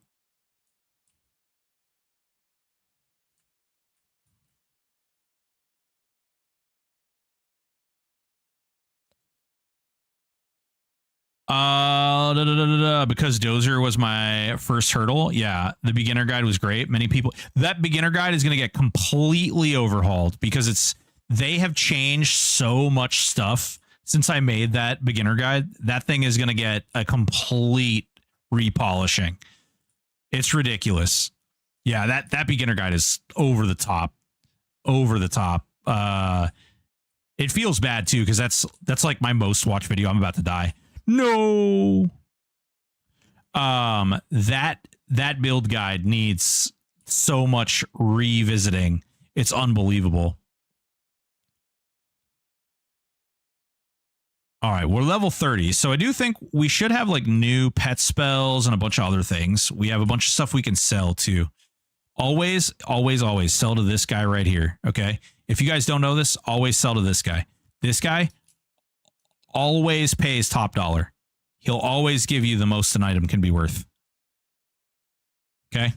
Because Dozer was my first hurdle. Yeah, the beginner guide was great. Many people, that beginner guide is going to get completely overhauled because they have changed so much stuff since I made that beginner guide. That thing is going to get a complete repolishing. It's ridiculous. Yeah, that beginner guide is over the top. It feels bad too because that's like my most watched video. I'm about to die. No. That build guide needs so much revisiting. It's unbelievable. All right, we're level 30. So I do think we should have like new pet spells and a bunch of other things. We have a bunch of stuff we can sell too. Always sell to this guy right here. Okay. If you guys don't know this, always sell to this guy. This guy always pays top dollar. He'll always give you the most an item can be worth. Okay.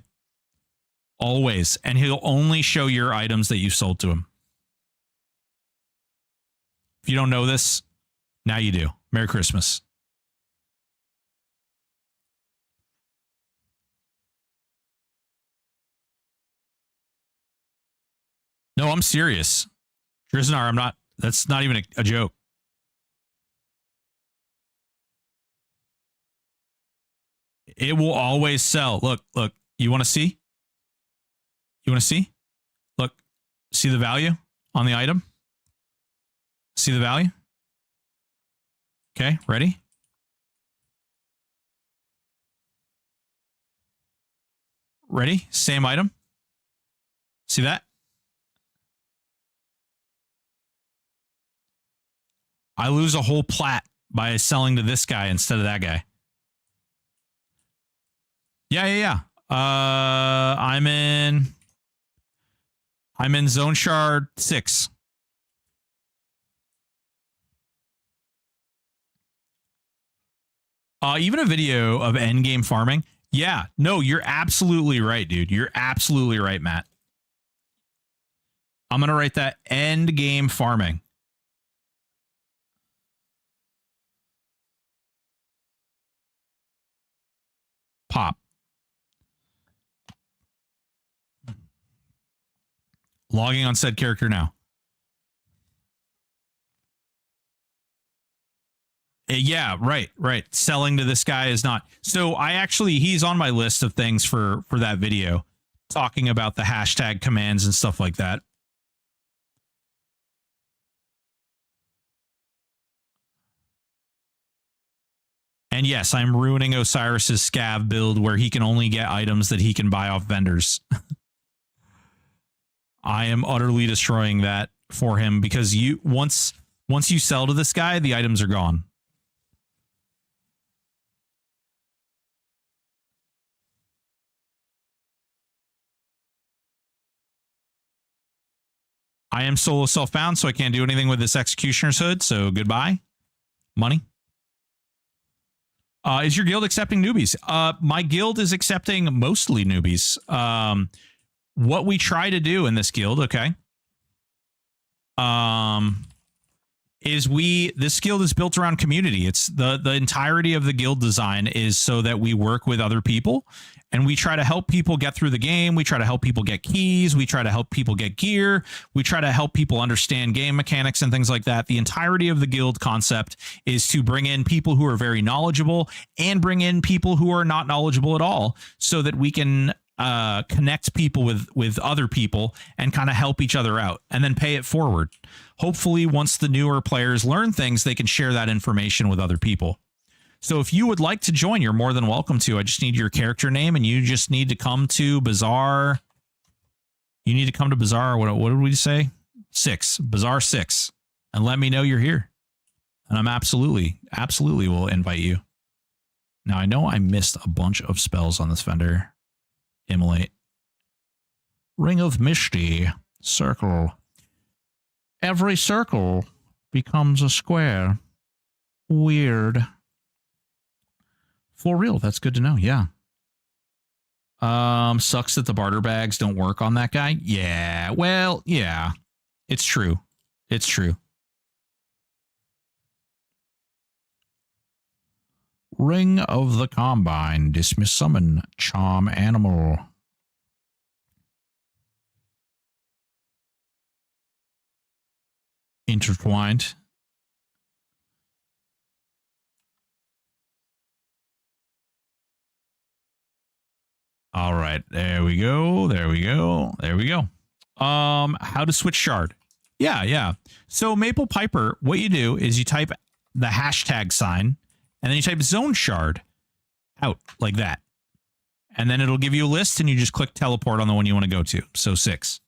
Always. And he'll only show your items that you sold to him. If you don't know this, now you do. Merry Christmas. No, I'm serious. Driznar, I'm not. That's not even a joke. It will always sell. Look. You want to see? You want to see? Look. See the value on the item? See the value? Okay, ready? Ready? Same item. See that? I lose a whole plat by selling to this guy instead of that guy. Yeah. I'm in Zone Shard 6. Even a video of endgame farming. Yeah, no, you're absolutely right, dude. You're absolutely right, Matt. I'm going to write that endgame farming. Pop. Logging on said character now. Yeah, right. Selling to this guy is not. So he's on my list of things for that video, talking about the hashtag commands and stuff like that. And yes, I'm ruining Osiris's scav build where he can only get items that he can buy off vendors. I am utterly destroying that for him because once you sell to this guy, the items are gone. I am solo self-bound, so I can't do anything with this Executioner's Hood, so goodbye. Money. Is your guild accepting newbies? My guild is accepting mostly newbies. What we try to do in this guild, okay, is this guild is built around community. It's the entirety of the guild design is so that we work with other people and we try to help people get through the game. We try to help people get keys. We try to help people get gear. We try to help people understand game mechanics and things like that. The entirety of the guild concept is to bring in people who are very knowledgeable and bring in people who are not knowledgeable at all so that we can connect people with other people and kind of help each other out and then pay it forward. Hopefully, once the newer players learn things, they can share that information with other people. So if you would like to join, you're more than welcome to. I just need your character name, and you just need to come to Bazaar. You need to come to Bazaar. What did we say? 6. Bazaar 6. And let me know you're here. And I'm absolutely will invite you. Now, I know I missed a bunch of spells on this vendor. Immolate. Ring of Misty. Circle. Every circle becomes a square. Weird. For real, that's good to know. Yeah. Sucks that the barter bags don't work on that guy. Yeah. Well, yeah. It's true. It's true. Ring of the Combine. Dismiss summon. Charm animal. Intertwined. All right, there we go. There we go. There we go. How to switch shard. Yeah. So Maple Piper, what you do is you type the hashtag sign and then you type zone shard out like that. And then it'll give you a list and you just click teleport on the one you want to go to. So 6.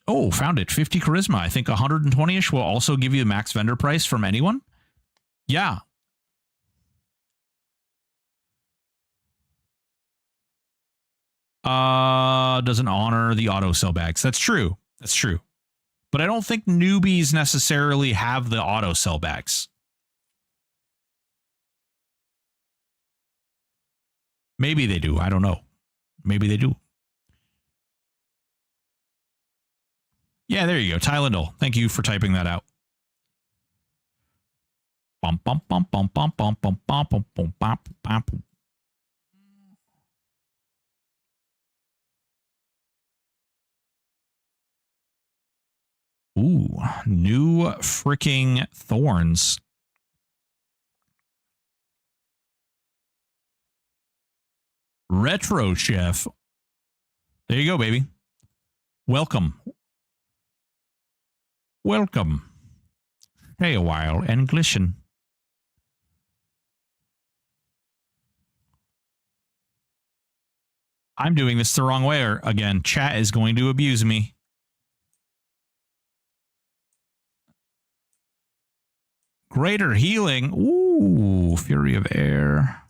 Oh, found it. 50 charisma. I think 120-ish will also give you a max vendor price from anyone. Yeah. Doesn't honor the auto sell bags. That's true. That's true. But I don't think newbies necessarily have the auto sell bags. Maybe they do. I don't know. Maybe they do. Yeah, there you go. Tylendal. Thank you for typing that out. Bum, bum, bum, bum, bum, bum, bum, bum, bum, bum, bum, bum. Ooh, new freaking thorns. Retro Chef. There you go, baby. Welcome. Welcome. Stay a while and glisten. I'm doing this the wrong way again. Chat is going to abuse me. Greater healing. Ooh, Fury of Air.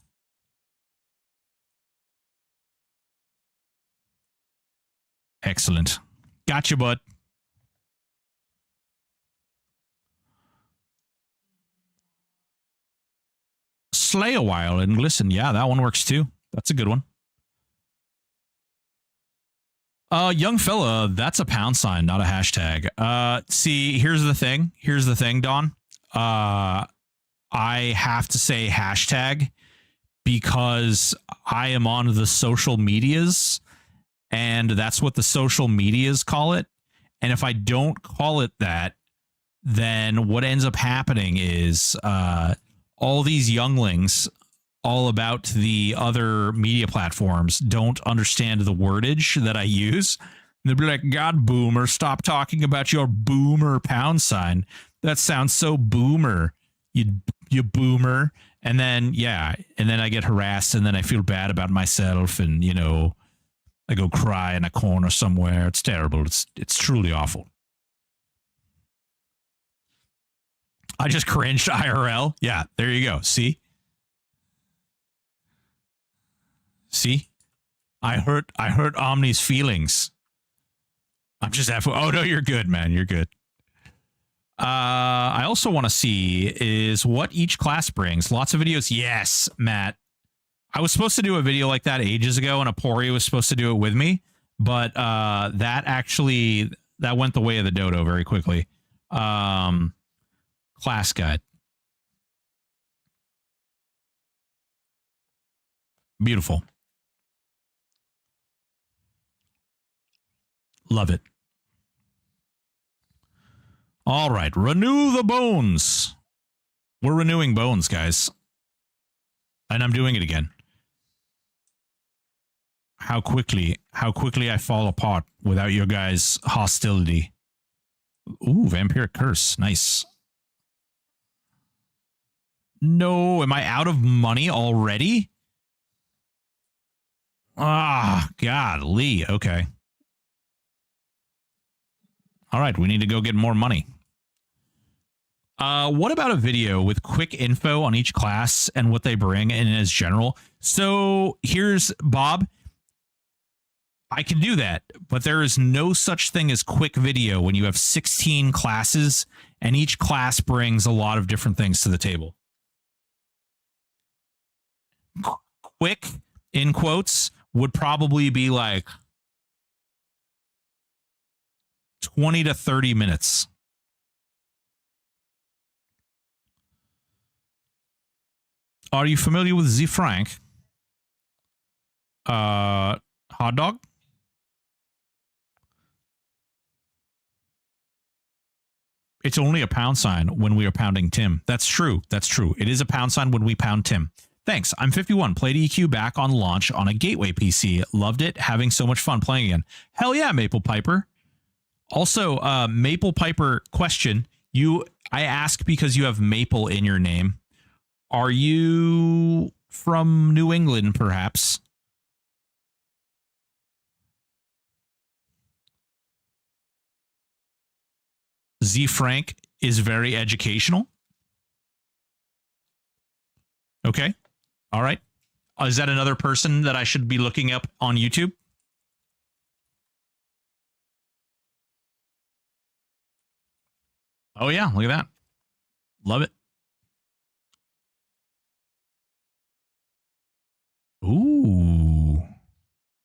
Excellent. Gotcha, bud. Slay a while and glisten. Yeah, that one works too. That's a good one. Young fella, that's a pound sign, not a hashtag. See, here's the thing. Here's the thing, Don. I have to say hashtag because I am on the social medias and that's what the social medias call it. And if I don't call it that, then what ends up happening is all these younglings all about the other media platforms don't understand the wordage that I use. They'll be like, God, boomer, stop talking about your boomer pound sign. That sounds so boomer, you boomer. And then, yeah, and then I get harassed and then I feel bad about myself and, you know, I go cry in a corner somewhere. It's terrible. It's truly awful. I just cringed IRL. Yeah, there you go. See? I hurt Omni's feelings. I'm just oh no, you're good, man. You're good. I also want to see is what each class brings. Lots of videos. Yes, Matt. I was supposed to do a video like that ages ago, and Apori was supposed to do it with me, but that actually that went the way of the dodo very quickly. Class guide. Beautiful. Love it. All right. Renew the bones. We're renewing bones, guys. And I'm doing it again. How quickly I fall apart without your guys' hostility. Ooh, Vampiric Curse. Nice. No, am I out of money already? Ah, golly. Okay. All right, we need to go get more money. What about a video with quick info on each class and what they bring and as general? So here's Bob. I can do that, but there is no such thing as quick video when you have 16 classes and each class brings a lot of different things to the table. Quick, in quotes, would probably be like 20 to 30 minutes. Are you familiar with Z Frank? Hot dog? It's only a pound sign when we are pounding Tim. That's true. That's true. It is a pound sign when we pound Tim. Thanks. I'm 51. Played EQ back on launch on a Gateway PC. Loved it. Having so much fun playing again. Hell yeah, Maple Piper. Also, Maple Piper question. I ask because you have Maple in your name. Are you from New England, perhaps? Z Frank is very educational. Okay. All right. Is that another person that I should be looking up on YouTube? Oh, yeah. Look at that. Love it. Ooh.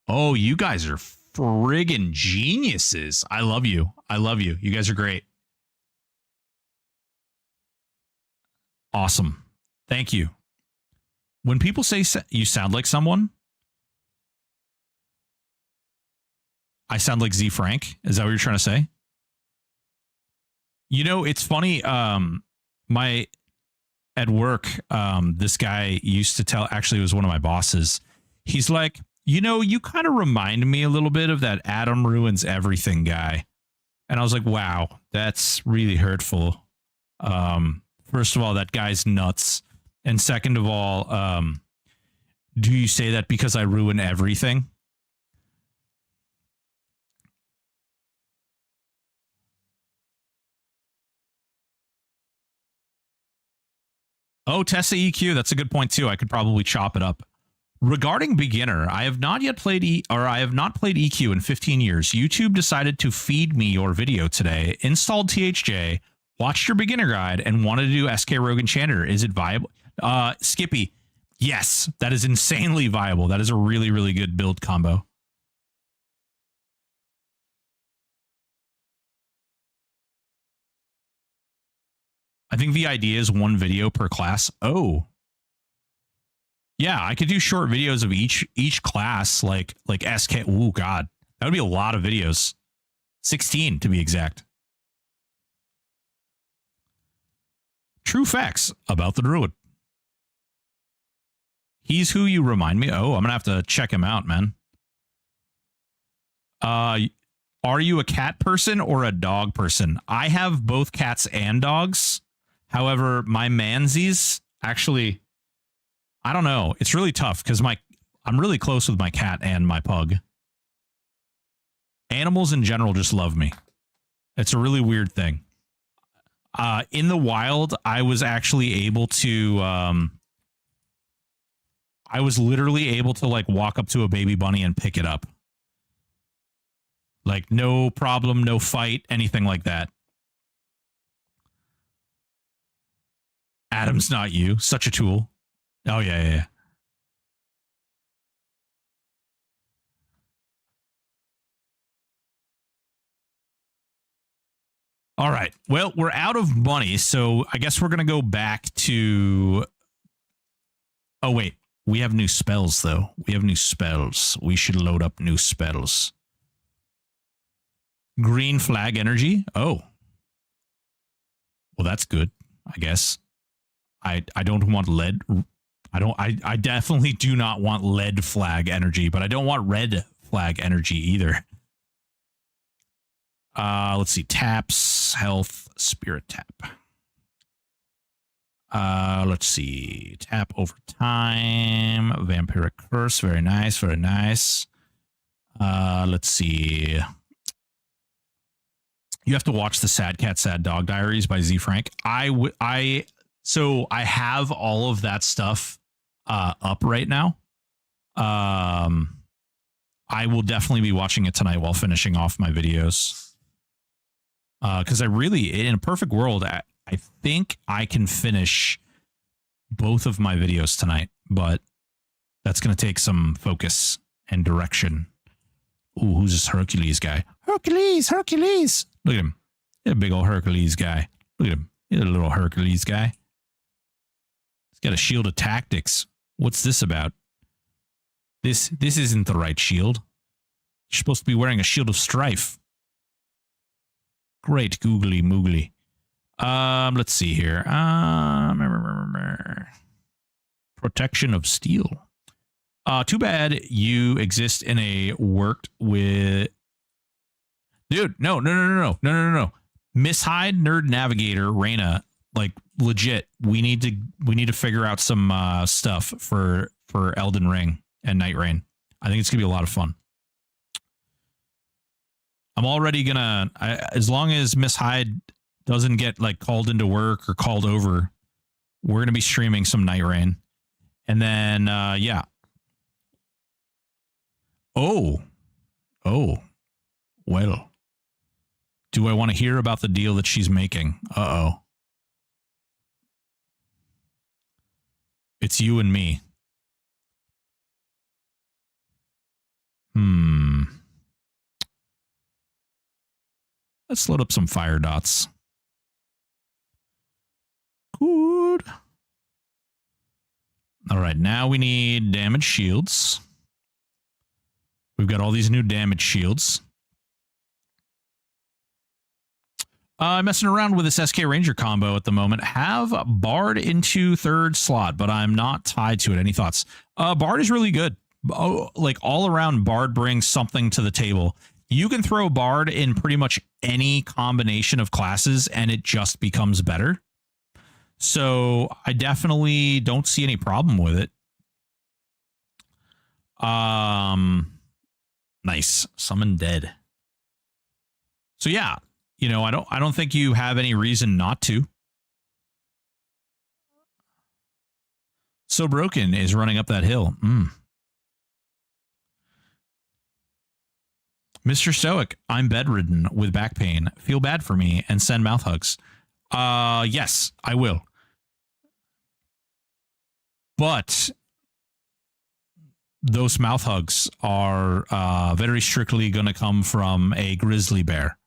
Oh, you guys are friggin' geniuses. I love you. I love you. You guys are great. Awesome. Thank you. When people say you sound like someone, I sound like Z Frank. Is that what you're trying to say? You know, it's funny. At work, this guy used to tell, actually it was one of my bosses. He's like, you know, you kind of remind me a little bit of that Adam Ruins Everything guy. And I was like, wow, that's really hurtful. First of all, that guy's nuts. And second of all, do you say that because I ruin everything? Oh, Tessa EQ. That's a good point too. I could probably chop it up. Regarding beginner, I have not played EQ in 15 years. YouTube decided to feed me your video today, installed THJ, watched your beginner guide, and wanted to do SK Rogue Enchanter. Is it viable? Skippy, yes, that is insanely viable. That is a really, really good build combo. I think the idea is one video per class. Oh, yeah, I could do short videos of each class, like SK. Oh God, that would be a lot of videos. 16 to be exact. True facts about the Druid. He's who you remind me. Oh, I'm gonna have to check him out, man. Are you a cat person or a dog person? I have both cats and dogs. However, my mansies actually, I don't know. It's really tough because I'm really close with my cat and my pug. Animals in general just love me. It's a really weird thing. In the wild, I was actually able to, I was literally able to like walk up to a baby bunny and pick it up. Like no problem, no fight, anything like that. Adam's not you. Such a tool. Oh, yeah. All right. Well, we're out of money, so I guess we're going to go back to... Oh, wait. We have new spells, though. We have new spells. We should load up new spells. Green flag energy. Oh. Well, that's good, I guess. I don't want lead. I definitely do not want lead flag energy, but I don't want red flag energy either. Let's see. Taps, health, spirit tap. Let's see. Tap over time. Vampiric curse. Very nice. Very nice. Let's see. You have to watch the Sad Cat, Sad Dog Diaries by Z Frank. So I have all of that stuff up right now. I will definitely be watching it tonight while finishing off my videos. Because I really, in a perfect world, I think I can finish both of my videos tonight, but that's going to take some focus and direction. Ooh, who's this Hercules guy? Hercules! Look at him. He's a big old Hercules guy. Look at him. He's a little Hercules guy. He's got a shield of tactics. What's this about? This isn't the right shield. You're supposed to be wearing a shield of strife. Great googly moogly. Let's see here. Protection of steel. Too bad you exist in a worked with... Dude, no. Misshide, Nerd Navigator, Reyna, like legit. We need to figure out some stuff for Elden Ring and Night Rain. I think it's gonna be a lot of fun. I'm already gonna, as long as Misshide doesn't get like called into work or called over, we're gonna be streaming some Night Rain, and then yeah. Oh, well. Do I want to hear about the deal that she's making? Uh-oh. It's you and me. Let's load up some fire dots. Good. All right, now we need damage shields. We've got all these new damage shields. I'm messing around with this SK Ranger combo at the moment. Have Bard into third slot, but I'm not tied to it. Any thoughts? Bard is really good. Oh, like all around, Bard brings something to the table. You can throw Bard in pretty much any combination of classes, and it just becomes better. So I definitely don't see any problem with it. Nice. Summon dead. So yeah. You know, I don't think you have any reason not to. So Broken is running up that hill. Mr. Stoic, I'm bedridden with back pain. Feel bad for me and send mouth hugs. Yes, I will. But those mouth hugs are very strictly going to come from a grizzly bear.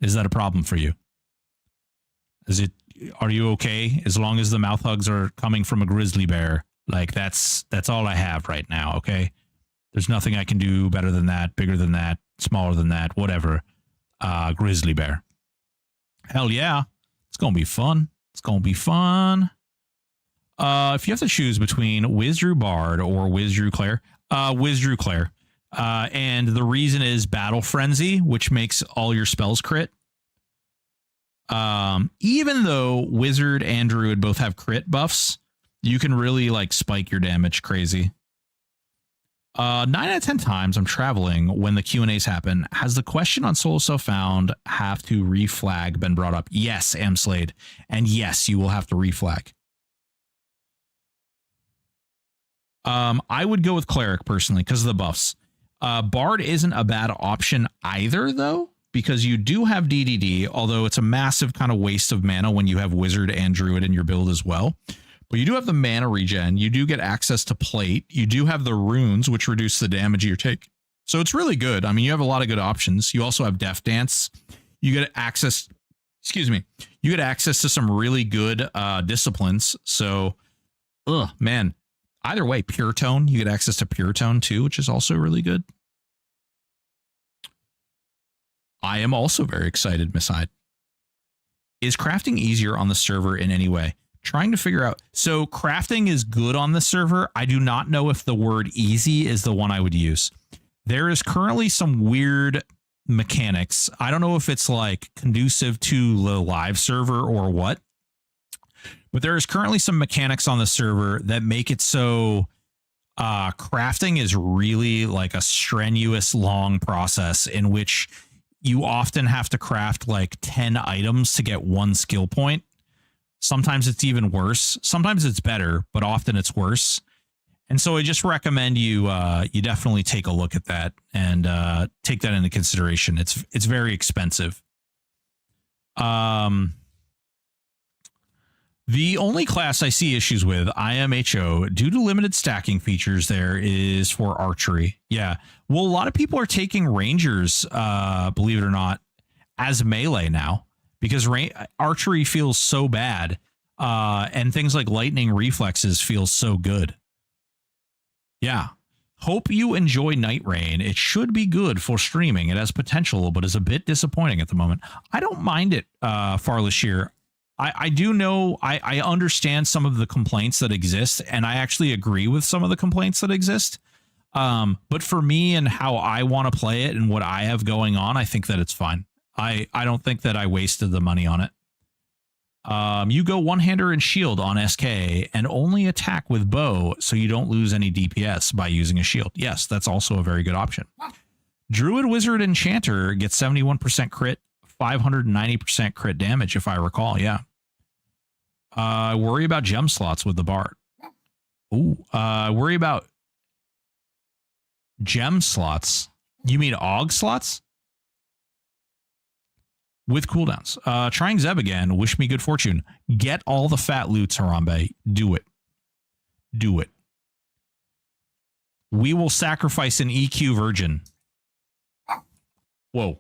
Is that a problem for you? Are you okay as long as the mouth hugs are coming from a grizzly bear? Like that's all I have right now, okay? There's nothing I can do better than that, bigger than that, smaller than that, whatever. Grizzly bear. Hell yeah. It's going to be fun. It's going to be fun. If you have to choose between Wizdrew Bard or Wizdrew Claire, Wizdrew Claire. And the reason is Battle Frenzy, which makes all your spells crit. Even though Wizard and Druid both have crit buffs, you can really like spike your damage crazy. 9 out of 10 times I'm traveling when the Q&As happen. Has the question on Solo Self-Found have to reflag been brought up? Yes, Amslade. And yes, you will have to reflag. I would go with Cleric personally because of the buffs. Bard isn't a bad option either, though, because you do have DDD, although it's a massive kind of waste of mana when you have Wizard and Druid in your build as well. But you do have the mana regen. You do get access to Plate. You do have the runes, which reduce the damage you take. So it's really good. I mean, you have a lot of good options. You also have Death Dance. You get access, excuse me, you get access to some really good disciplines. So, man, either way, Pure Tone, you get access to Pure Tone too, which is also really good. I am also very excited, Miss Hyde. Is crafting easier on the server in any way? Trying to figure out. So crafting is good on the server. I do not know if the word easy is the one I would use. There is currently some weird mechanics. I don't know if it's like conducive to the live server or what, but there is currently some mechanics on the server that make it so crafting is really like a strenuous, long process in which you often have to craft like 10 items to get one skill point. Sometimes it's even worse. Sometimes it's better, but often it's worse. And so I just recommend you you definitely take a look at that and take that into consideration. It's very expensive. The only class I see issues with, IMHO, due to limited stacking features there, is for archery. Yeah. Well, a lot of people are taking rangers, believe it or not, as melee now because archery feels so bad. And things like lightning reflexes feel so good. Yeah. Hope you enjoy Night Rain. It should be good for streaming. It has potential, but is a bit disappointing at the moment. I don't mind it, Farlashir. I do know, I understand some of the complaints that exist, and I actually agree with some of the complaints that exist. But for me and how I want to play it and what I have going on, I think that it's fine. I don't think that I wasted the money on it. You go one-hander and shield on SK and only attack with bow so you don't lose any DPS by using a shield. Yes, that's also a very good option. Druid, Wizard, Enchanter gets 71% crit, 590% crit damage, if I recall. Yeah. Worry about gem slots with the Bard. Ooh, worry about gem slots. You mean AUG slots? With cooldowns. Trying Zeb again. Wish me good fortune. Get all the fat loots, Harambe. Do it. Do it. We will sacrifice an EQ virgin. Whoa.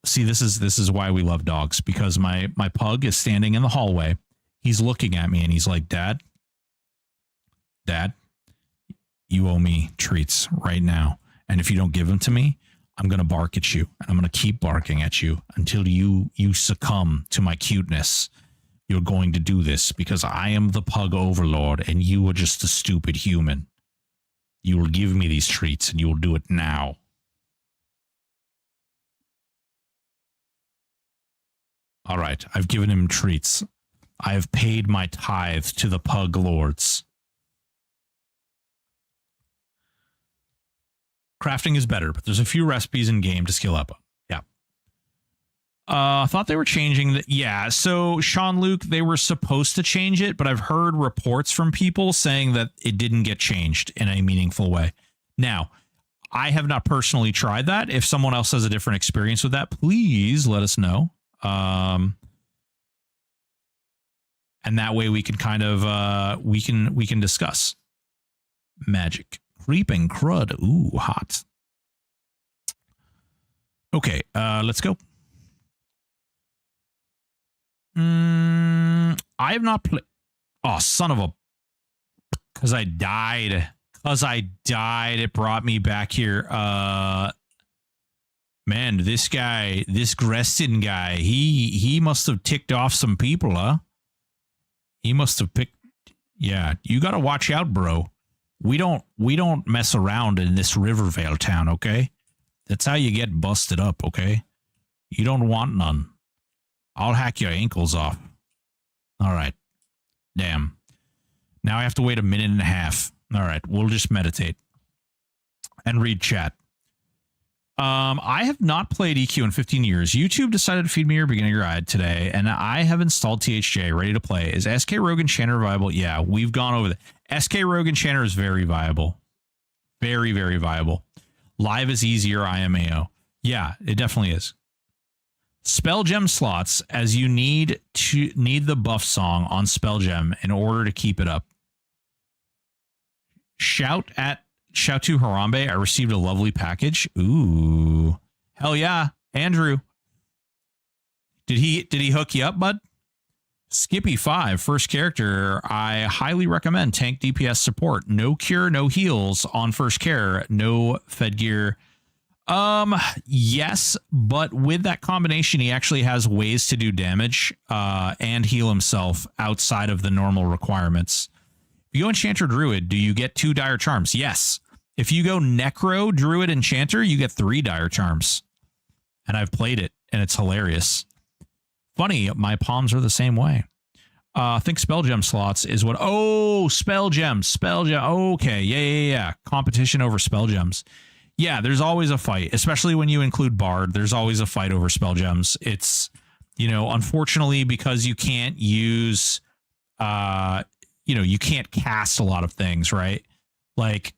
See, this is why we love dogs, because my pug is standing in the hallway. He's looking at me and he's like, Dad, you owe me treats right now. And if you don't give them to me, I'm going to bark at you. And I'm going to keep barking at you until you succumb to my cuteness. You're going to do this because I am the pug overlord and you are just a stupid human. You will give me these treats and you will do it now. All right, I've given him treats. I have paid my tithe to the pug lords. Crafting is better, but there's a few recipes in game to skill up. Yeah. Thought they were changing that. Yeah. So Sean Luke, they were supposed to change it, but I've heard reports from people saying that it didn't get changed in a meaningful way. Now, I have not personally tried that. If someone else has a different experience with that, please let us know. And that way we can kind of we can discuss magic. Creeping crud. Ooh, hot. Okay, let's go. I have not played. Oh, son of a. Because I died. It brought me back here. Man, this guy, this Grestin guy, he must have ticked off some people, huh? He must have picked. Yeah, you got to watch out, bro. We don't mess around in this Rivervale town, okay? That's how you get busted up, okay? You don't want none. I'll hack your ankles off. All right. Damn. Now I have to wait a minute and a half. All right, we'll just meditate and read chat. I have not played EQ in 15 years. YouTube decided to feed me your beginner guide today, and I have installed THJ, ready to play. Is SK Rogue Enchanter viable? Yeah, we've gone over that. SK Rogue Enchanter is very viable. Very, very viable. Live is easier, IMAO. Yeah, it definitely is. Spell gem slots, as you need the buff song on spell gem in order to keep it up. Shout to Harambe, I received a lovely package. Ooh. Hell yeah. Andrew. Did he hook you up, bud? Skippy 5, first character. I highly recommend tank DPS support. No cure, no heals on first care, no fed gear. Yes, but with that combination, he actually has ways to do damage and heal himself outside of the normal requirements. If you go Enchanter Druid, do you get 2 Dire Charms? Yes. If you go Necro Druid Enchanter, you get 3 Dire Charms. And I've played it, and it's hilarious. Funny, my palms are the same way. I think spell gem slots is what. Oh, spell gems. Okay. Yeah. Competition over spell gems. Yeah, there's always a fight, especially when you include Bard. There's always a fight over spell gems. It's, unfortunately, because you can't use, you can't cast a lot of things, right? Like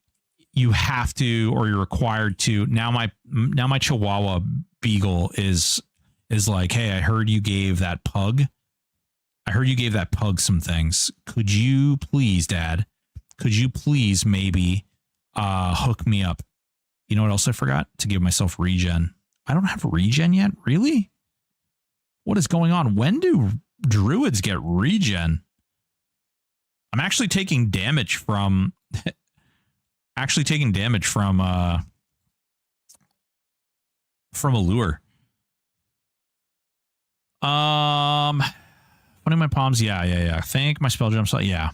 you have to, or you're required to. Now my Chihuahua Beagle is like, hey, I heard you gave that pug some things. Could you please, Dad? Could you please maybe hook me up? You know what else I forgot? To give myself regen. I don't have regen yet? Really? What is going on? When do druids get regen? I'm actually taking damage from Allure. Funny my palms. Yeah. Thank my spell jump. Yeah.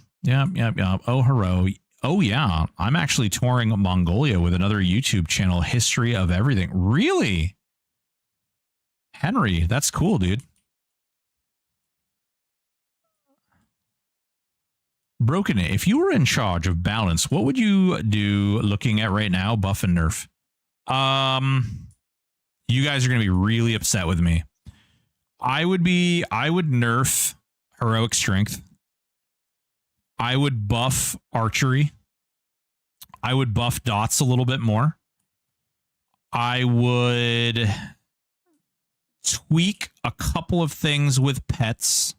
Oh, hero. Oh, yeah. I'm actually touring Mongolia with another YouTube channel, History of Everything. Really? Henry, that's cool, dude. Broken it. If you were in charge of balance, what would you do looking at right now, buff and nerf? You guys are going to be really upset with me. I would nerf heroic strength. I would buff archery. I would buff dots a little bit more. I would tweak a couple of things with pets.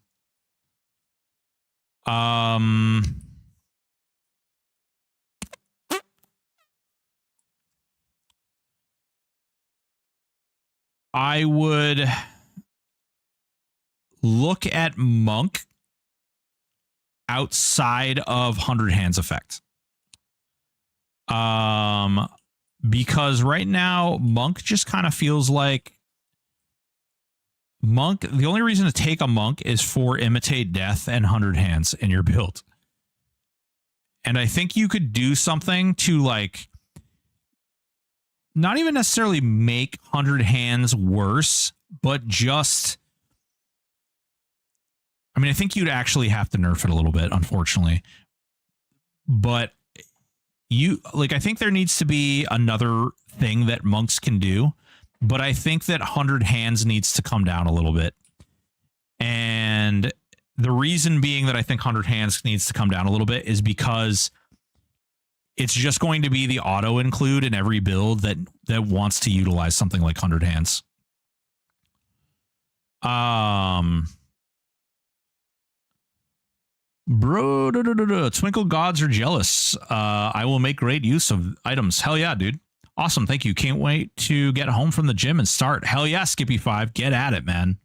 I would look at Monk outside of 100 Hands effect. Because right now Monk just kind of feels like the only reason to take a Monk is for Imitate Death and 100 Hands in your build. And I think you could do something to like not even necessarily make 100 Hands worse, but just, I think you'd actually have to nerf it a little bit, unfortunately. But I think there needs to be another thing that monks can do, but I think that 100 Hands needs to come down a little bit. And the reason being that I think 100 Hands needs to come down a little bit is because it's just going to be the auto include in every build that wants to utilize something like 100 Hands. Bro, Twinkle gods are jealous. I will make great use of items. Hell yeah, dude. Awesome. Thank you. Can't wait to get home from the gym and start. Hell yeah, Skippy 5. Get at it, man.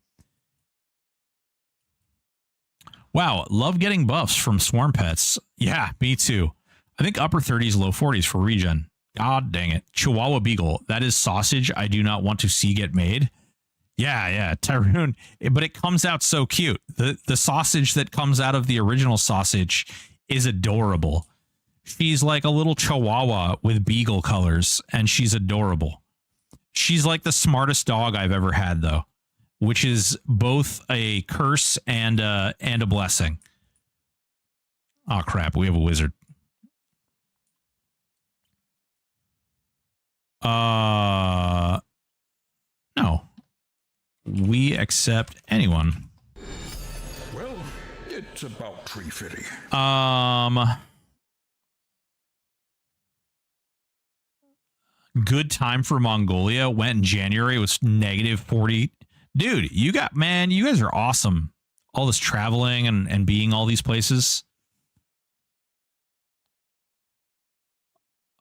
Wow. Love getting buffs from swarm pets. Yeah, me too. I think upper 30s, low 40s for regen. God dang it. Chihuahua Beagle. That is sausage I do not want to see get made. Yeah, Tyroon. But it comes out so cute. The sausage that comes out of the original sausage is adorable. She's like a little chihuahua with beagle colors, and she's adorable. She's like the smartest dog I've ever had, though, which is both a curse and a blessing. Oh, crap. We have a wizard. No. We accept anyone. Well, it's about tree fitting. Good time for Mongolia. Went in January. It was negative 40. Dude, you guys are awesome. All this traveling and being all these places.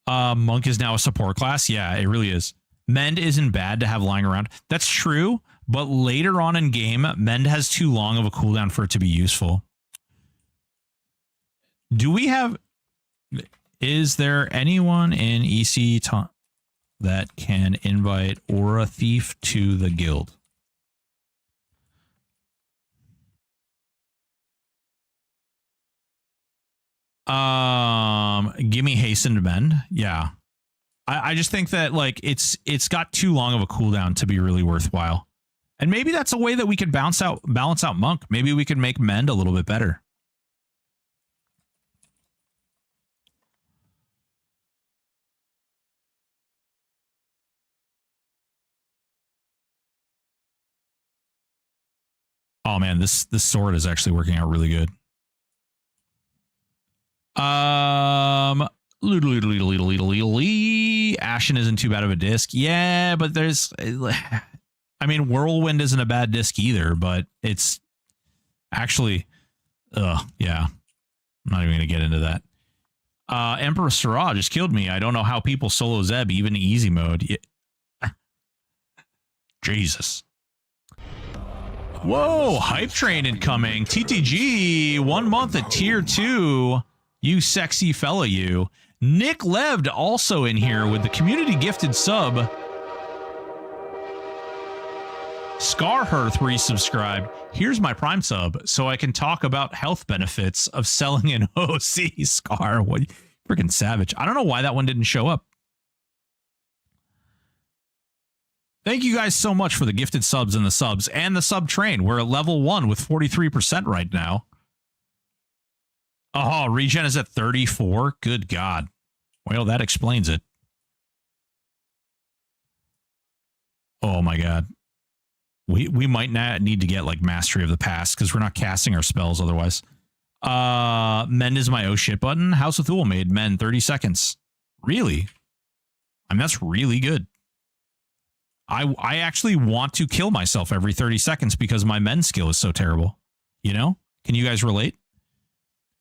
Monk is now a support class. Yeah, it really is. Mend isn't bad to have lying around. That's true. but later on in game, mend has too long of a cooldown for it to be useful. Do we have... Is there anyone in EC that can invite Aura Thief to the guild? Give me hastened mend. Yeah. I just think that like it's got too long of a cooldown to be really worthwhile. And maybe that's a way that we could balance out monk. Maybe we could make mend a little bit better. Oh man, this sword is actually working out really good. Ashen isn't too bad of a disc. Yeah, but there's... I mean, Whirlwind isn't a bad disc either, but it's actually... yeah. I'm not even going to get into that. Emperor Siraj just killed me. I don't know how people solo Zeb, even easy mode. Yeah. Jesus. Whoa, hype train incoming. TTG, 1 month at tier 2. You sexy fella, you. Nick Levd also in here with the community gifted sub. Scarhearth resubscribed. Here's my Prime sub, so I can talk about health benefits of selling an OC. Scar, what freaking savage. I don't know why that one didn't show up. Thank you guys so much for the gifted subs and the sub train. We're at level 1 with 43% right now. Oh, regen is at 34. Good God. Well, that explains it. Oh my God. We might not need to get like mastery of the past because we're not casting our spells otherwise. Mend is my oh shit button. House of Thule made mend 30 seconds. Really? I mean, that's really good. I actually want to kill myself every 30 seconds because my mend skill is so terrible. You know? Can you guys relate?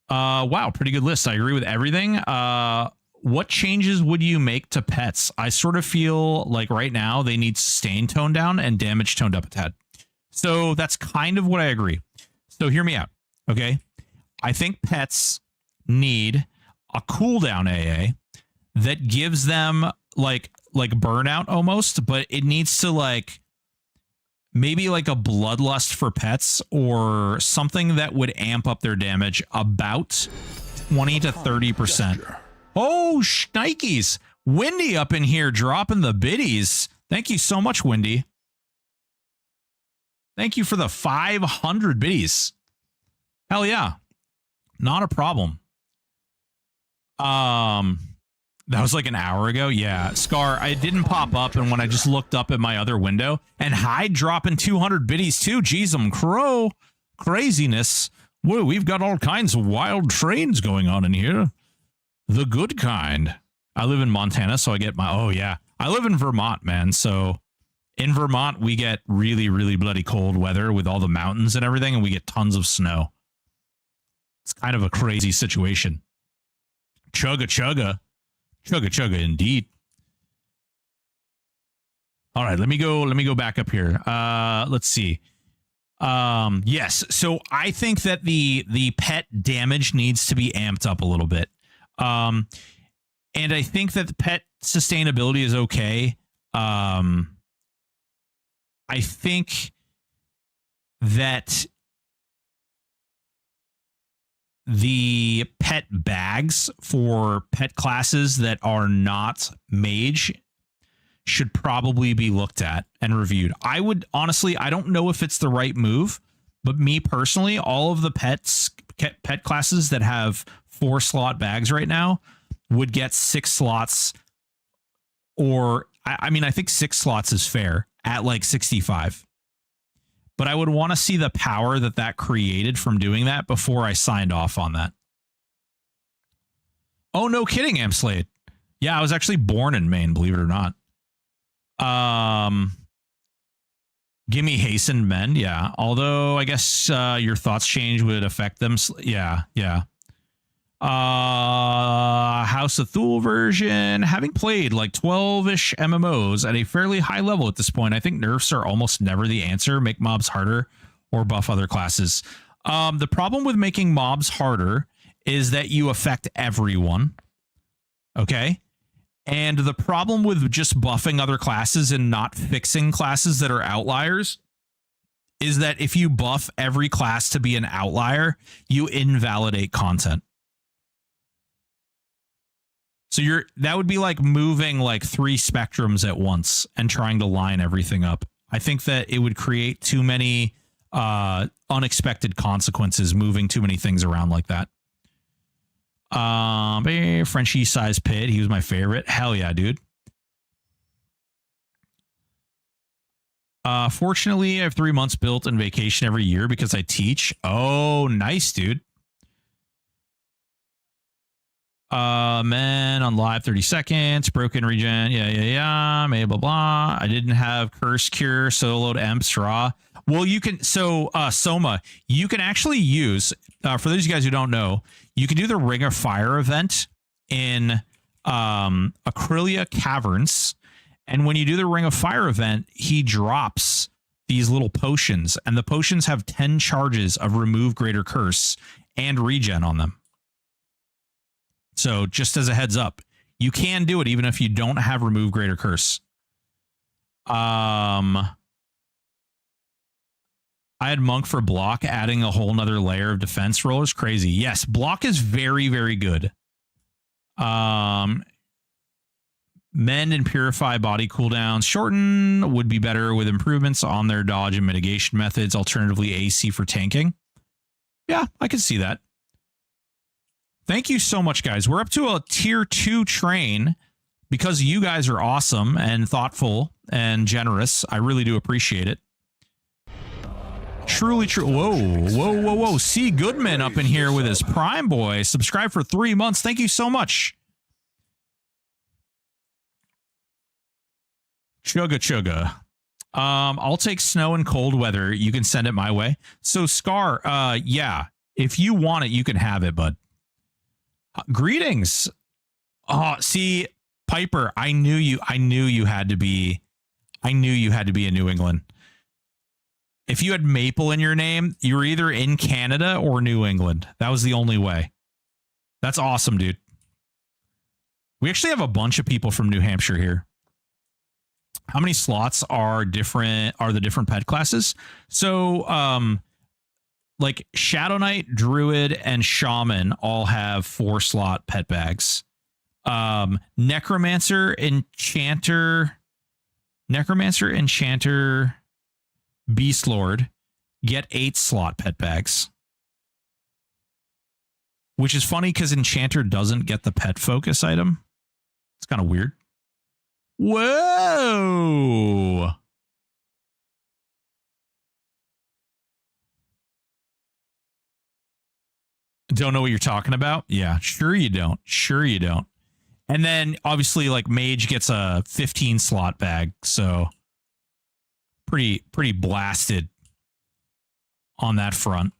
Wow, pretty good list. I agree with everything. What changes would you make to pets? I sort of feel like right now they need sustain toned down and damage toned up a tad. So that's kind of what I agree. So hear me out. Okay. I think pets need a cooldown AA that gives them like burnout almost, but it needs to like maybe like a bloodlust for pets or something that would amp up their damage about 20 to 30%. Oh, shnikes. Windy up in here dropping the biddies. Thank you so much, Windy. Thank you for the 500 biddies. Hell yeah. Not a problem. That was like an hour ago. Yeah, Scar, I didn't pop up, and when I just looked up at my other window, and Hyde dropping 200 biddies too. Jeez, crow. Craziness. Whoa, we've got all kinds of wild trains going on in here. The good kind. I live in Montana, so I get my... Oh, yeah. I live in Vermont, man. So in Vermont, we get really, really bloody cold weather with all the mountains and everything, and we get tons of snow. It's kind of a crazy situation. Chugga, chugga. Chugga, chugga, indeed. All right, let me go back up here. Let's see. Yes, so I think that the pet damage needs to be amped up a little bit. And I think that the pet sustainability is okay. I think that the pet bags for pet classes that are not mage should probably be looked at and reviewed. I would honestly, I don't know if it's the right move, but me personally, all of the pet classes that have 4-slot bags right now would get 6 slots, or I mean, I think 6 slots is fair at like 65. But I would want to see the power that created from doing that before I signed off on that. Oh, no kidding, Amslade. Yeah, I was actually born in Maine, believe it or not. Give me hasten mend. Yeah. Although I guess your thoughts change would affect them. Yeah. Yeah. House of Thule version. Having played like 12-ish MMOs at a fairly high level at this point, I think nerfs are almost never the answer. Make mobs harder or buff other classes. The problem with making mobs harder is that you affect everyone. Okay. And the problem with just buffing other classes and not fixing classes that are outliers is that if you buff every class to be an outlier, you invalidate content. So that would be like moving like 3 spectrums at once and trying to line everything up. I think that it would create too many unexpected consequences moving too many things around like that. Frenchie size pit. He was my favorite. Hell yeah, dude. Fortunately, I have 3 months built and vacation every year because I teach. Oh, nice, dude. Man on live 30 seconds, broken regen. Yeah. Blah, blah, blah. I didn't have curse cure, soloed emps raw. Well, you can. So, Soma, you can actually use, for those of you guys who don't know, you can do the Ring of Fire event in Acrylia Caverns. And when you do the Ring of Fire event, he drops these little potions, and the potions have 10 charges of remove greater curse and regen on them. So just as a heads up, you can do it even if you don't have remove greater curse. I had monk for block, adding a whole nother layer of defense rollers. Crazy. Yes, block is very, very good. Mend and purify body cooldowns. Shorten would be better with improvements on their dodge and mitigation methods. Alternatively, AC for tanking. Yeah, I can see that. Thank you so much, guys. We're up to a tier 2 train because you guys are awesome and thoughtful and generous. I really do appreciate it. Truly true. Whoa. C. Goodman up in here with his Prime Boy. Subscribe for 3 months. Thank you so much. Chugga. I'll take snow and cold weather. You can send it my way. So Scar, yeah, if you want it, you can have it, bud. Greetings. Oh, see, Piper, I knew you had to be in New England. If you had Maple in your name, you were either in Canada or New England. That was the only way. That's awesome, dude. We actually have a bunch of people from New Hampshire here. How many slots are the different pet classes? So, like Shadow Knight, Druid, and Shaman all have 4-slot pet bags. Necromancer, Enchanter, Beast Lord get 8-slot pet bags. Which is funny because Enchanter doesn't get the pet focus item. It's kind of weird. Whoa! Don't know what you're talking about? Yeah, sure you don't. And then obviously like Mage gets a 15-slot bag, so pretty blasted on that front.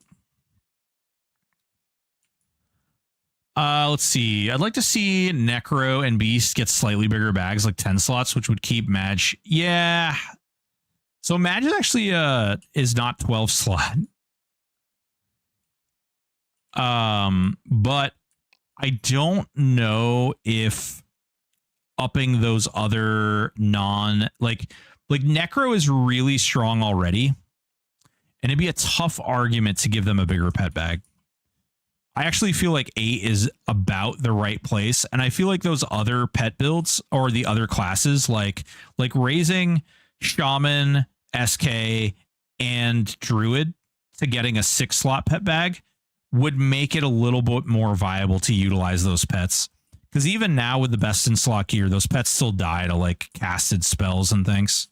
Let's see. I'd like to see Necro and Beast get slightly bigger bags, like 10 slots, which would keep Mage. Yeah. So Mage actually is not 12 slot. But I don't know if upping those other like Necro is really strong already, and it'd be a tough argument to give them a bigger pet bag. I actually feel like 8 is about the right place, and I feel like those other pet builds or the other classes, like raising Shaman, SK, and Druid to getting a 6-slot pet bag would make it a little bit more viable to utilize those pets. Because even now with the best in slot gear, those pets still die to like casted spells and things.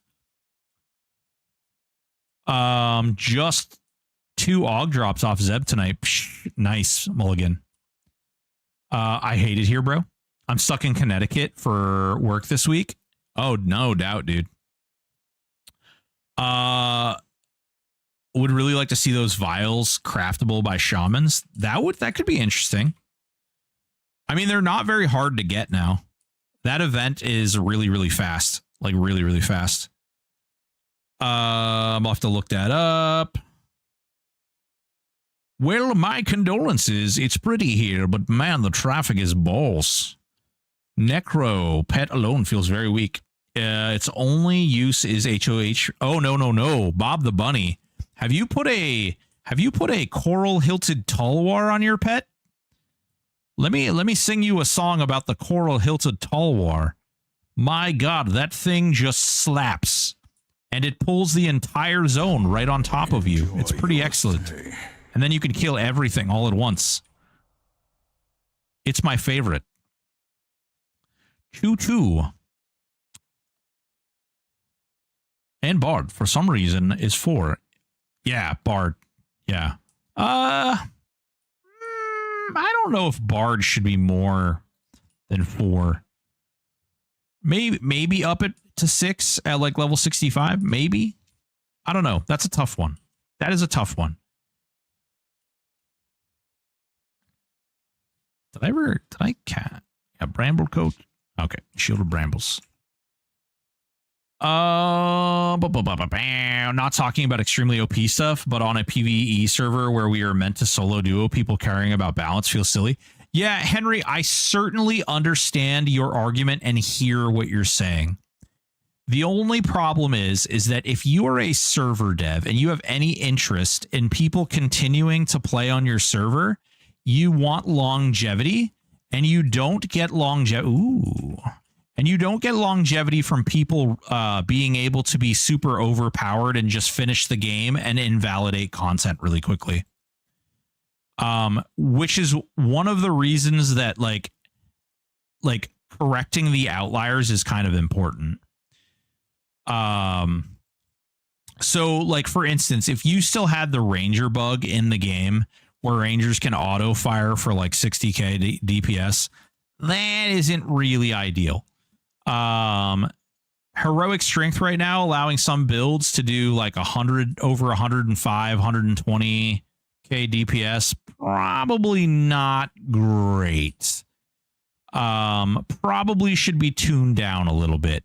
Just 2 AUG drops off Zeb tonight. Psh, nice mulligan. I hate it here, bro. I'm stuck in Connecticut for work this week. Oh, no doubt, dude. Would really like to see those vials craftable by shamans. That could be interesting. I mean, they're not very hard to get now. That event is really, really fast. Like really, really fast. I'll have to look that up. Well, my condolences. It's pretty here, but man, the traffic is balls. Necro pet alone feels very weak. Its only use is HOH. Oh no. Bob the Bunny. Have you put a coral hilted talwar on your pet? Let me sing you a song about the coral hilted talwar. My God, that thing just slaps. And it pulls the entire zone right on top of you. It's pretty excellent. And then you can kill everything all at once. It's my favorite. Choo-choo. And Bard, for some reason, is 4. Yeah, Bard. Yeah. I don't know if Bard should be more than 4. Maybe up it to 6 at like level 65. Maybe. I don't know. That's a tough one. That is a tough one. Did I cat? Yeah, Bramble Coat. Okay, Shield of Brambles. Not talking about extremely OP stuff, but on a PvE server where we are meant to solo duo, people caring about balance feels silly. Yeah, Henry, I certainly understand your argument and hear what you're saying. The only problem is that if you are a server dev and you have any interest in people continuing to play on your server, you want longevity, and you don't get longevity. Ooh. And you don't get longevity from people being able to be super overpowered and just finish the game and invalidate content really quickly. Which is one of the reasons that like correcting the outliers is kind of important. So like, for instance, if you still had the Ranger bug in the game where Rangers can auto fire for like 60k DPS, that isn't really ideal. Heroic strength right now, allowing some builds to do like 100 over 105, 120k DPS, probably not great. Probably should be tuned down a little bit.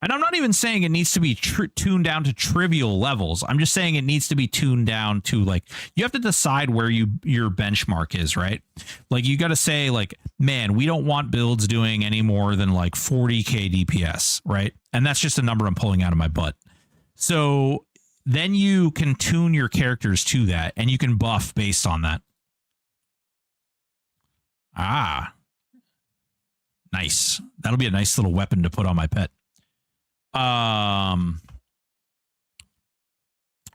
And I'm not even saying it needs to be tuned down to trivial levels. I'm just saying it needs to be tuned down to, like, you have to decide where your benchmark is, right? Like, you got to say, like, man, we don't want builds doing any more than like 40k DPS, right? And that's just a number I'm pulling out of my butt. So then you can tune your characters to that, and you can buff based on that. Ah, nice. That'll be a nice little weapon to put on my pet.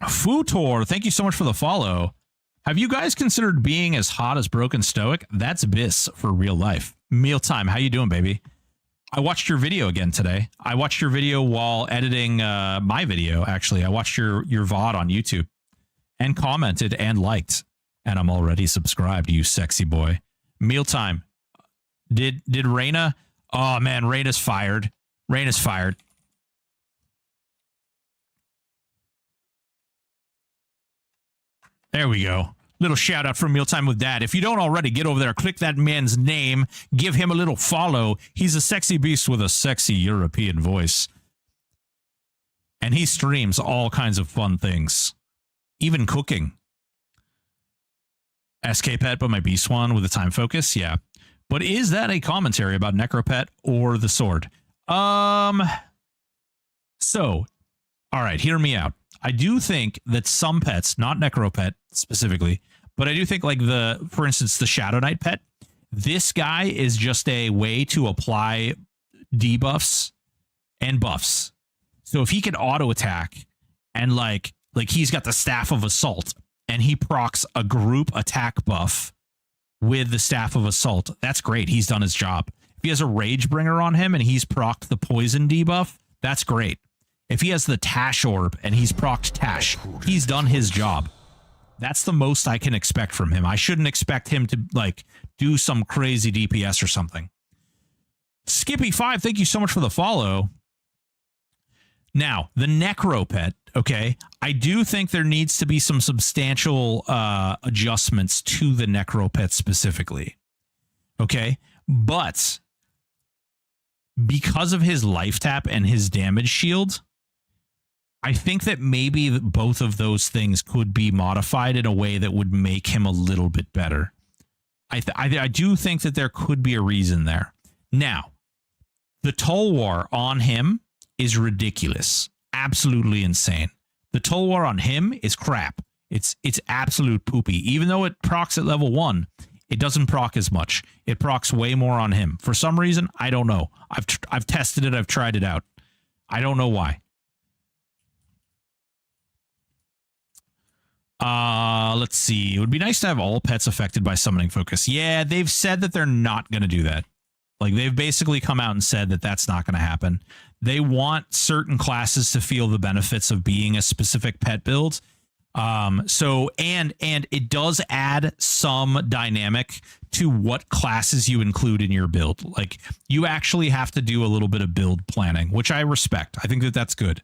Futor, thank you so much for the follow. Have you guys considered being as hot as Broken Stoic? That's Biss for real life. Mealtime, how you doing, baby? I watched your video again today. I watched your video while editing my video, actually. I watched your VOD on YouTube and commented and liked. And I'm already subscribed, you sexy boy. Mealtime. Did Reyna? Oh man, Reyna's fired. Reyna's fired. There we go. Little shout out from Mealtime with Dad. If you don't already, get over there, click that man's name, give him a little follow. He's a sexy beast with a sexy European voice. And he streams all kinds of fun things, even cooking. SK Pet, but my Beast One with a time focus. Yeah. But is that a commentary about Necropet or the sword? So, all right, hear me out. I do think that some pets, not Necropet specifically, but I do think, like, for instance, the Shadow Knight pet, this guy is just a way to apply debuffs and buffs. So if he can auto attack and like he's got the Staff of Assault and he procs a group attack buff with the Staff of Assault, that's great. He's done his job. If he has a Rage Bringer on him and he's procced the poison debuff, that's great. If he has the Tash Orb and he's procced Tash, he's done his job. That's the most I can expect from him. I shouldn't expect him to, like, do some crazy DPS or something. Skippy5, thank you so much for the follow. Now, the Necro pet, Okay. I do think there needs to be some substantial adjustments to the Necro Pet specifically. Okay. But because of his life tap and his damage shield, I think that maybe both of those things could be modified in a way that would make him a little bit better. I do think that there could be a reason there. Now, the Tulwar on him is ridiculous. Absolutely insane. The Tulwar on him is crap. It's absolute poopy. Even though it procs at level 1, it doesn't proc as much. It procs way more on him. For some reason, I don't know. I've tested it. I've tried it out. I don't know why. Let's see. It would be nice to have all pets affected by summoning focus. Yeah, they've said that they're not going to do that. Like, they've basically come out and said that that's not going to happen. They want certain classes to feel the benefits of being a specific pet build. So it does add some dynamic to what classes you include in your build. Like, you actually have to do a little bit of build planning, which I respect. I think that that's good.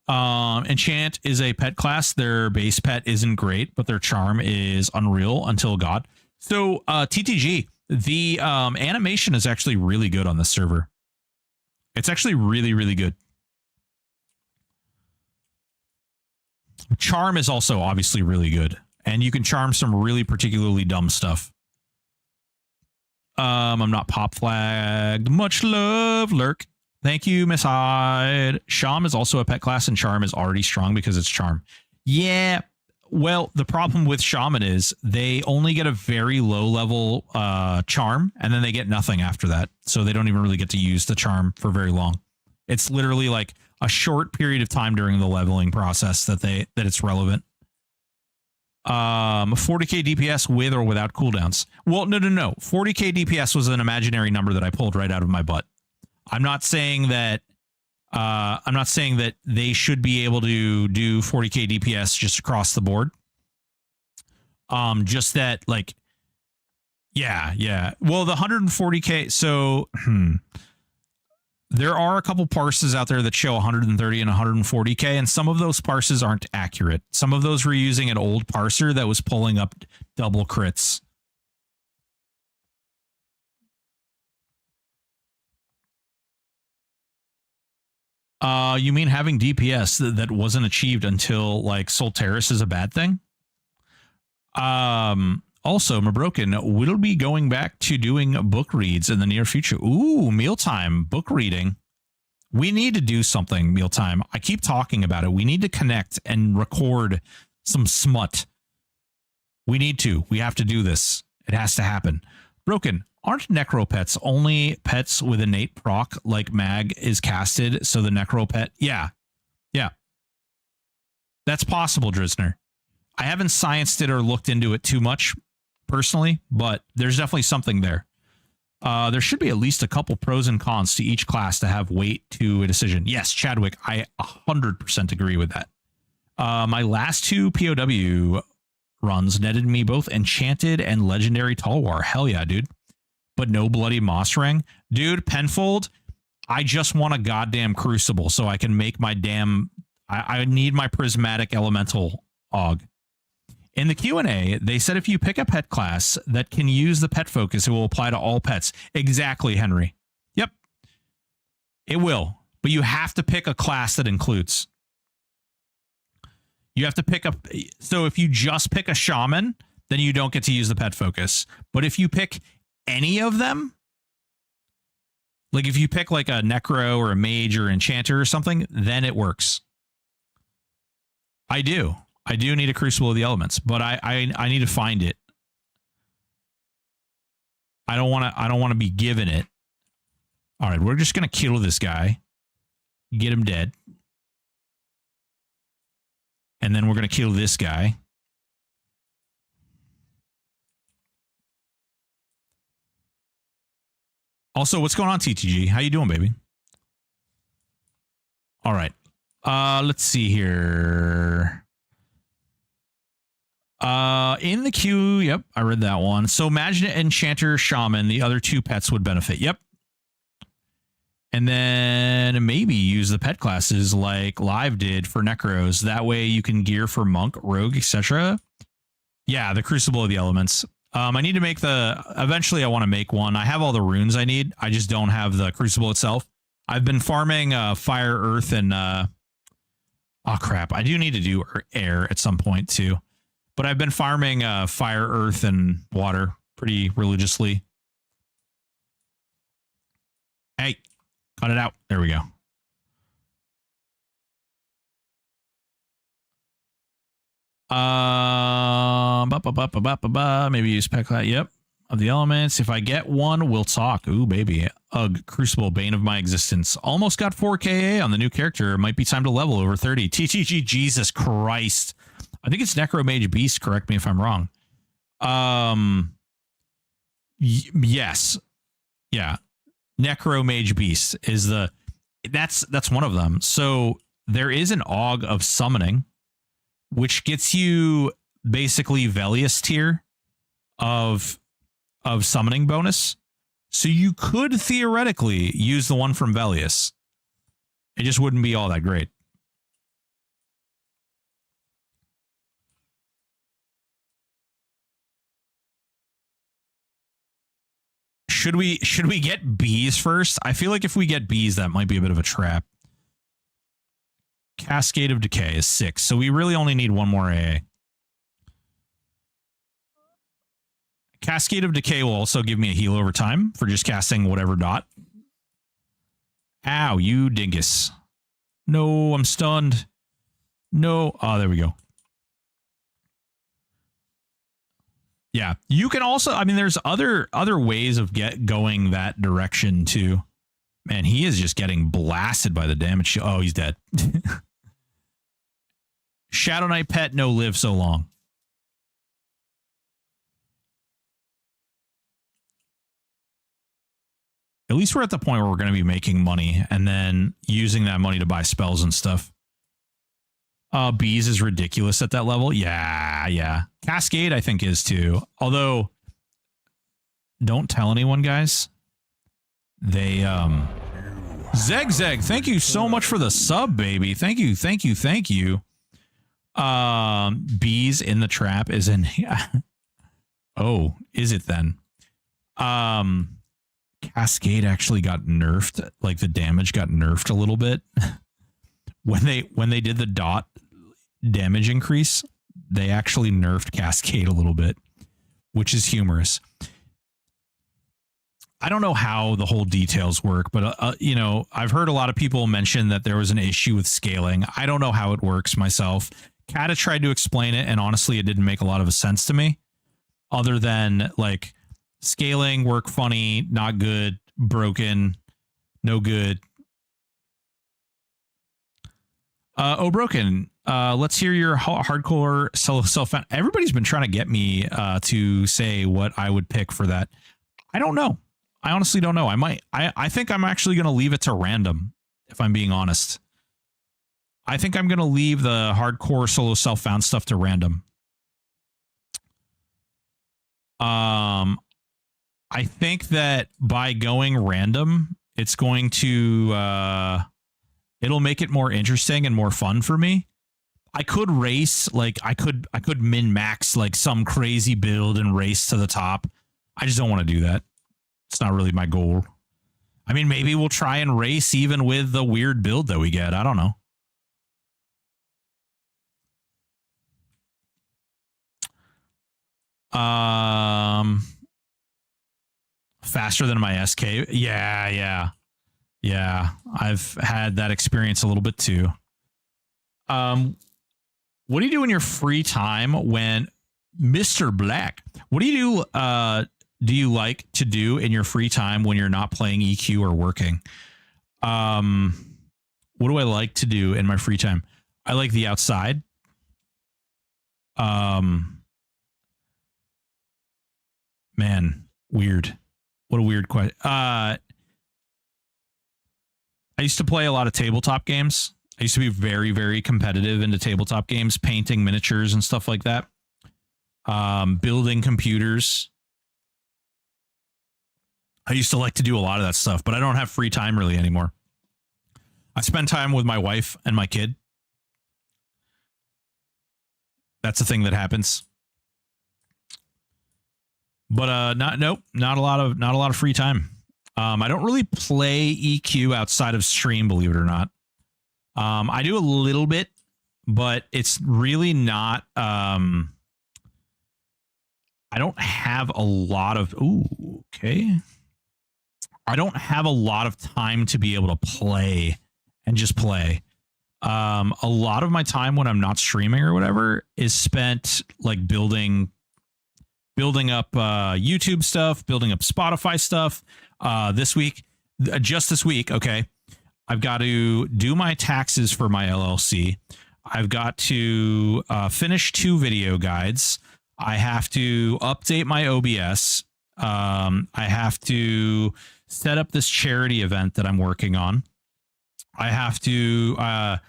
Enchant is a pet class. Their base pet isn't great, but their charm is unreal until God. So TTG, the animation is actually really good on this server. It's actually really, really good. Charm is also obviously really good, and you can charm some really particularly dumb stuff. I'm not pop flagged. Much love, Lurk. Thank you, Miss Hyde. Sham is also a pet class, and Charm is already strong because it's Charm. Yeah, well, the problem with Shaman is they only get a very low level Charm, and then they get nothing after that. So they don't even really get to use the Charm for very long. It's literally like a short period of time during the leveling process that it's relevant. 40k DPS with or without cooldowns. Well, no. 40k DPS was an imaginary number that I pulled right out of my butt. I'm not saying that they should be able to do 40k DPS just across the board. Just that, like, yeah. Well, the 140k. So there are a couple parses out there that show 130 and 140k, and some of those parses aren't accurate. Some of those were using an old parser that was pulling up double crits. You mean having DPS that wasn't achieved until like Solteris is a bad thing? Also, Mabroken will be going back to doing book reads in the near future. Ooh, mealtime book reading. We need to do something mealtime. I keep talking about it. We need to connect and record some smut. We need to. We have to do this. It has to happen. Broken. Aren't necro pets only pets with innate proc like mag is casted? So the necro pet. Yeah. That's possible, Drisner. I haven't scienced it or looked into it too much personally, but there's definitely something there. There should be at least a couple pros and cons to each class to have weight to a decision. Yes, Chadwick, I 100% agree with that. My last two POW runs netted me both Enchanted and Legendary Talwar. Hell yeah, dude. But no bloody Moss Ring. Dude, Penfold, I just want a goddamn Crucible so I can make my damn... I need my Prismatic Elemental Og. In the Q&A, they said if you pick a pet class that can use the pet focus, it will apply to all pets. Exactly, Henry. Yep. It will. But you have to pick a class that includes. You have to pick up... So if you just pick a Shaman, then you don't get to use the pet focus. But if you pick any of them, like if you pick like a Necro or a Mage or Enchanter or something, then it works. I do need a Crucible of the Elements, but I need to find it. I don't want to be given it. All right, we're just going to kill this guy. Get him dead. And then we're going to kill this guy. Also, what's going on, TTG? How you doing, baby? All right. Let's see here. In the queue, yep, I read that one. So Imagine Enchanter, Shaman, the other two pets would benefit. Yep. And then maybe use the pet classes like Live did for Necros. That way you can gear for Monk, Rogue, etc. Yeah, the Crucible of the Elements. I need to make eventually I want to make one. I have all the runes I need. I just don't have the Crucible itself. I've been farming Fire, Earth, and oh crap. I do need to do air at some point too. But I've been farming Fire, Earth, and Water pretty religiously. Hey, cut it out. There we go. Maybe use Pekla. Yep. Of the elements. If I get one, we'll talk. Ooh, baby. Ugh, Crucible, Bane of my existence. Almost got 4KA on the new character. Might be time to level over 30. TTG, Jesus Christ. I think it's Necromage Beast. Correct me if I'm wrong. Yes. Yeah. Necromage Beast is that's one of them. So there is an Aug of Summoning, which gets you basically Velius tier of summoning bonus. So you could theoretically use the one from Velius. It just wouldn't be all that great. Should we get bees first? I feel like if we get bees, that might be a bit of a trap. Cascade of Decay is 6, so we really only need one more AA. Cascade of Decay will also give me a heal over time for just casting whatever dot. Ow, you dingus. No, I'm stunned. No. Oh, there we go. Yeah, you can also, I mean, there's other ways of going that direction too. Man, he is just getting blasted by the damage. Oh, he's dead. Shadow Knight pet, no live so long. At least we're at the point where we're going to be making money and then using that money to buy spells and stuff. Bees is ridiculous at that level. Yeah. Cascade, I think, is too. Although, don't tell anyone, guys. They, Zeg, thank you so much for the sub, baby. Thank you. Bees in the trap is in. Oh, is it then? Cascade actually got nerfed. Like the damage got nerfed a little bit. When they did the dot damage increase, they actually nerfed Cascade a little bit, which is humorous. I don't know how the whole details work, but you know, I've heard a lot of people mention that there was an issue with scaling. I don't know how it works myself. Kata tried to explain it, and honestly, it didn't make a lot of sense to me. Other than like scaling, work funny, not good, broken, no good. Broken. Let's hear your hardcore self. Everybody's been trying to get me to say what I would pick for that. I don't know. I honestly don't know. I think I'm actually going to leave it to random, if I'm being honest. I think I'm going to leave the hardcore solo self-found stuff to random. I think that by going random, it's going to it'll make it more interesting and more fun for me. I could race, like I could min max like some crazy build and race to the top. I just don't want to do that. It's not really my goal. I mean, maybe we'll try and race even with the weird build that we get. I don't know. Faster than my SK. Yeah. I've had that experience a little bit too. What do you do in your free time when Mr. Black? What do you do like to do in your free time when you're not playing EQ or working? What do I like to do in my free time? I like the outside. Man, weird. What a weird question. I used to play a lot of tabletop games. I used to be very, very competitive into tabletop games, painting miniatures and stuff like that. Building computers. I used to like to do a lot of that stuff, but I don't have free time really anymore. I spend time with my wife and my kid. That's a thing that happens. But not a lot of free time. I don't really play EQ outside of stream, believe it or not. I do a little bit, but it's really not. I don't have a lot of. Ooh, okay. I don't have a lot of time to be able to play and just play. A lot of my time when I'm not streaming or whatever is spent like building up YouTube stuff, building up Spotify stuff. This week, okay, I've got to do my taxes for my LLC. I've got to finish 2 video guides. I have to update my OBS. I have to set up this charity event that I'm working on. I have to, I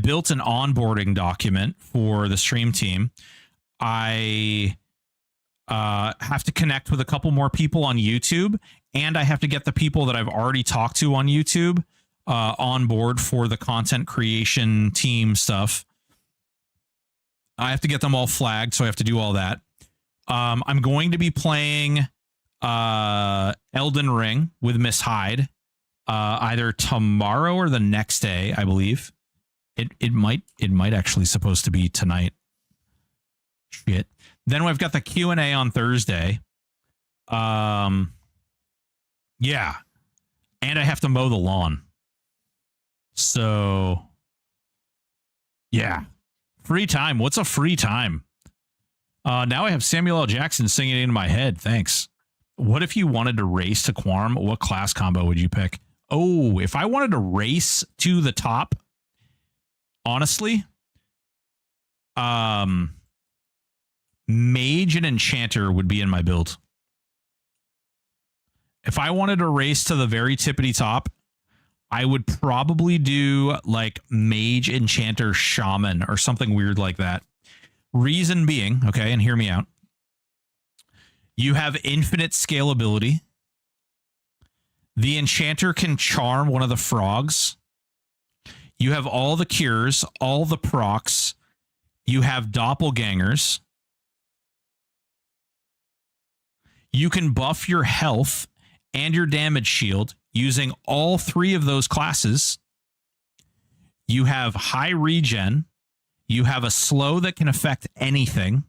built an onboarding document for the stream team. I have to connect with a couple more people on YouTube, and I have to get the people that I've already talked to on YouTube on board for the content creation team stuff. I have to get them all flagged, so I have to do all that. I'm going to be playing Elden Ring with Miss Hyde either tomorrow or the next day, I believe. It might actually supposed to be tonight. Shit. Then we've got the Q&A on Thursday. Yeah. And I have to mow the lawn. So yeah. Free time. What's a free time? Now I have Samuel L. Jackson singing it in my head. Thanks. What if you wanted to race to Quorum? What class combo would you pick? Oh, if I wanted to race to the top, honestly, Mage and Enchanter would be in my build. If I wanted to race to the very tippity top, I would probably do like Mage, Enchanter, Shaman or something weird like that. Reason being, okay, and hear me out. You have infinite scalability. The Enchanter can charm one of the frogs. You have all the cures, all the procs. You have doppelgangers. You can buff your health and your damage shield using all 3 of those classes. You have high regen. You have a slow that can affect anything.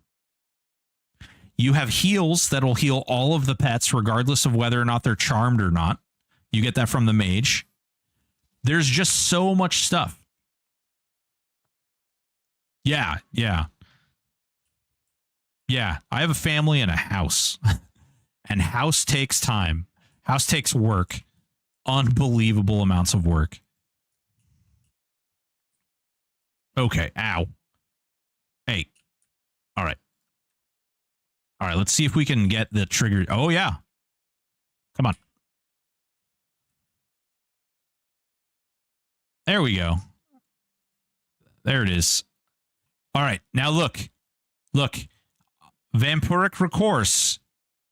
You have heals that'll heal all of the pets, regardless of whether or not they're charmed or not. You get that from the mage. There's just so much stuff. Yeah. I have a family and a house. And house takes time. House takes work. Unbelievable amounts of work. Okay. Ow. Hey. All right. Let's see if we can get the trigger. Oh, yeah. Come on. There we go. There it is. All right. Now look. Vampiric Recourse.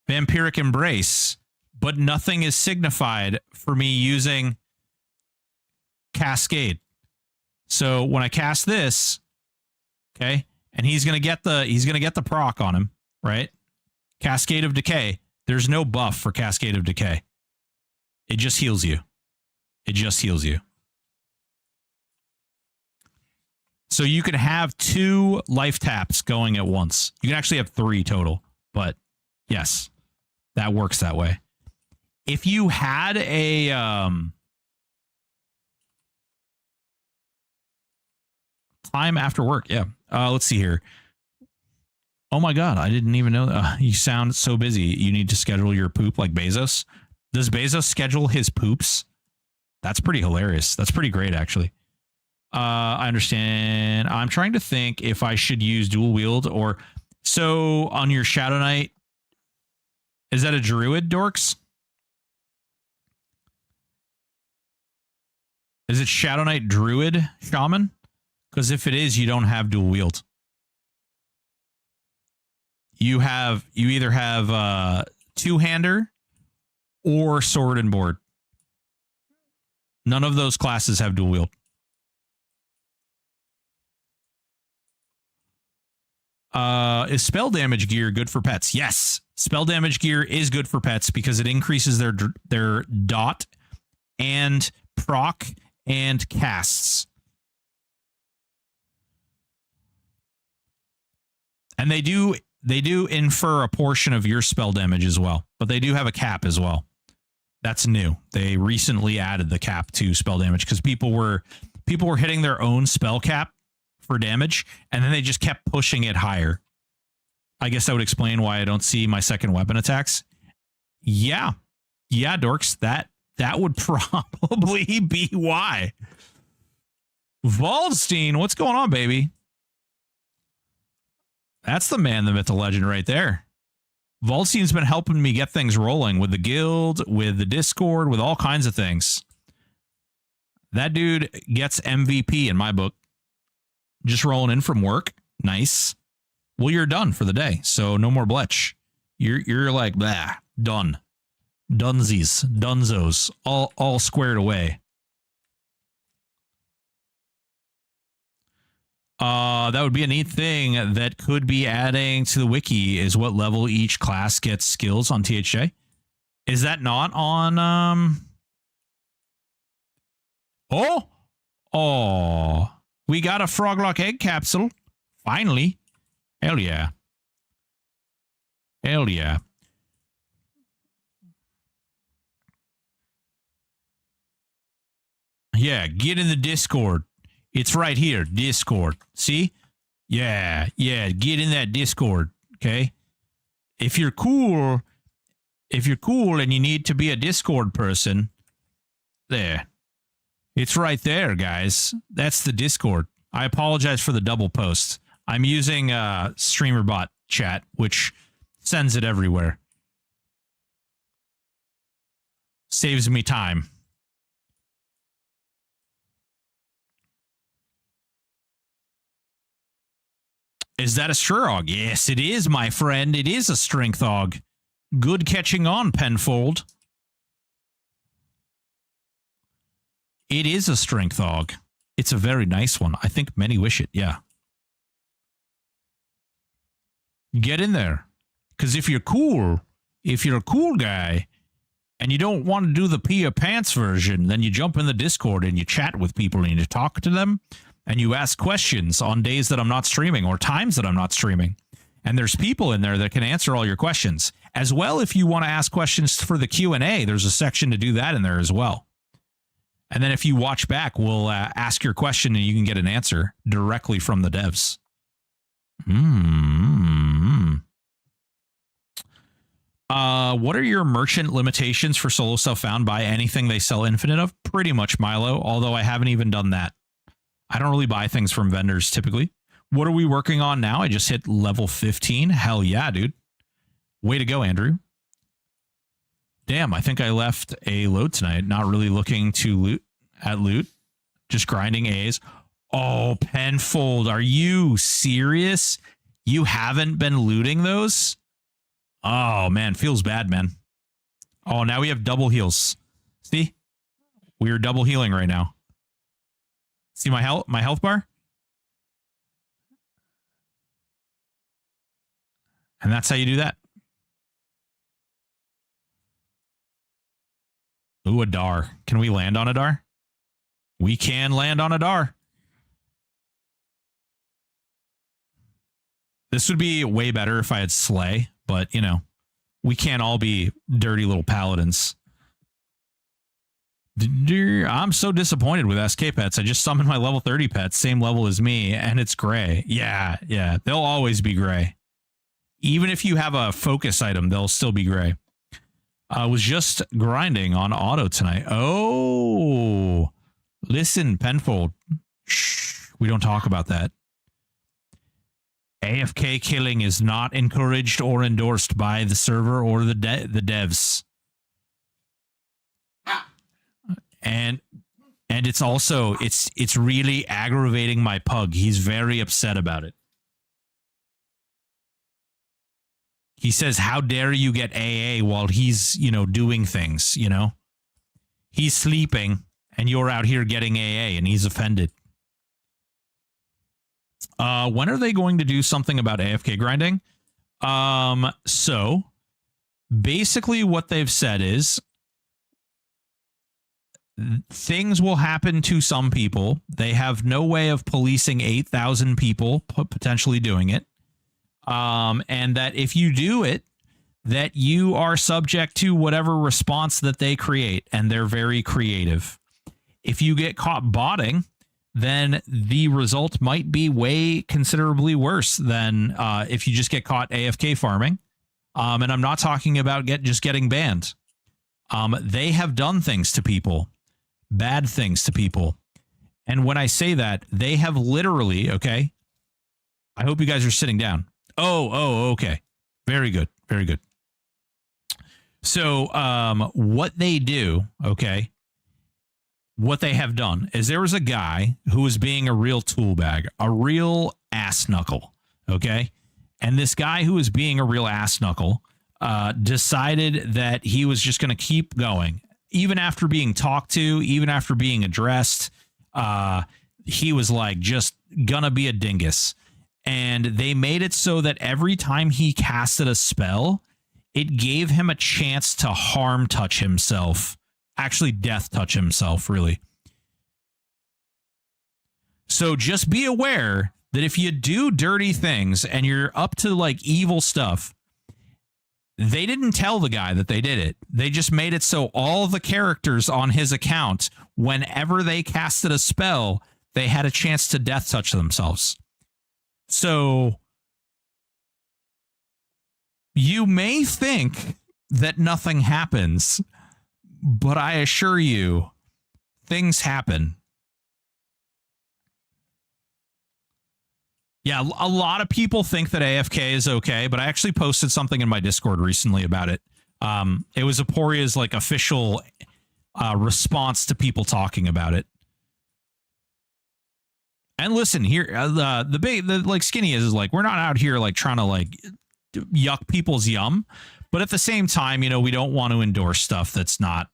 Vampiric Embrace. But nothing is signified for me using Cascade. So when I cast this, okay, and he's gonna get the proc on him, right? Cascade of Decay. There's no buff for Cascade of Decay. It just heals you. So you can have 2 life taps going at once. You can actually have 3 total, but yes, that works that way. If you had a time after work, yeah. Let's see here. Oh my God, I didn't even know. You sound so busy. You need to schedule your poop like Bezos. Does Bezos schedule his poops? That's pretty hilarious. That's pretty great, actually. I understand. I'm trying to think if I should use dual wield or... So on your Shadow Knight, is that a druid, Dorks? Is it Shadow Knight Druid Shaman? Because if it is, you don't have dual wield. You either have two-hander or sword and board. None of those classes have dual wield. Is spell damage gear good for pets? Yes. Spell damage gear is good for pets because it increases their dot and proc and casts. And they do infer a portion of your spell damage as well, but they do have a cap as well. That's new. They recently added the cap to spell damage because people were hitting their own spell cap for damage, and then they just kept pushing it higher. I guess that would explain why I don't see my second weapon attacks. Yeah, dorks. That would probably be why. Waldstein, what's going on, baby? That's the man, the myth, the legend right there. Waldstein's been helping me get things rolling with the guild, with the Discord, with all kinds of things. That dude gets MVP in my book. Just rolling in from work. Nice. Well, you're done for the day, so no more bletch. You're like, blah, done. Dunsies, dunzos, all squared away. That would be a neat thing that could be adding to the wiki is what level each class gets skills on THJ. Is that not on Oh, we got a Froglock egg capsule. Finally. Hell yeah. Hell yeah. Yeah, get in the Discord. It's right here, Discord. See? Yeah, get in that Discord, okay? If you're cool and you need to be a Discord person, there. It's right there, guys. That's the Discord. I apologize for the double post. I'm using StreamerBot chat, which sends it everywhere. Saves me time. Is that a Strog? Yes, it is, my friend. It is a Strength Hog. Good catching on, Penfold. It is a Strength Hog. It's a very nice one. I think many wish it, yeah. Get in there. Because if you're a cool guy, and you don't want to do the Pia Pants version, then you jump in the Discord and you chat with people and you talk to them. And you ask questions on days that I'm not streaming or times that I'm not streaming. And there's people in there that can answer all your questions. As well, if you want to ask questions for the Q&A, there's a section to do that in there as well. And then if you watch back, we'll ask your question and you can get an answer directly from the devs. What are your merchant limitations for solo stuff found by anything they sell infinite of? Pretty much Milo, although I haven't even done that. I don't really buy things from vendors typically. What are we working on now? I just hit level 15. Hell yeah, dude. Way to go, Andrew. Damn, I think I left a load tonight. Not really looking to loot. Just grinding A's. Oh, Penfold. Are you serious? You haven't been looting those? Oh, man. Feels bad, man. Oh, now we have double heals. See? We are double healing right now. See my health bar? And that's how you do that. Ooh, a Dar. Can we land on a Dar? We can land on a Dar. This would be way better if I had Slay, but, you know, we can't all be dirty little paladins. I'm so disappointed with SK pets. I just summoned my level 30 pets, same level as me, and it's gray. Yeah. They'll always be gray. Even if you have a focus item, they'll still be gray. I was just grinding on auto tonight. Oh, listen, Penfold. Shh, we don't talk about that. AFK killing is not encouraged or endorsed by the server or the devs. And it's also it's really aggravating my pug. He's very upset about it. He says, how dare you get AA while he's, doing things, He's sleeping and you're out here getting AA and he's offended. When are they going to do something about AFK grinding? So basically what they've said is things will happen to some people. They have no way of policing 8,000 people potentially doing it. And that if you do it, that you are subject to whatever response that they create, and they're very creative. If you get caught botting, then the result might be way considerably worse than if you just get caught AFK farming. And I'm not talking about just getting banned. They have done things to people, bad things to people. And when I say that, they have literally, okay, I hope you guys are sitting down. Oh, okay. Very good. Very good. So what they do, okay, what they have done is there was a guy who was being a real tool bag, a real ass knuckle, okay? And this guy who was being a real ass knuckle decided that he was just going to keep going. Even after being talked to, even after being addressed, he was like just gonna be a dingus. And they made it so that every time he casted a spell, it gave him a chance to harm touch himself. Actually, death touch himself, really. So just be aware that if you do dirty things and you're up to like evil stuff, they didn't tell the guy that they did it. They just made it so all the characters on his account, whenever they casted a spell, they had a chance to death touch themselves. So you may think that nothing happens, but I assure you, things happen. Yeah, a lot of people think that AFK is okay, but I actually posted something in my Discord recently about it. It was Aporia's like official response to people talking about it. And listen, here the like skinny is like we're not out here like trying to like yuck people's yum, but at the same time, we don't want to endorse stuff that's not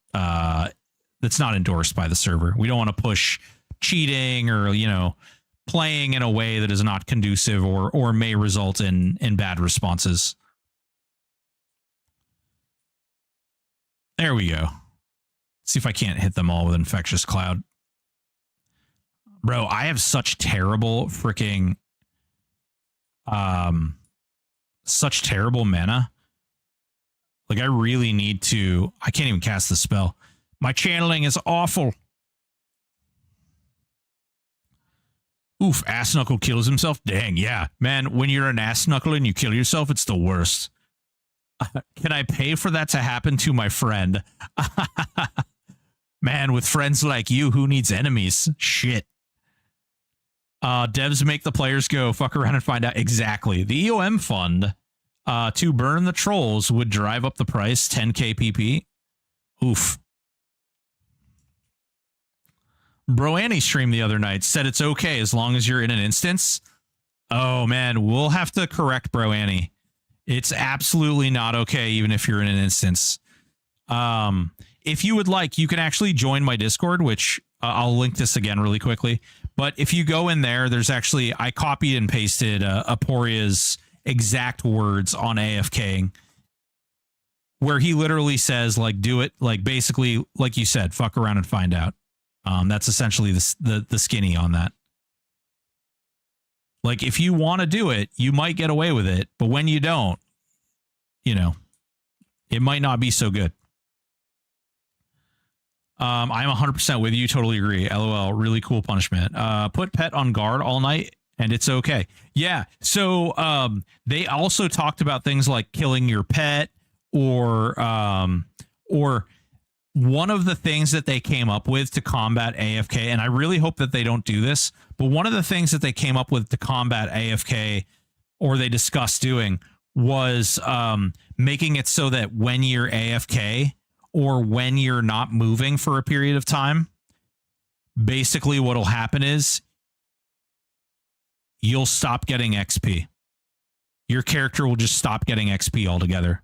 endorsed by the server. We don't want to push cheating or playing in a way that is not conducive or may result in bad responses. There we go. See if I can't hit them all with Infectious Cloud. Bro, I have such terrible freaking such terrible mana. Like I really need to, I can't even cast the spell. My channeling is awful. Oof, ass knuckle kills himself. Dang, yeah. Man, when you're an ass knuckle and you kill yourself, it's the worst. Can I pay for that to happen to my friend? Man, with friends like you, who needs enemies? Shit. Devs make the players go fuck around and find out. Exactly. The EOM fund to burn the trolls would drive up the price 10k PP. Oof. Bro Annie streamed the other night, said it's okay as long as you're in an instance. Oh man, we'll have to correct Bro Annie. It's absolutely not okay even if you're in an instance. If you would like, you can actually join my Discord, which I'll link this again really quickly. But if you go in there, there's actually, I copied and pasted Aporia's exact words on AFK, where he literally says, like, do it, like, basically, like you said, fuck around and find out. That's essentially the skinny on that. Like, if you want to do it, you might get away with it, but when you don't, it might not be so good. I'm 100% with you. Totally agree. LOL. Really cool punishment. Put pet on guard all night and it's okay. Yeah. So they also talked about things like killing your pet or one of the things that they came up with to combat AFK. And I really hope that they don't do this. But one of the things that they came up with to combat AFK or they discussed doing was making it so that when you're AFK, or when you're not moving for a period of time, basically what'll happen is you'll stop getting XP. your character will just stop getting XP altogether.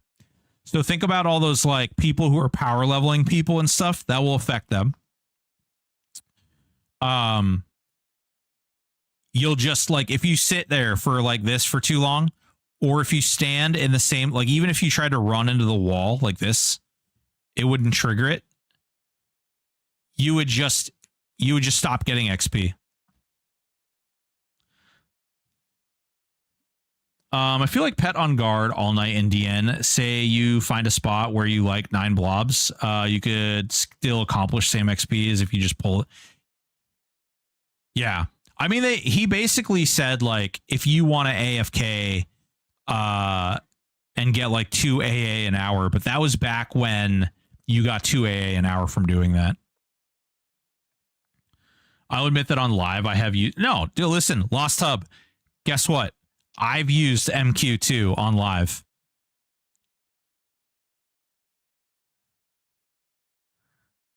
So think about all those like people who are power leveling people and stuff that will affect them. You'll just like, if you sit there for like this for too long, or if you stand in the same, like even if you tried to run into the wall like this, it wouldn't trigger it. You would just stop getting XP. I feel like pet on guard all night in DN. Say you find a spot where you like 9 blobs. You could still accomplish same XP as if you just pull it. Yeah. I mean, he basically said, like, if you want to AFK and get like 2 AA an hour, but that was back when you got 2 AA an hour from doing that. I'll admit that on live I have used... No, dude, listen, Lost Hub. Guess what? I've used MQ2 on live.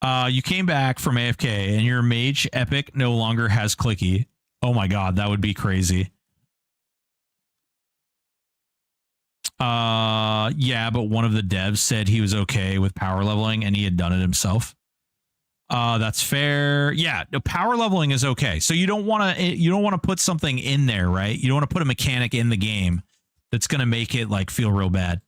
You came back from AFK and your mage epic no longer has clicky. Oh my god, that would be crazy. Yeah, but one of the devs said he was okay with power leveling and he had done it himself. That's fair. Yeah, no, power leveling is okay. So you don't want to put something in there, right? You don't want to put a mechanic in the game that's going to make it like feel real bad.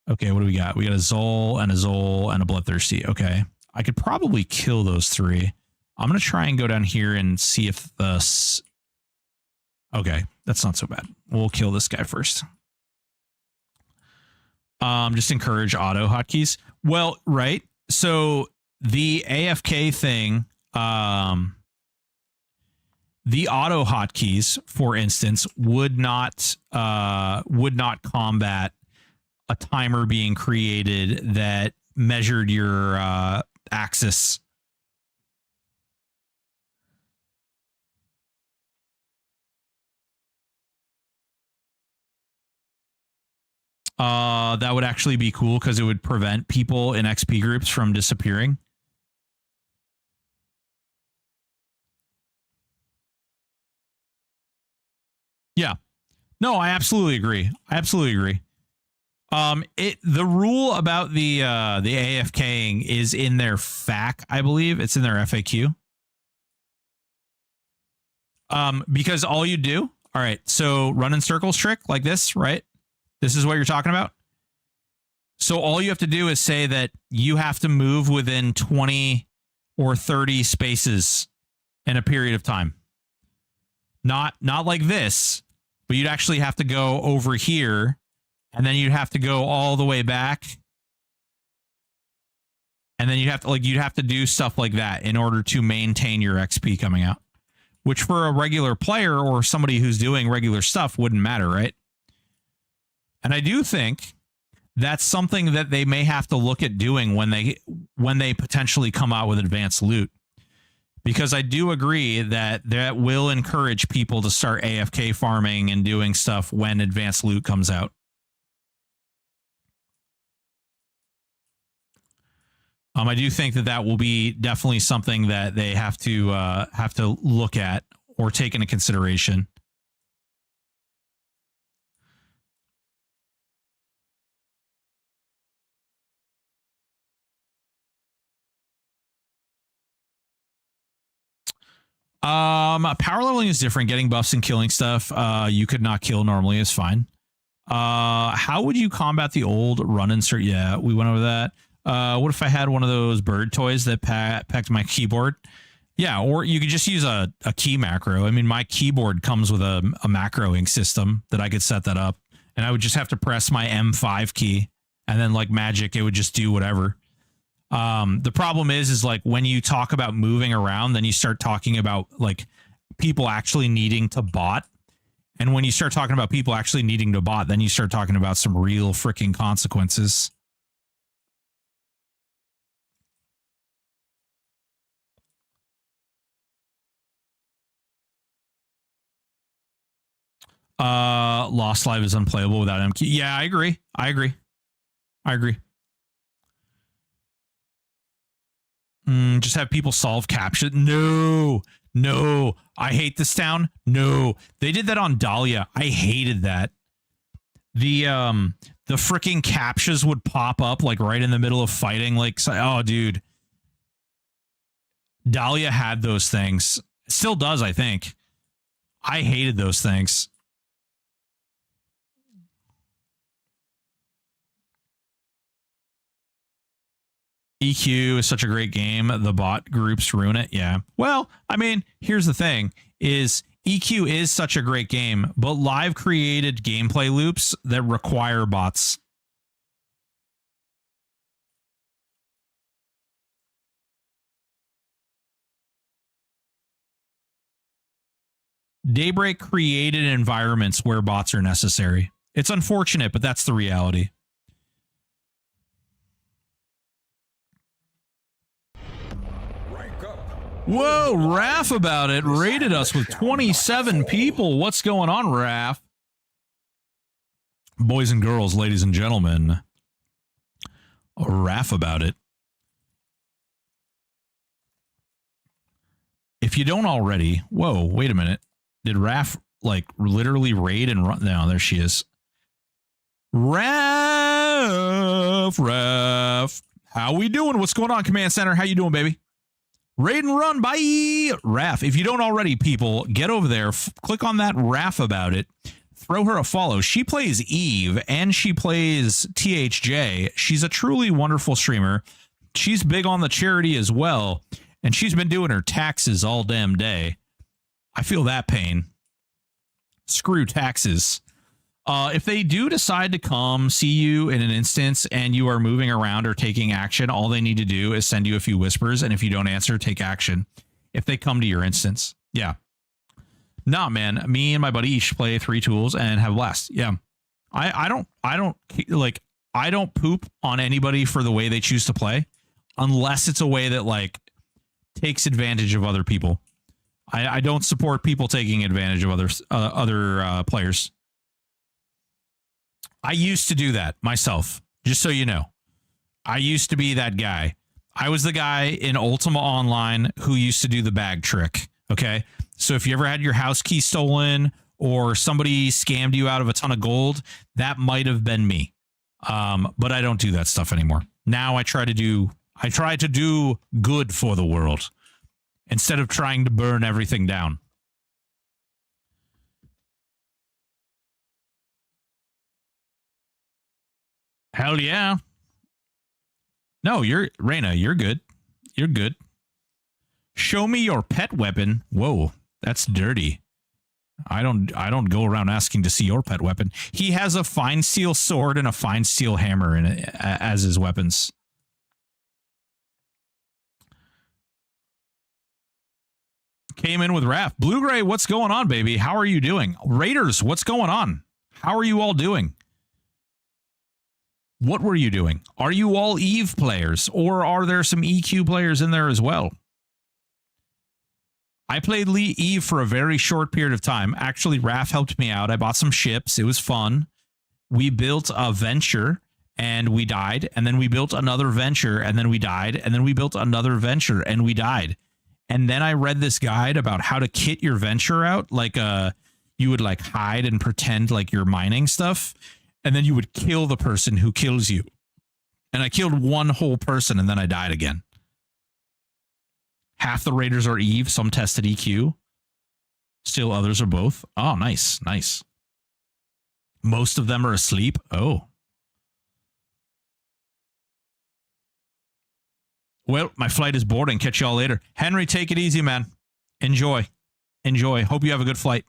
Okay, what do we got? We got a Zol and a Bloodthirsty. Okay. I could probably kill those 3. I'm going to try and go down here and see if the... Okay, that's not so bad. We'll kill this guy first. Just encourage auto hotkeys. Well, right. So the AFK thing, the auto hotkeys, for instance, would not combat a timer being created that measured your axis. That would actually be cool because it would prevent people in XP groups from disappearing. Yeah. No, I absolutely agree. I absolutely agree. The rule about the AFKing is in their FAQ, I believe. It's in their FAQ. Because all you do, all right, so run in circles trick like this, right? This is what you're talking about. So all you have to do is say that you have to move within 20 or 30 spaces in a period of time. Not like this, but you'd actually have to go over here and then you'd have to go all the way back. And then you'd have to do stuff like that in order to maintain your XP coming out, which for a regular player or somebody who's doing regular stuff wouldn't matter, right? And I do think that's something that they may have to look at doing when they potentially come out with advanced loot. Because I do agree that will encourage people to start AFK farming and doing stuff when advanced loot comes out. I do think that will be definitely something that they have to look at or take into consideration. Power leveling is different. Getting buffs and killing stuff you could not kill normally is fine. How would you combat the old run insert? Yeah, we went over that. What if I had one of those bird toys that pecked my keyboard? Yeah, or you could just use a key macro. I mean, my keyboard comes with a macroing system that I could set that up, and I would just have to press my M5 key, and then like magic, it would just do whatever. The problem is like when you talk about moving around, then you start talking about like people actually needing to bot. And when you start talking about people actually needing to bot, then you start talking about some real freaking consequences. Lost Live is unplayable without MQ. Yeah, I agree. I agree. Just have people solve captcha. No. I hate this town. No. They did that on Dahlia. I hated that. The freaking captchas would pop up like right in the middle of fighting. Like, oh, dude. Dahlia had those things. Still does, I think. I hated those things. EQ is such a great game. The bot groups ruin it. Yeah. Well, I mean, here's the thing is EQ is such a great game, but live created gameplay loops that require bots. Daybreak created environments where bots are necessary. It's unfortunate, but that's the reality. Whoa, Raph about it rated us with 27 people. What's going on, Raph? Boys and girls, ladies and gentlemen. Raph about it. If you don't already, whoa, wait a minute. Did Raph like literally raid and run? No, there she is. Raph. How we doing? What's going on, Command Center? How you doing, baby? Raid and run, bye. Raph, if you don't already, people, get over there. Click on that Raph about it. Throw her a follow. She plays Eve and she plays THJ. She's a truly wonderful streamer. She's big on the charity as well. And she's been doing her taxes all damn day. I feel that pain. Screw taxes. If they do decide to come see you in an instance and you are moving around or taking action, all they need to do is send you a few whispers. And if you don't answer, take action. If they come to your instance. Yeah. Nah, man. Me and my buddy each play 3 tools and have blast. Yeah. I don't poop on anybody for the way they choose to play unless it's a way that like takes advantage of other people. I don't support people taking advantage of other players. I used to do that myself, just so you know. I used to be that guy. I was the guy in Ultima Online who used to do the bag trick, okay? So if you ever had your house key stolen or somebody scammed you out of a ton of gold, that might have been me. But I don't do that stuff anymore. Now I try to do good for the world instead of trying to burn everything down. Hell yeah. No, Reyna, you're good. You're good. Show me your pet weapon. Whoa, that's dirty. I don't go around asking to see your pet weapon. He has a fine steel sword and a fine steel hammer in it as his weapons. Came in with Raph. Blue Gray, what's going on, baby? How are you doing? Raiders, what's going on? How are you all doing? What were you doing? Are you all Eve players, or are there some EQ players in there as well? I played Eve for a very short period of time. Actually, Raph helped me out. I bought some ships. It was fun. We built a venture, and we died. And then we built another venture, and then we died. And then we built another venture, and we died. And then I read this guide about how to kit your venture out. Like you would like hide and pretend like you're mining stuff. And then you would kill the person who kills you. And I killed one whole person and then I died again. Half the raiders are Eve. Some tested EQ. Still others are both. Oh, nice. Nice. Most of them are asleep. Oh. Well, my flight is boarding. Catch y'all later. Henry, take it easy, man. Enjoy. Enjoy. Hope you have a good flight.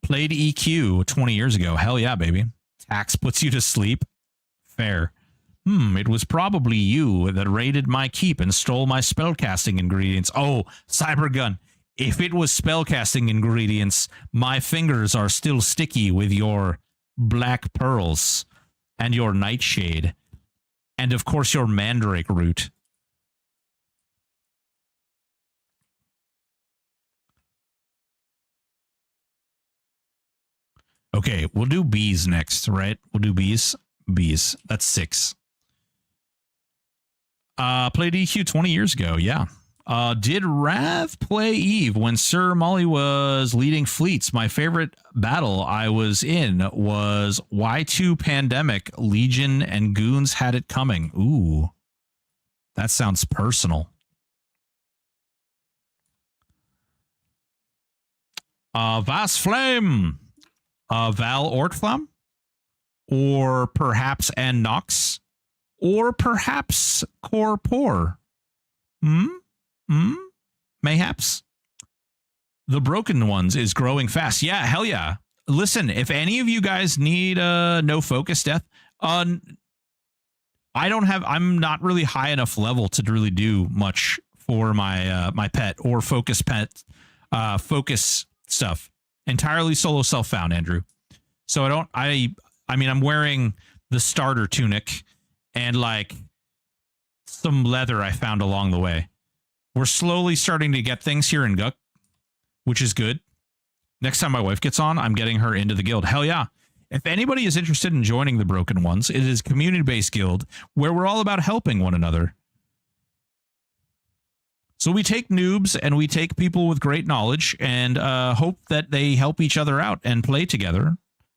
Played EQ 20 years ago. Hell yeah, baby. Tax puts you to sleep. Fair. It was probably you that raided my keep and stole my spellcasting ingredients. Oh, Cybergun. If it was spellcasting ingredients, my fingers are still sticky with your black pearls and your nightshade. And of course your mandrake root. Okay, we'll do bees next, right? We'll do bees. Bees. That's 6. Played EQ 20 years ago. Yeah. Did Rav play Eve when Sir Molly was leading fleets? My favorite battle I was in was Y2 Pandemic. Legion and Goons had it coming. Ooh, that sounds personal. Vas Flame, Val Ortflam, or perhaps Ann Nox, or perhaps Corpor. Mayhaps. The Broken Ones is growing fast. Yeah, hell yeah. Listen, if any of you guys need no focus death, I'm not really high enough level to really do much for my my pet or focus stuff. Entirely solo self-found, Andrew. So I mean I'm wearing the starter tunic and like some leather I found along the way. We're slowly starting to get things here in Guk, which is good. Next time my wife gets on, I'm getting her into the guild. Hell yeah. If anybody is interested in joining the Broken Ones, it is a community-based guild where we're all about helping one another. So we take noobs and we take people with great knowledge and hope that they help each other out and play together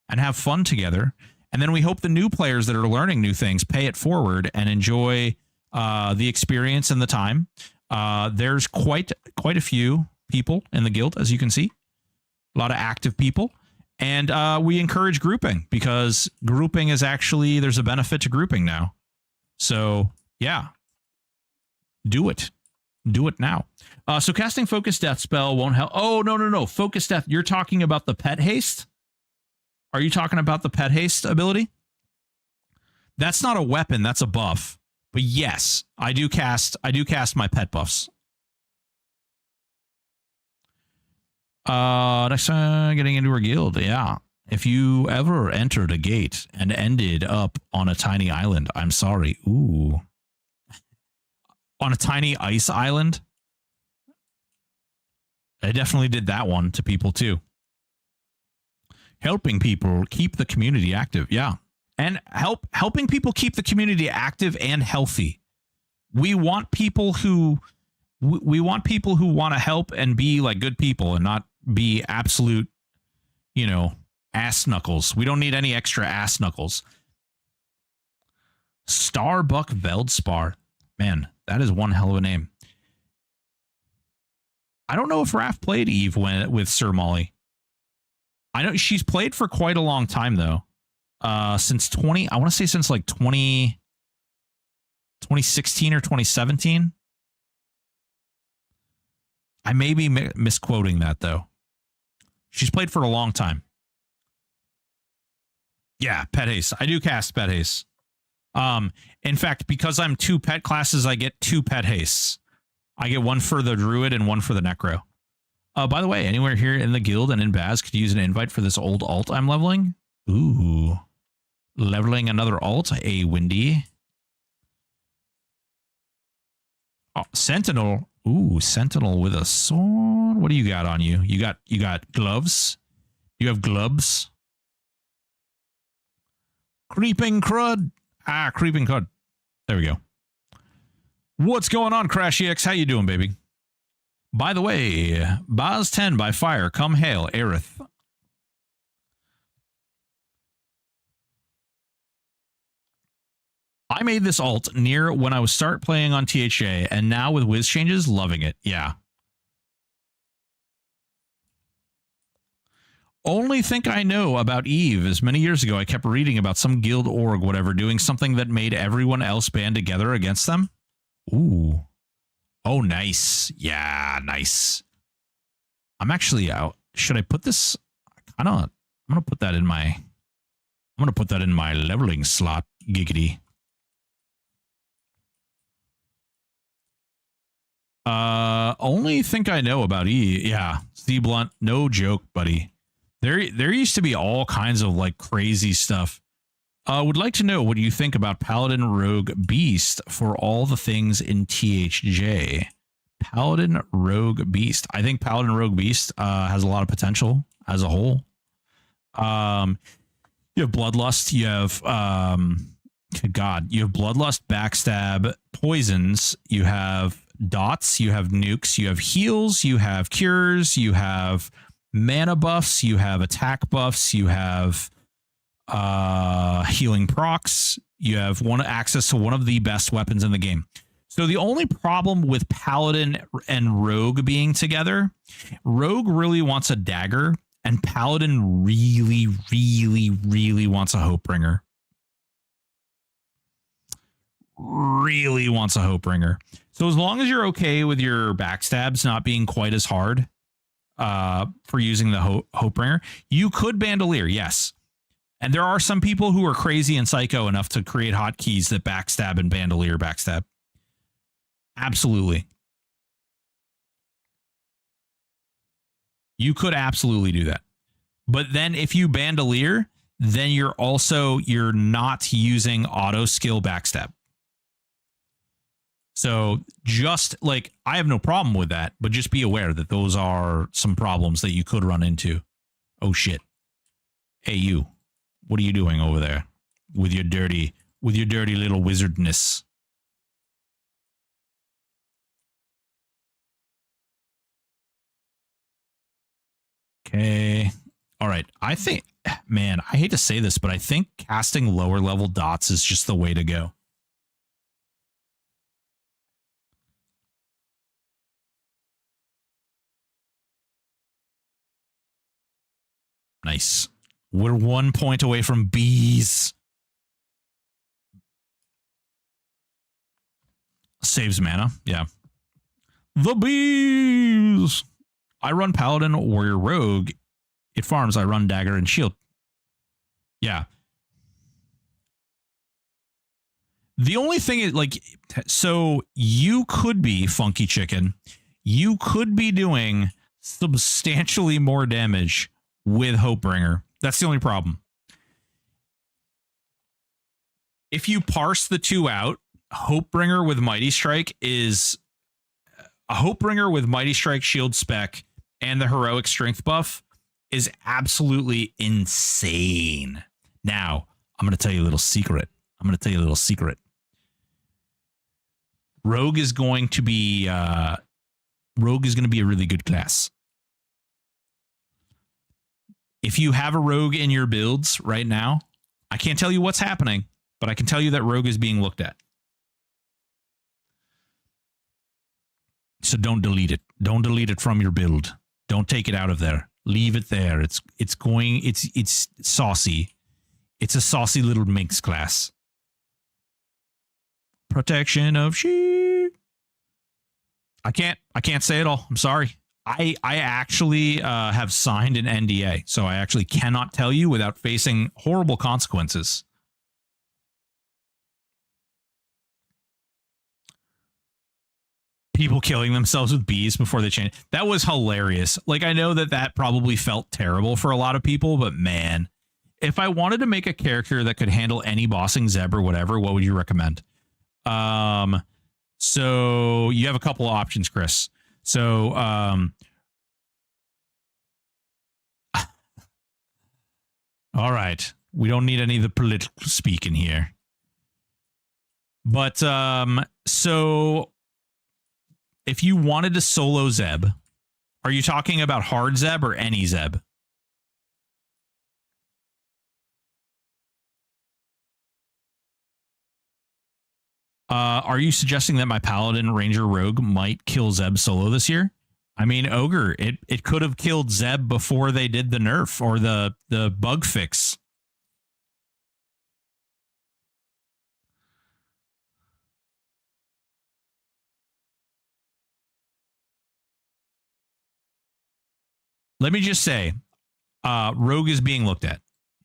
and have fun together. And then we hope the new players that are learning new things pay it forward and enjoy the experience and the time. There's quite a few people in the guild, as you can see. A lot of active people. And we encourage grouping because grouping is actually, there's a benefit to grouping now. So, yeah. Do it. Do it now. So casting Focus Death spell won't help. Oh, no. Focus Death. You're talking about the Pet Haste? Are you talking about the Pet Haste ability? That's not a weapon. That's a buff. But yes, I do cast my pet buffs. Next time getting into our guild. Yeah. If you ever entered a gate and ended up on a tiny island, I'm sorry. Ooh. On a tiny ice island. I definitely did that one to people too. Helping people keep the community active. Yeah. And helping people keep the community active and healthy. We want people who want to help and be like good people and not be absolute, ass knuckles. We don't need any extra ass knuckles. Starbuck Veldspar. Man, that is one hell of a name. I don't know if Raph played Eve with Sir Molly. I know she's played for quite a long time though. Since since like 2016 or 2017. I may be misquoting that though. She's played for a long time. Yeah, Pet Haste. I do cast Pet Haste. In fact, because I'm 2 pet classes, I get 2 Pet Hastes. I get one for the Druid and one for the Necro. By the way, anywhere here in the guild and in Baz could use an invite for this old alt I'm leveling. Ooh. Leveling another alt, a Windy. Oh, Sentinel. Ooh, Sentinel with a sword. What do you got on you? You got gloves? You have gloves? Creeping Crud. Creeping Crud. There we go. What's going on, Crashy X? How you doing, baby? By the way, Baz 10 by fire. Come hail, Aerith. I made this alt near when I was start playing on THA, and now with Wiz changes, loving it. Yeah. Only think I know about Eve is many years ago I kept reading about some guild org whatever doing something that made everyone else band together against them. Ooh. Oh, nice. Yeah, nice. I'm actually out. Should I put this? I'm gonna put that in my leveling slot. Giggity. Only think I know about E. Yeah, C Blunt. No joke, buddy. There used to be all kinds of like crazy stuff. Would like to know what you think about Paladin Rogue Beast for all the things in THJ. Paladin Rogue Beast. I think Paladin Rogue Beast has a lot of potential as a whole. You have Bloodlust. You have you have Bloodlust, Backstab, Poisons. You have dots, you have nukes, you have heals, you have cures, you have mana buffs, you have attack buffs, you have healing procs, you have access to one of the best weapons in the game. So the only problem with Paladin and Rogue being together, Rogue really wants a dagger, and Paladin really, really, really wants a Hopebringer. Really wants a Hopebringer. So as long as you're okay with your backstabs not being quite as hard for using the Hopebringer, you could Bandolier, yes. And there are some people who are crazy and psycho enough to create hotkeys that backstab and Bandolier backstab. Absolutely. You could absolutely do that. But then if you Bandolier, then you're not using auto skill backstab. So just like, I have no problem with that, but just be aware that those are some problems that you could run into. Oh shit. Hey you, what are you doing over there with your dirty little wizardness? Okay. All right. I think, man, I hate to say this, but I think casting lower level dots is just the way to go. Nice. We're 1 point away from bees. Saves mana. Yeah. The bees. I run Paladin, Warrior, Rogue. It farms. I run Dagger and Shield. Yeah. The only thing is, like, so you could be Funky Chicken. You could be doing substantially more damage with Hopebringer. That's the only problem. If you parse the two out, Hopebringer with Mighty Strike is a Hopebringer with Mighty Strike shield spec and the heroic strength buff is absolutely insane. Now, I'm going to tell you a little secret. Rogue is going to be a really good class. If you have a Rogue in your builds right now, I can't tell you what's happening, but I can tell you that Rogue is being looked at. So don't delete it. Don't delete it from your build. Don't take it out of there. Leave it there. It's saucy. It's a saucy little minx class. Protection of sheep. I can't say it all. I'm sorry. I actually have signed an NDA, so I actually cannot tell you without facing horrible consequences. People killing themselves with bees before they change. That was hilarious. Like, I know that probably felt terrible for a lot of people, but man, if I wanted to make a character that could handle any bossing Zeb or whatever, what would you recommend? So you have a couple of options, Chris. So, all right. We don't need any of the political speak in here. But, so if you wanted to solo Zeb, are you talking about hard Zeb or any Zeb? Are you suggesting that my Paladin, Ranger, Rogue might kill Zeb solo this year? I mean, Ogre, it could have killed Zeb before they did the nerf or the bug fix. Let me just say, Rogue is being looked at.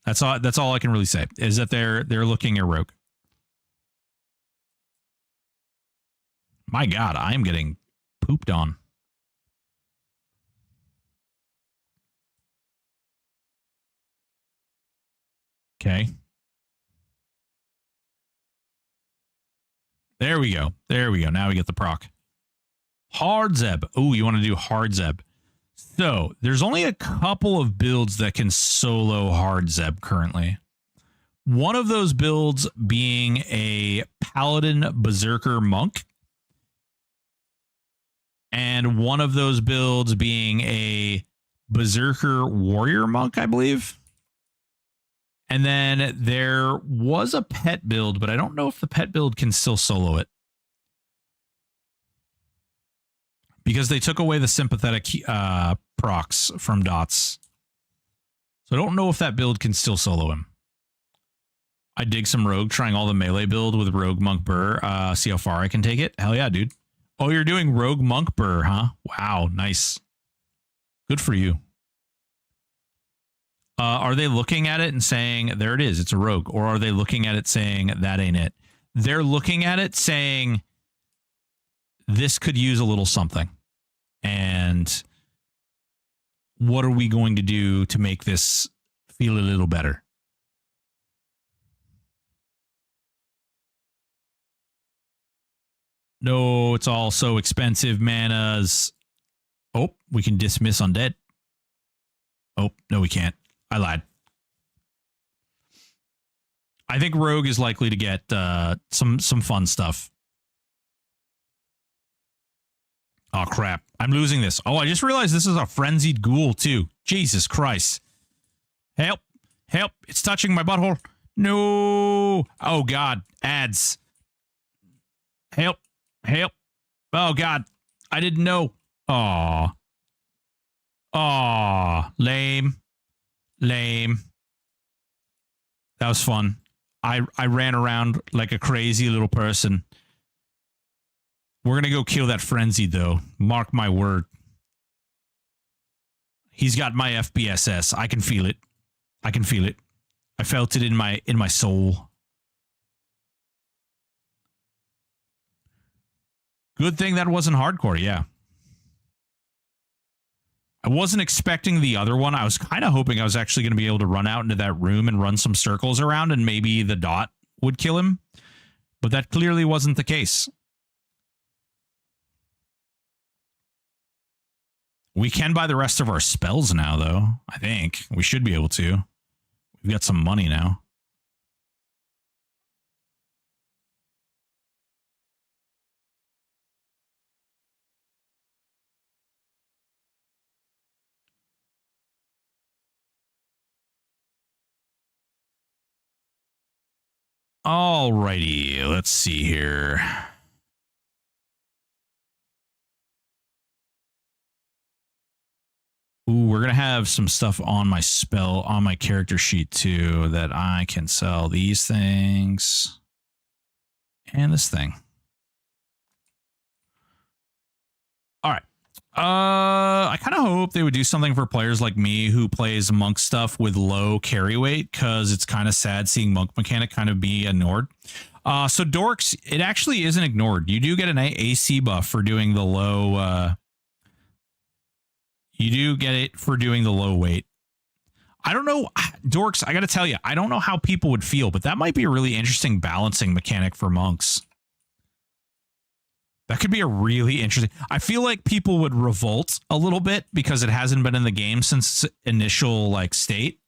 That's all I can really say, is that they're looking at Rogue. My God, I am getting pooped on. Okay. There we go. Now we get the proc. Hard Zeb. Oh, you want to do hard Zeb. So there's only a couple of builds that can solo hard Zeb currently. One of those builds being a Paladin Berserker Monk. and one of those builds being a Berserker Warrior Monk, I believe. And then there was a pet build, but I don't know if the pet build can still solo it. Because they took away the sympathetic procs from dots. So I don't know if that build can still solo him. I dig some rogue, trying all the melee build with rogue monk burr. See how far I can take it. Hell yeah, dude. Oh, you're doing rogue monk burr, huh? Wow, nice. Good for you. Are they looking at it and saying, there it is, it's a rogue? Or are they looking at it saying, that ain't it? They're looking at it saying, this could use a little something. And what are we going to do to make this feel a little better? No, it's all so expensive, manas. Oh, we can dismiss undead. Oh, no, we can't. I lied. I think rogue is likely to get some fun stuff. Oh, crap. I'm losing this. Oh, I just realized this is a frenzied ghoul, too. Jesus Christ. Help. Help. It's touching my butthole. No. Oh, God. Ads. Help. Help. Oh, God. I didn't know. Aw. Aw. Lame. Lame. That was fun. I ran around like a crazy little person. We're going to go kill that frenzy, though. Mark my word. He's got my FBSS. I can feel it. I can feel it. I felt it in my soul. Good thing that wasn't hardcore, yeah. I wasn't expecting the other one. I was kind of hoping I was actually going to be able to run out into that room and run some circles around and maybe the dot would kill him. But that clearly wasn't the case. We can buy the rest of our spells now, though. I think we should be able to. We've got some money now. Alrighty, let's see here. Ooh, we're gonna have some stuff on my on my character sheet too that I can sell these things and this thing. All right. I kind of hope they would do something for players like me who plays monk stuff with low carry weight, because it's kind of sad seeing monk mechanic kind of be ignored. So dorks, it actually isn't ignored. You do get an AC buff for doing the low. You do get it for doing the low weight. I don't know, dorks, I got to tell you, I don't know how people would feel, but that might be a really interesting balancing mechanic for monks. That could be a really interesting. I feel like people would revolt a little bit because it hasn't been in the game since its initial like state.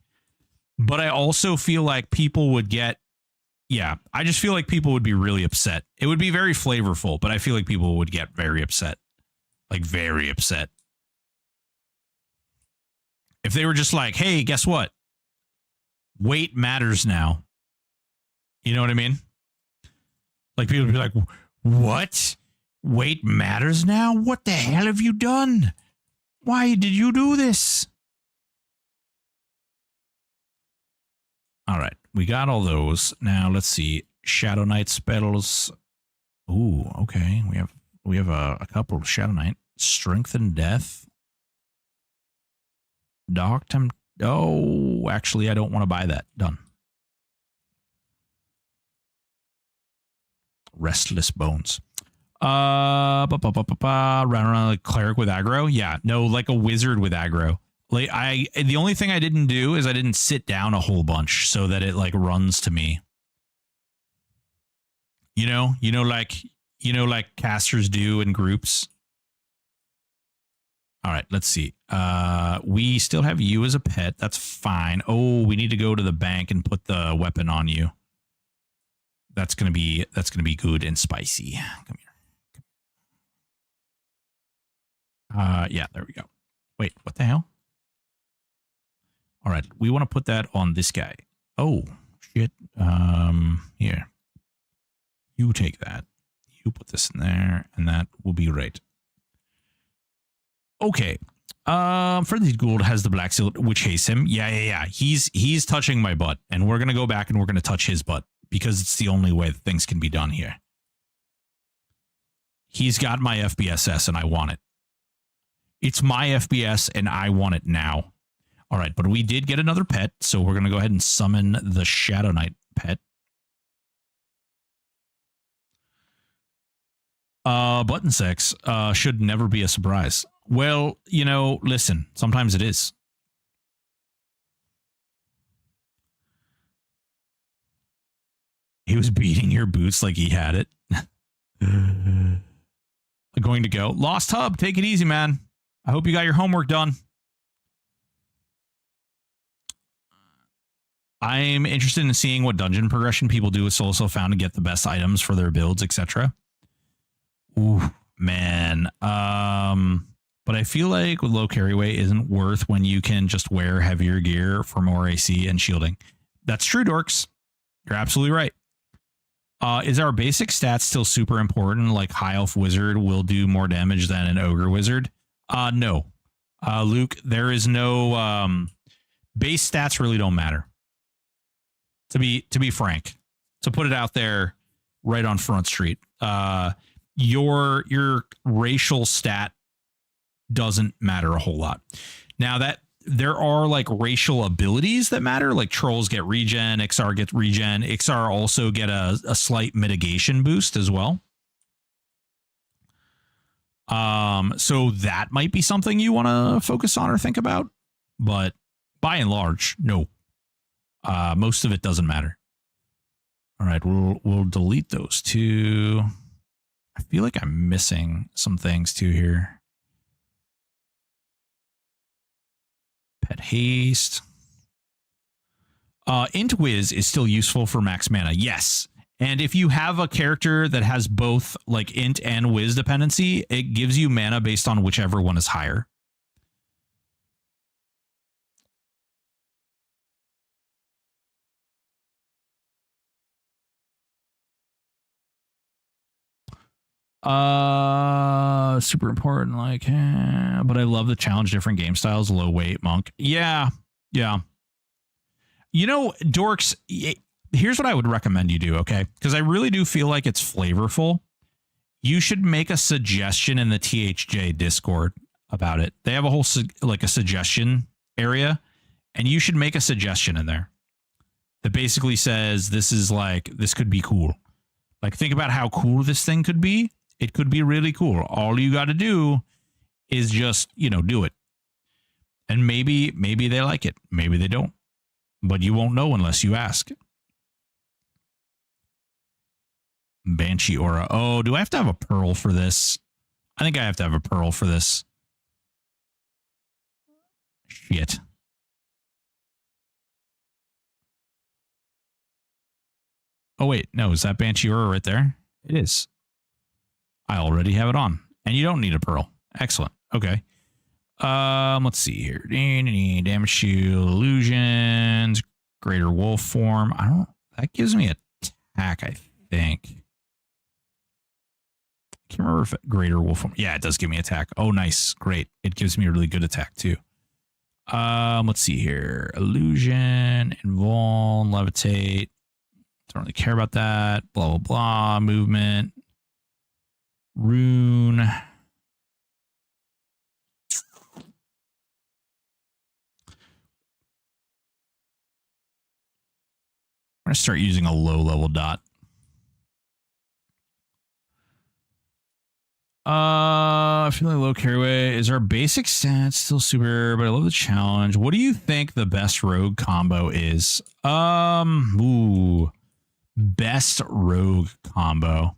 But I also feel like people would get, yeah, I just feel like people would be really upset. It would be very flavorful, but I feel like people would get very upset. Like very upset. If they were just like, hey, guess what? Weight matters now. You know what I mean? Like people would be like, what? Weight matters now? What the hell have you done? Why did you do this? All right, we got all those. Now let's see. Shadow Knight spells. Ooh, okay. We have a couple of Shadow Knight. Strengthen Death. Doctum. Oh, actually, I don't want to buy that. Done. Restless Bones. Round around like cleric with aggro. Yeah, no, like a wizard with aggro. Like the only thing I didn't do is I didn't sit down a whole bunch so that it like runs to me. You know, like casters do in groups. All right, let's see. We still have you as a pet. That's fine. Oh, we need to go to the bank and put the weapon on you. That's gonna be good and spicy. Come here. Yeah, there we go. Wait, what the hell? All right, we want to put that on this guy. Oh, shit. Here. You take that. You put this in there, and that will be right. Okay. Freddy Gould has the black seal, which hates him. Yeah. He's touching my butt, and we're gonna go back and we're gonna touch his butt because it's the only way that things can be done here. He's got my FBSS, and I want it. It's my FBS, and I want it now. All right, but we did get another pet, so we're gonna go ahead and summon the Shadow Knight pet. Button 6 should never be a surprise. Well, you know, listen, sometimes it is. He was beating your boots like he had it. Going to go. Lost Hub, take it easy, man. I hope you got your homework done. I'm interested in seeing what dungeon progression people do with Soul Found to get the best items for their builds, etc. Ooh, man. But I feel like with low carry weight isn't worth when you can just wear heavier gear for more AC and shielding. That's true, dorks. You're absolutely right. Is our basic stats still super important? Like High Elf Wizard will do more damage than an Ogre Wizard? No. Luke, there is no base stats really don't matter. To be frank. To put it out there right on Front Street. Your racial stat doesn't matter a whole lot. Now that there are like racial abilities that matter, like trolls get regen, XR gets regen, XR also get a slight mitigation boost as well. So that might be something you want to focus on or think about, but by and large, no. Most of it doesn't matter. All right, we'll delete those two. I feel like I'm missing some things too here. Pet haste. Int Wiz is still useful for max mana. Yes. And if you have a character that has both like int and Wiz dependency, it gives you mana based on whichever one is higher. Super important, like, but I love the challenge, different game styles, low weight monk. Yeah. You know, dorks, here's what I would recommend you do, okay? Because I really do feel like it's flavorful. You should make a suggestion in the THJ Discord about it. They have a whole like a suggestion area, and you should make a suggestion in there that basically says this is like, this could be cool. Like, think about how cool this thing could be. It could be really cool. All you got to do is just, you know, do it. And maybe they like it. Maybe they don't. But you won't know unless you ask. Banshee Aura. Oh, do I have to have a pearl for this? I think I have to have a pearl for this. Shit. Oh, wait. No, is that Banshee Aura right there? It is. I already have it on. And you don't need a pearl. Excellent. Okay. Let's see here. Damage shield, illusions, greater wolf form. That gives me attack, I think. I can't remember if greater wolf form. Yeah, it does give me attack. Oh, nice. Great. It gives me a really good attack too. Let's see here. Illusion, invuln, levitate. Don't really care about that. Blah, blah, blah. Movement. Rune. I'm going to start using a low level dot. Feeling low carry weight. Is our basic stats still super, but I love the challenge. What do you think the best rogue combo is? Best rogue combo.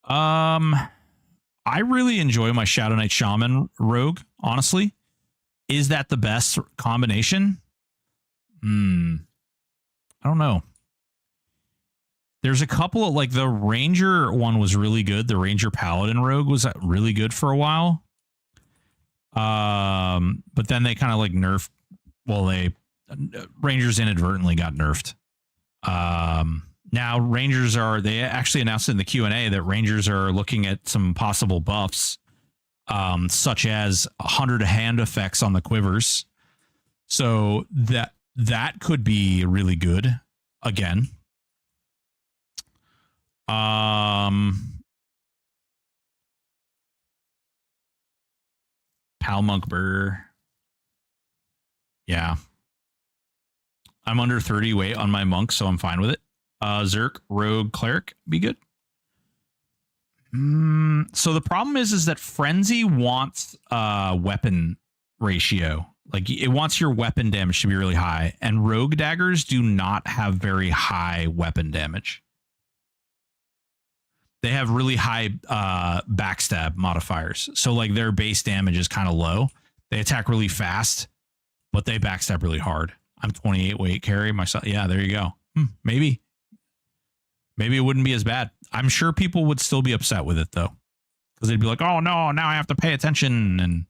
I really enjoy my Shadow Knight Shaman rogue, honestly. Is that the best combination? I don't know. There's a couple of, like, the Ranger one was really good. The Ranger Paladin rogue was really good for a while. But then they kind of like nerfed. Well, Rangers inadvertently got nerfed. Now Rangers they actually announced in the Q&A that Rangers are looking at some possible buffs, such as 100 hand effects on the quivers. So that could be really good again. Pal Monk Burr. Yeah. I'm under 30 weight on my monk, so I'm fine with it. Zerk, Rogue, Cleric, be good. So the problem is that Frenzy wants weapon ratio. Like it wants your weapon damage to be really high, and Rogue daggers do not have very high weapon damage. They have really high backstab modifiers. So like their base damage is kind of low. They attack really fast, but they backstab really hard. I'm 28 weight carry myself. Yeah, there you go. Maybe it wouldn't be as bad. I'm sure people would still be upset with it though, because they'd be like, "Oh no, now I have to pay attention." And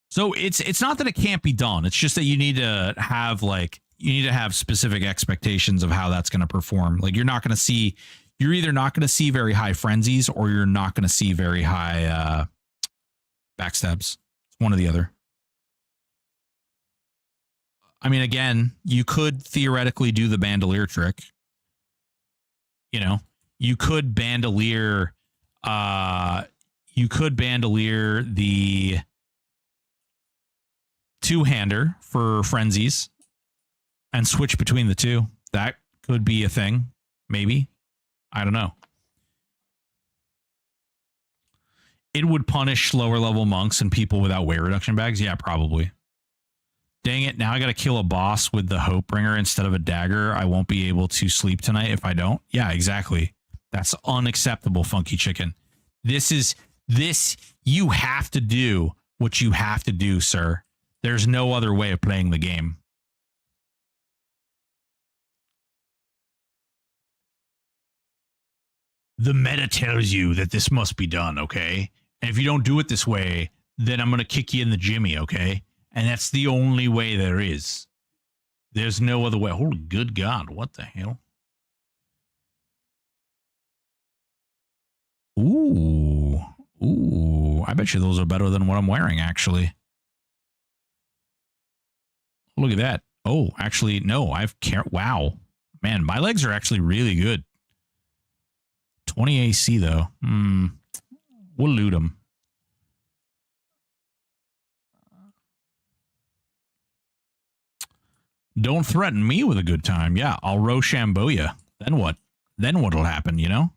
so it's not that it can't be done. It's just that you need to have specific expectations of how that's going to perform. Like you're either not going to see very high frenzies, or you're not going to see very high backstabs. It's one or the other. I mean, again, you could theoretically do the bandolier trick. You know, you could bandolier the two-hander for frenzies and switch between the two. That could be a thing, maybe. I don't know. It would punish lower level monks and people without weight reduction bags. Yeah, probably. Dang it. Now I got to kill a boss with the Hopebringer instead of a dagger. I won't be able to sleep tonight if I don't. Yeah, exactly. That's unacceptable, Funky Chicken. You have to do what you have to do, sir. There's no other way of playing the game. The meta tells you that this must be done, okay? And if you don't do it this way, then I'm going to kick you in the jimmy, okay? And that's the only way there is. There's no other way. Holy good God, what the hell? Ooh. I bet you those are better than what I'm wearing, actually. Look at that. Oh, actually, no, wow. Man, my legs are actually really good. 20 AC, though. We'll loot them. Don't threaten me with a good time. Yeah, I'll Rochambeau you. Then what? Then what'll happen, you know?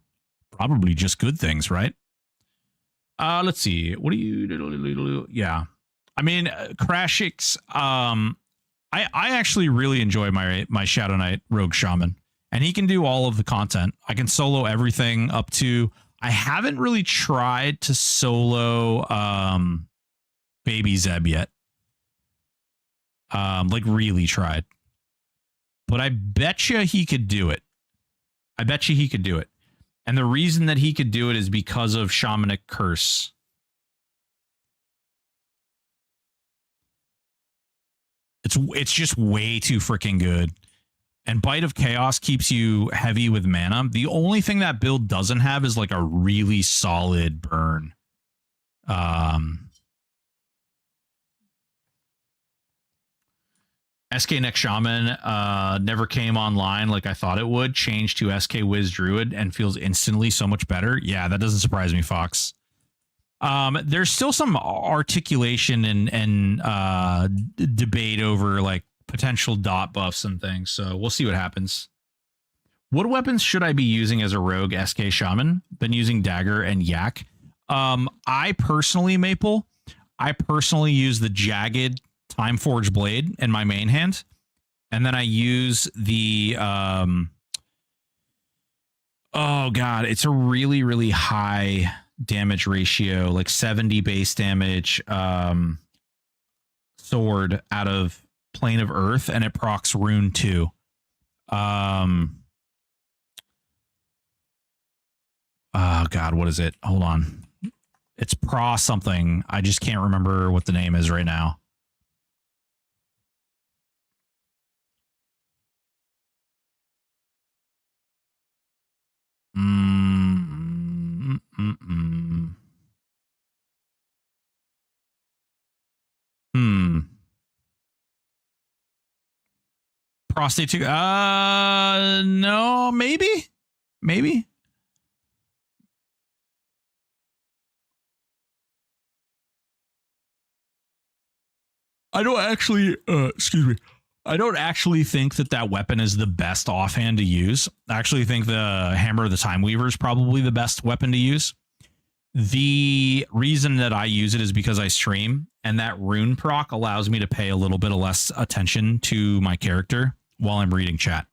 Probably just good things, right? Let's see. What do you... Yeah. I mean, Crashix, I actually really enjoy my Shadow Knight Rogue Shaman, and he can do all of the content. I can solo everything up to... I haven't really tried to solo Baby Zeb yet. Like really tried. But I bet you he could do it. And the reason that he could do it is because of Shamanic Curse. It's just way too freaking good. And Bite of Chaos keeps you heavy with mana. The only thing that build doesn't have is like a really solid burn. SK Next Shaman never came online like I thought it would. Changed to SK Wiz Druid and feels instantly so much better. Yeah, that doesn't surprise me, Fox. There's still some articulation and debate over like potential dot buffs and things. So we'll see what happens. What weapons should I be using as a rogue SK Shaman? Been using Dagger and Yak. I personally use the Jagged Time Forge Blade in my main hand. And then I use the oh god, it's a really, really high damage ratio, like 70 base damage sword out of Plane of Earth, and it procs Rune 2. Oh God, what is it? Hold on. It's Pro something. I just can't remember what the name is right now. Prostate too. No, maybe. I don't actually, excuse me. I don't actually think that weapon is the best offhand to use. I actually think the Hammer of the Time Weaver is probably the best weapon to use. The reason that I use it is because I stream, and that rune proc allows me to pay a little bit of less attention to my character while I'm reading chat.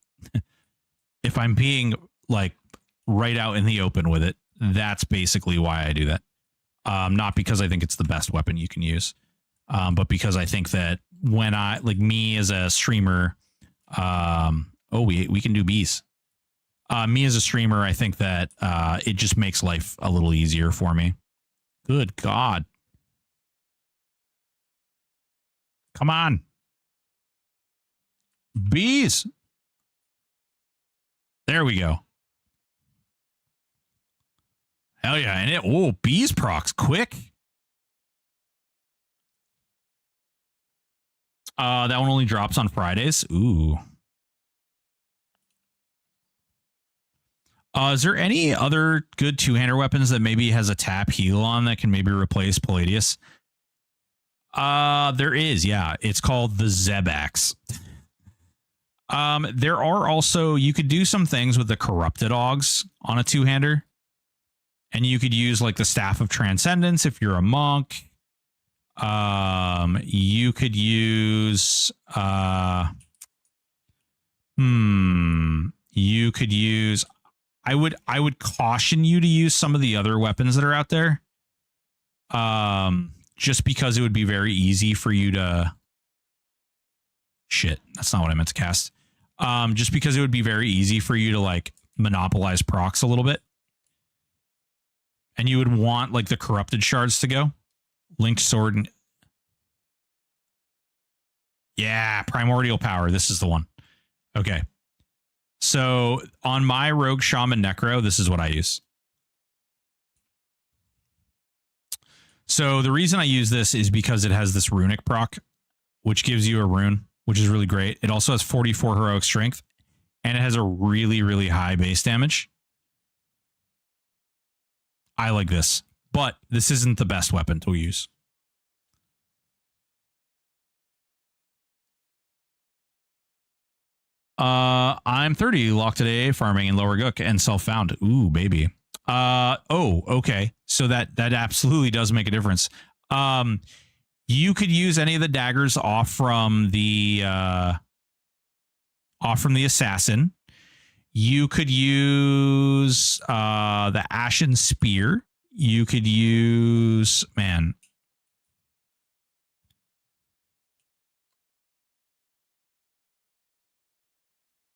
If I'm being like right out in the open with it, that's basically why I do that. Not because I think it's the best weapon you can use. But because I think that when I like me as a streamer, we can do bees. Me as a streamer, I think that it just makes life a little easier for me. Good God. Come on. Bees. There we go. Hell yeah. And it, bees procs quick. That one only drops on Fridays. Ooh. Is there any other good two-hander weapons that maybe has a tap heal on that can maybe replace Palladius? There is, yeah. It's called the Zebax. There are also, you could do some things with the Corrupted Augs on a two-hander. And you could use like the Staff of Transcendence if you're a monk. You could use you could use I would caution you to use some of the other weapons that are out there. Just because it would be very easy for you to shit, that's not what I meant to cast. Just because it would be very easy for you to like monopolize procs a little bit. And you would want like the corrupted shards to go. Linked sword and yeah, primordial power. This is the one. Okay. So on my rogue shaman necro, this is what I use. So the reason I use this is because it has this runic proc, which gives you a rune, which is really great. It also has 44 heroic strength, and it has a really, really high base damage. I like this, but this isn't the best weapon to use. I'm 30, locked today, farming in Lower Gook and self-found. Ooh, baby. Okay. So that absolutely does make a difference. You could use any of the daggers off from the assassin. You could use the Ashen Spear. You could use, man.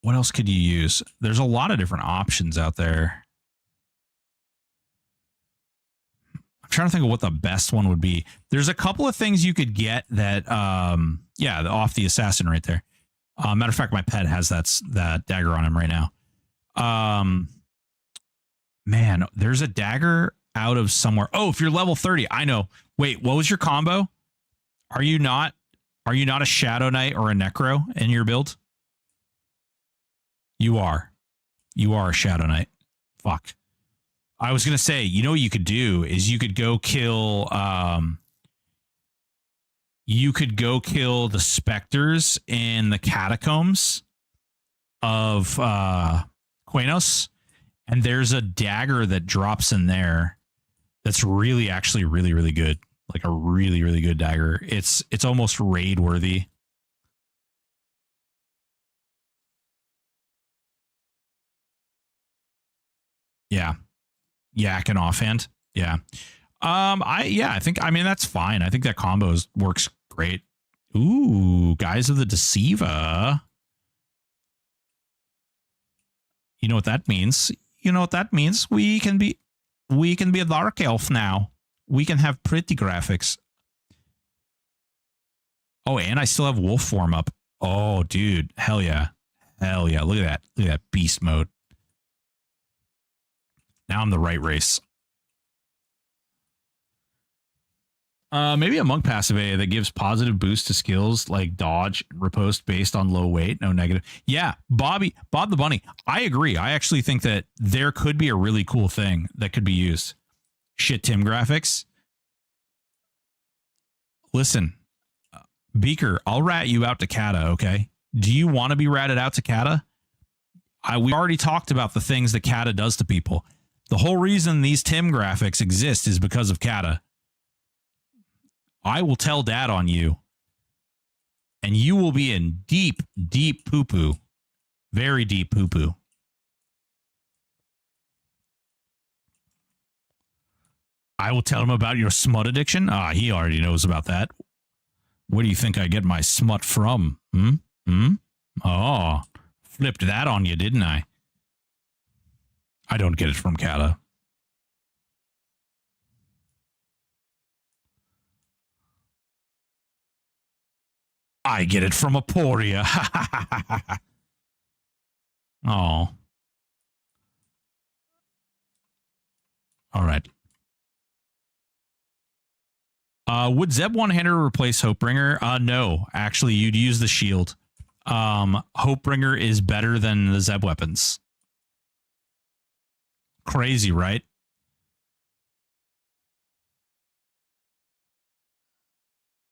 What else could you use? There's a lot of different options out there. I'm trying to think of what the best one would be. There's a couple of things you could get that, yeah, off the assassin right there. Matter of fact, my pet has that dagger on him right now. Man, there's a dagger out of somewhere. Oh, if you're level 30, I know. Wait, what was your combo? Are you not a Shadow Knight or a Necro in your build? You are a Shadow Knight. Fuck. I was going to say, you know what you could do is you could go kill the specters in the catacombs of Quenos, and there's a dagger that drops in there that's really actually really, really good. Like a really, really good dagger. It's almost raid worthy. Yeah. Yak and offhand. Yeah. I mean, that's fine. I think that combo works great. Ooh, Guys of the Deceiver. You know what that means? We can be We can be a dark elf now. We can have pretty graphics. Oh, and I still have wolf form up. Oh, dude. Hell yeah. Hell yeah. Look at that. Look at that beast mode. Now I'm the right race. Maybe a monk passive A that gives positive boost to skills like dodge and riposte based on low weight, no negative. Yeah, Bob the Bunny. I agree. I actually think that there could be a really cool thing that could be used. Shit, Tim graphics. Listen, Beaker, I'll rat you out to Kata, okay? Do you want to be ratted out to Kata? We already talked about the things that Kata does to people. The whole reason these Tim graphics exist is because of Kata. I will tell Dad on you, and you will be in deep, deep poo-poo. Very deep poo-poo. I will tell him about your smut addiction. He already knows about that. Where do you think I get my smut from? Oh, flipped that on you, didn't I? I don't get it from Kata. I get it from Aporia. Oh. All right. Would Zeb one-hander replace Hopebringer? No. Actually, you'd use the shield. Hopebringer is better than the Zeb weapons. Crazy, right?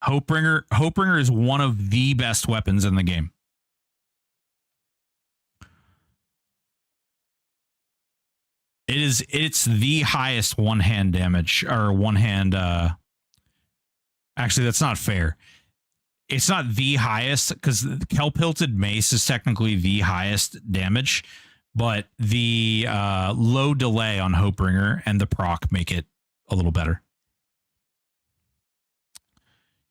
Hopebringer is one of the best weapons in the game. It's the highest one-hand damage or one-hand actually that's not fair. It's not the highest because Kelp-hilted mace is technically the highest damage, but the low delay on Hopebringer and the proc make it a little better.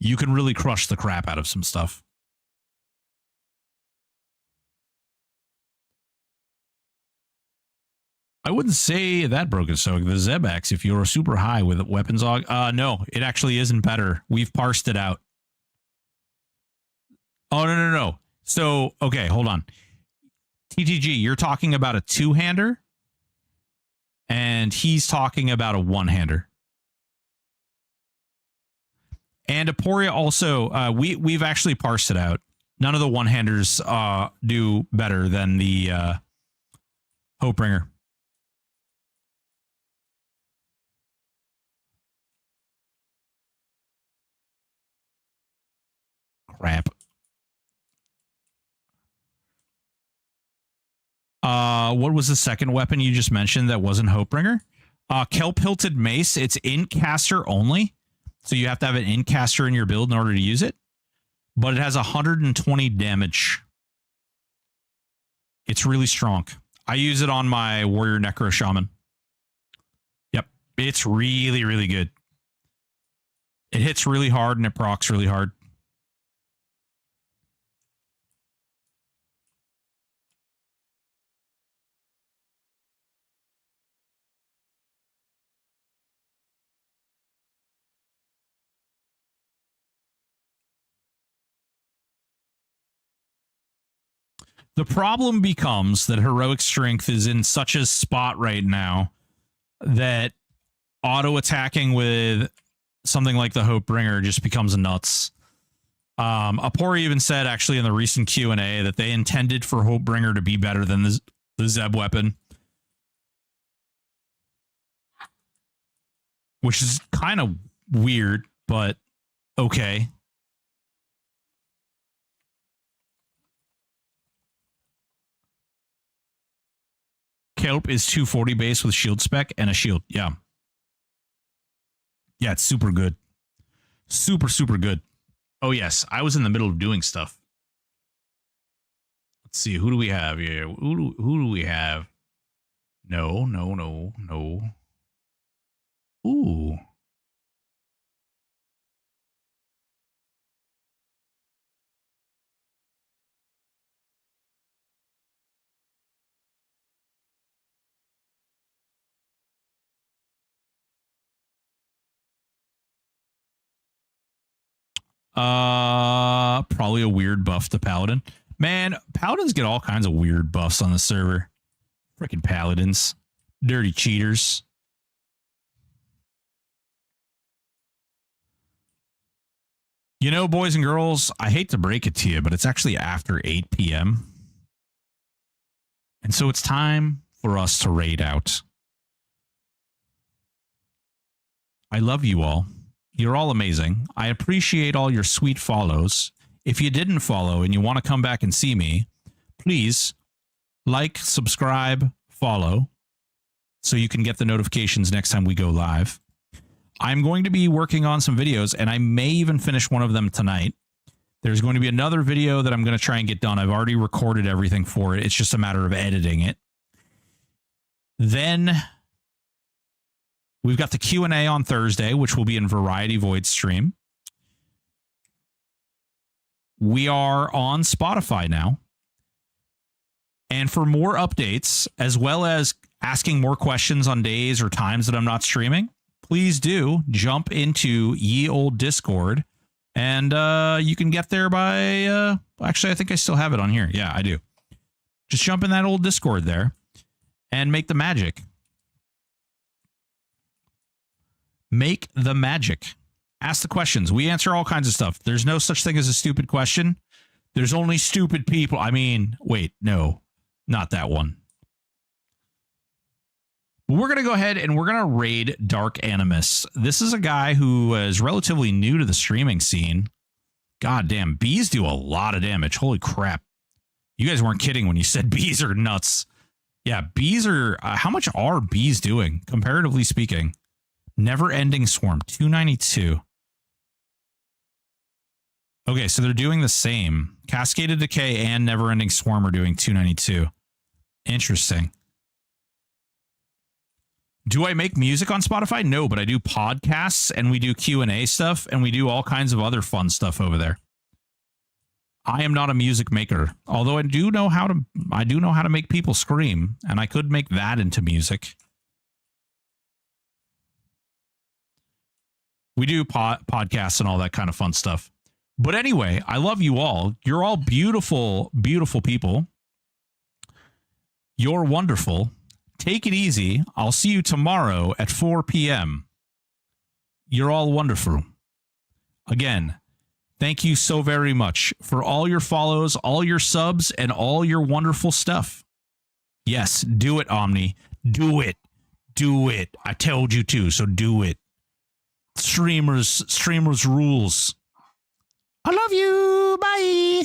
You can really crush the crap out of some stuff. I wouldn't say that broken Stoic. The Zebax, if you're super high with weapons aug, no, it actually isn't better. We've parsed it out. Oh, no. So, okay, hold on. TTG, you're talking about a two-hander, and he's talking about a one-hander. And Aporia also, we've actually parsed it out. None of the one-handers do better than the Hopebringer. Crap. What was the second weapon you just mentioned that wasn't Hopebringer? Kelp-hilted mace. It's Incaster only. So you have to have an Incaster in your build in order to use it. But it has 120 damage. It's really strong. I use it on my Warrior Necro Shaman. Yep. It's really, really good. It hits really hard and it procs really hard. The problem becomes that heroic strength is in such a spot right now that auto attacking with something like the Hopebringer just becomes nuts. Apori even said actually in the recent Q&A that they intended for Hopebringer to be better than the Zeb weapon, which is kind of weird, but okay. Kelp is 240 base with shield spec and a shield. Yeah. Yeah, it's super good. Super, super good. Oh, yes. I was in the middle of doing stuff. Let's see. Who do we have here? Who do we have? No. Ooh. Probably a weird buff to Paladin. Man, Paladins get all kinds of weird buffs on the server. Freaking Paladins. Dirty cheaters. You know, boys and girls, I hate to break it to you, but it's actually after 8 p.m. And so it's time for us to raid out. I love you all. You're all amazing. I appreciate all your sweet follows. If you didn't follow and you want to come back and see me, please like, subscribe, follow, so you can get the notifications next time we go live. I'm going to be working on some videos, and I may even finish one of them tonight. There's going to be another video that I'm going to try and get done. I've already recorded everything for it. It's just a matter of editing it. Then we've got the Q&A on Thursday, which will be in Variety Void stream. We are on Spotify now. And for more updates, as well as asking more questions on days or times that I'm not streaming, please do jump into Ye Old Discord. And you can get there by... actually, I think I still have it on here. Yeah, I do. Just jump in that old Discord there and make the magic. Make the magic. Ask the questions. We answer all kinds of stuff. There's no such thing as a stupid question. There's only stupid people. I mean, wait, no, not that one. We're going to go ahead and we're going to raid Dark Animus. This is a guy who is relatively new to the streaming scene. God damn, bees do a lot of damage. Holy crap. You guys weren't kidding when you said bees are nuts. Yeah, bees are... how much are bees doing, comparatively speaking? Never-ending Swarm, 292. Okay, so they're doing the same. Cascaded Decay and Never-ending Swarm are doing 292. Interesting. Do I make music on Spotify? No, but I do podcasts and we do Q&A stuff and we do all kinds of other fun stuff over there. I am not a music maker, although I do know how to make people scream, and I could make that into music. We do podcasts and all that kind of fun stuff. But anyway, I love you all. You're all beautiful, beautiful people. You're wonderful. Take it easy. I'll see you tomorrow at 4 p.m. You're all wonderful. Again, thank you so very much for all your follows, all your subs, and all your wonderful stuff. Yes, do it, Omni. Do it. Do it. I told you to, so do it. Streamers rules. I love you. Bye.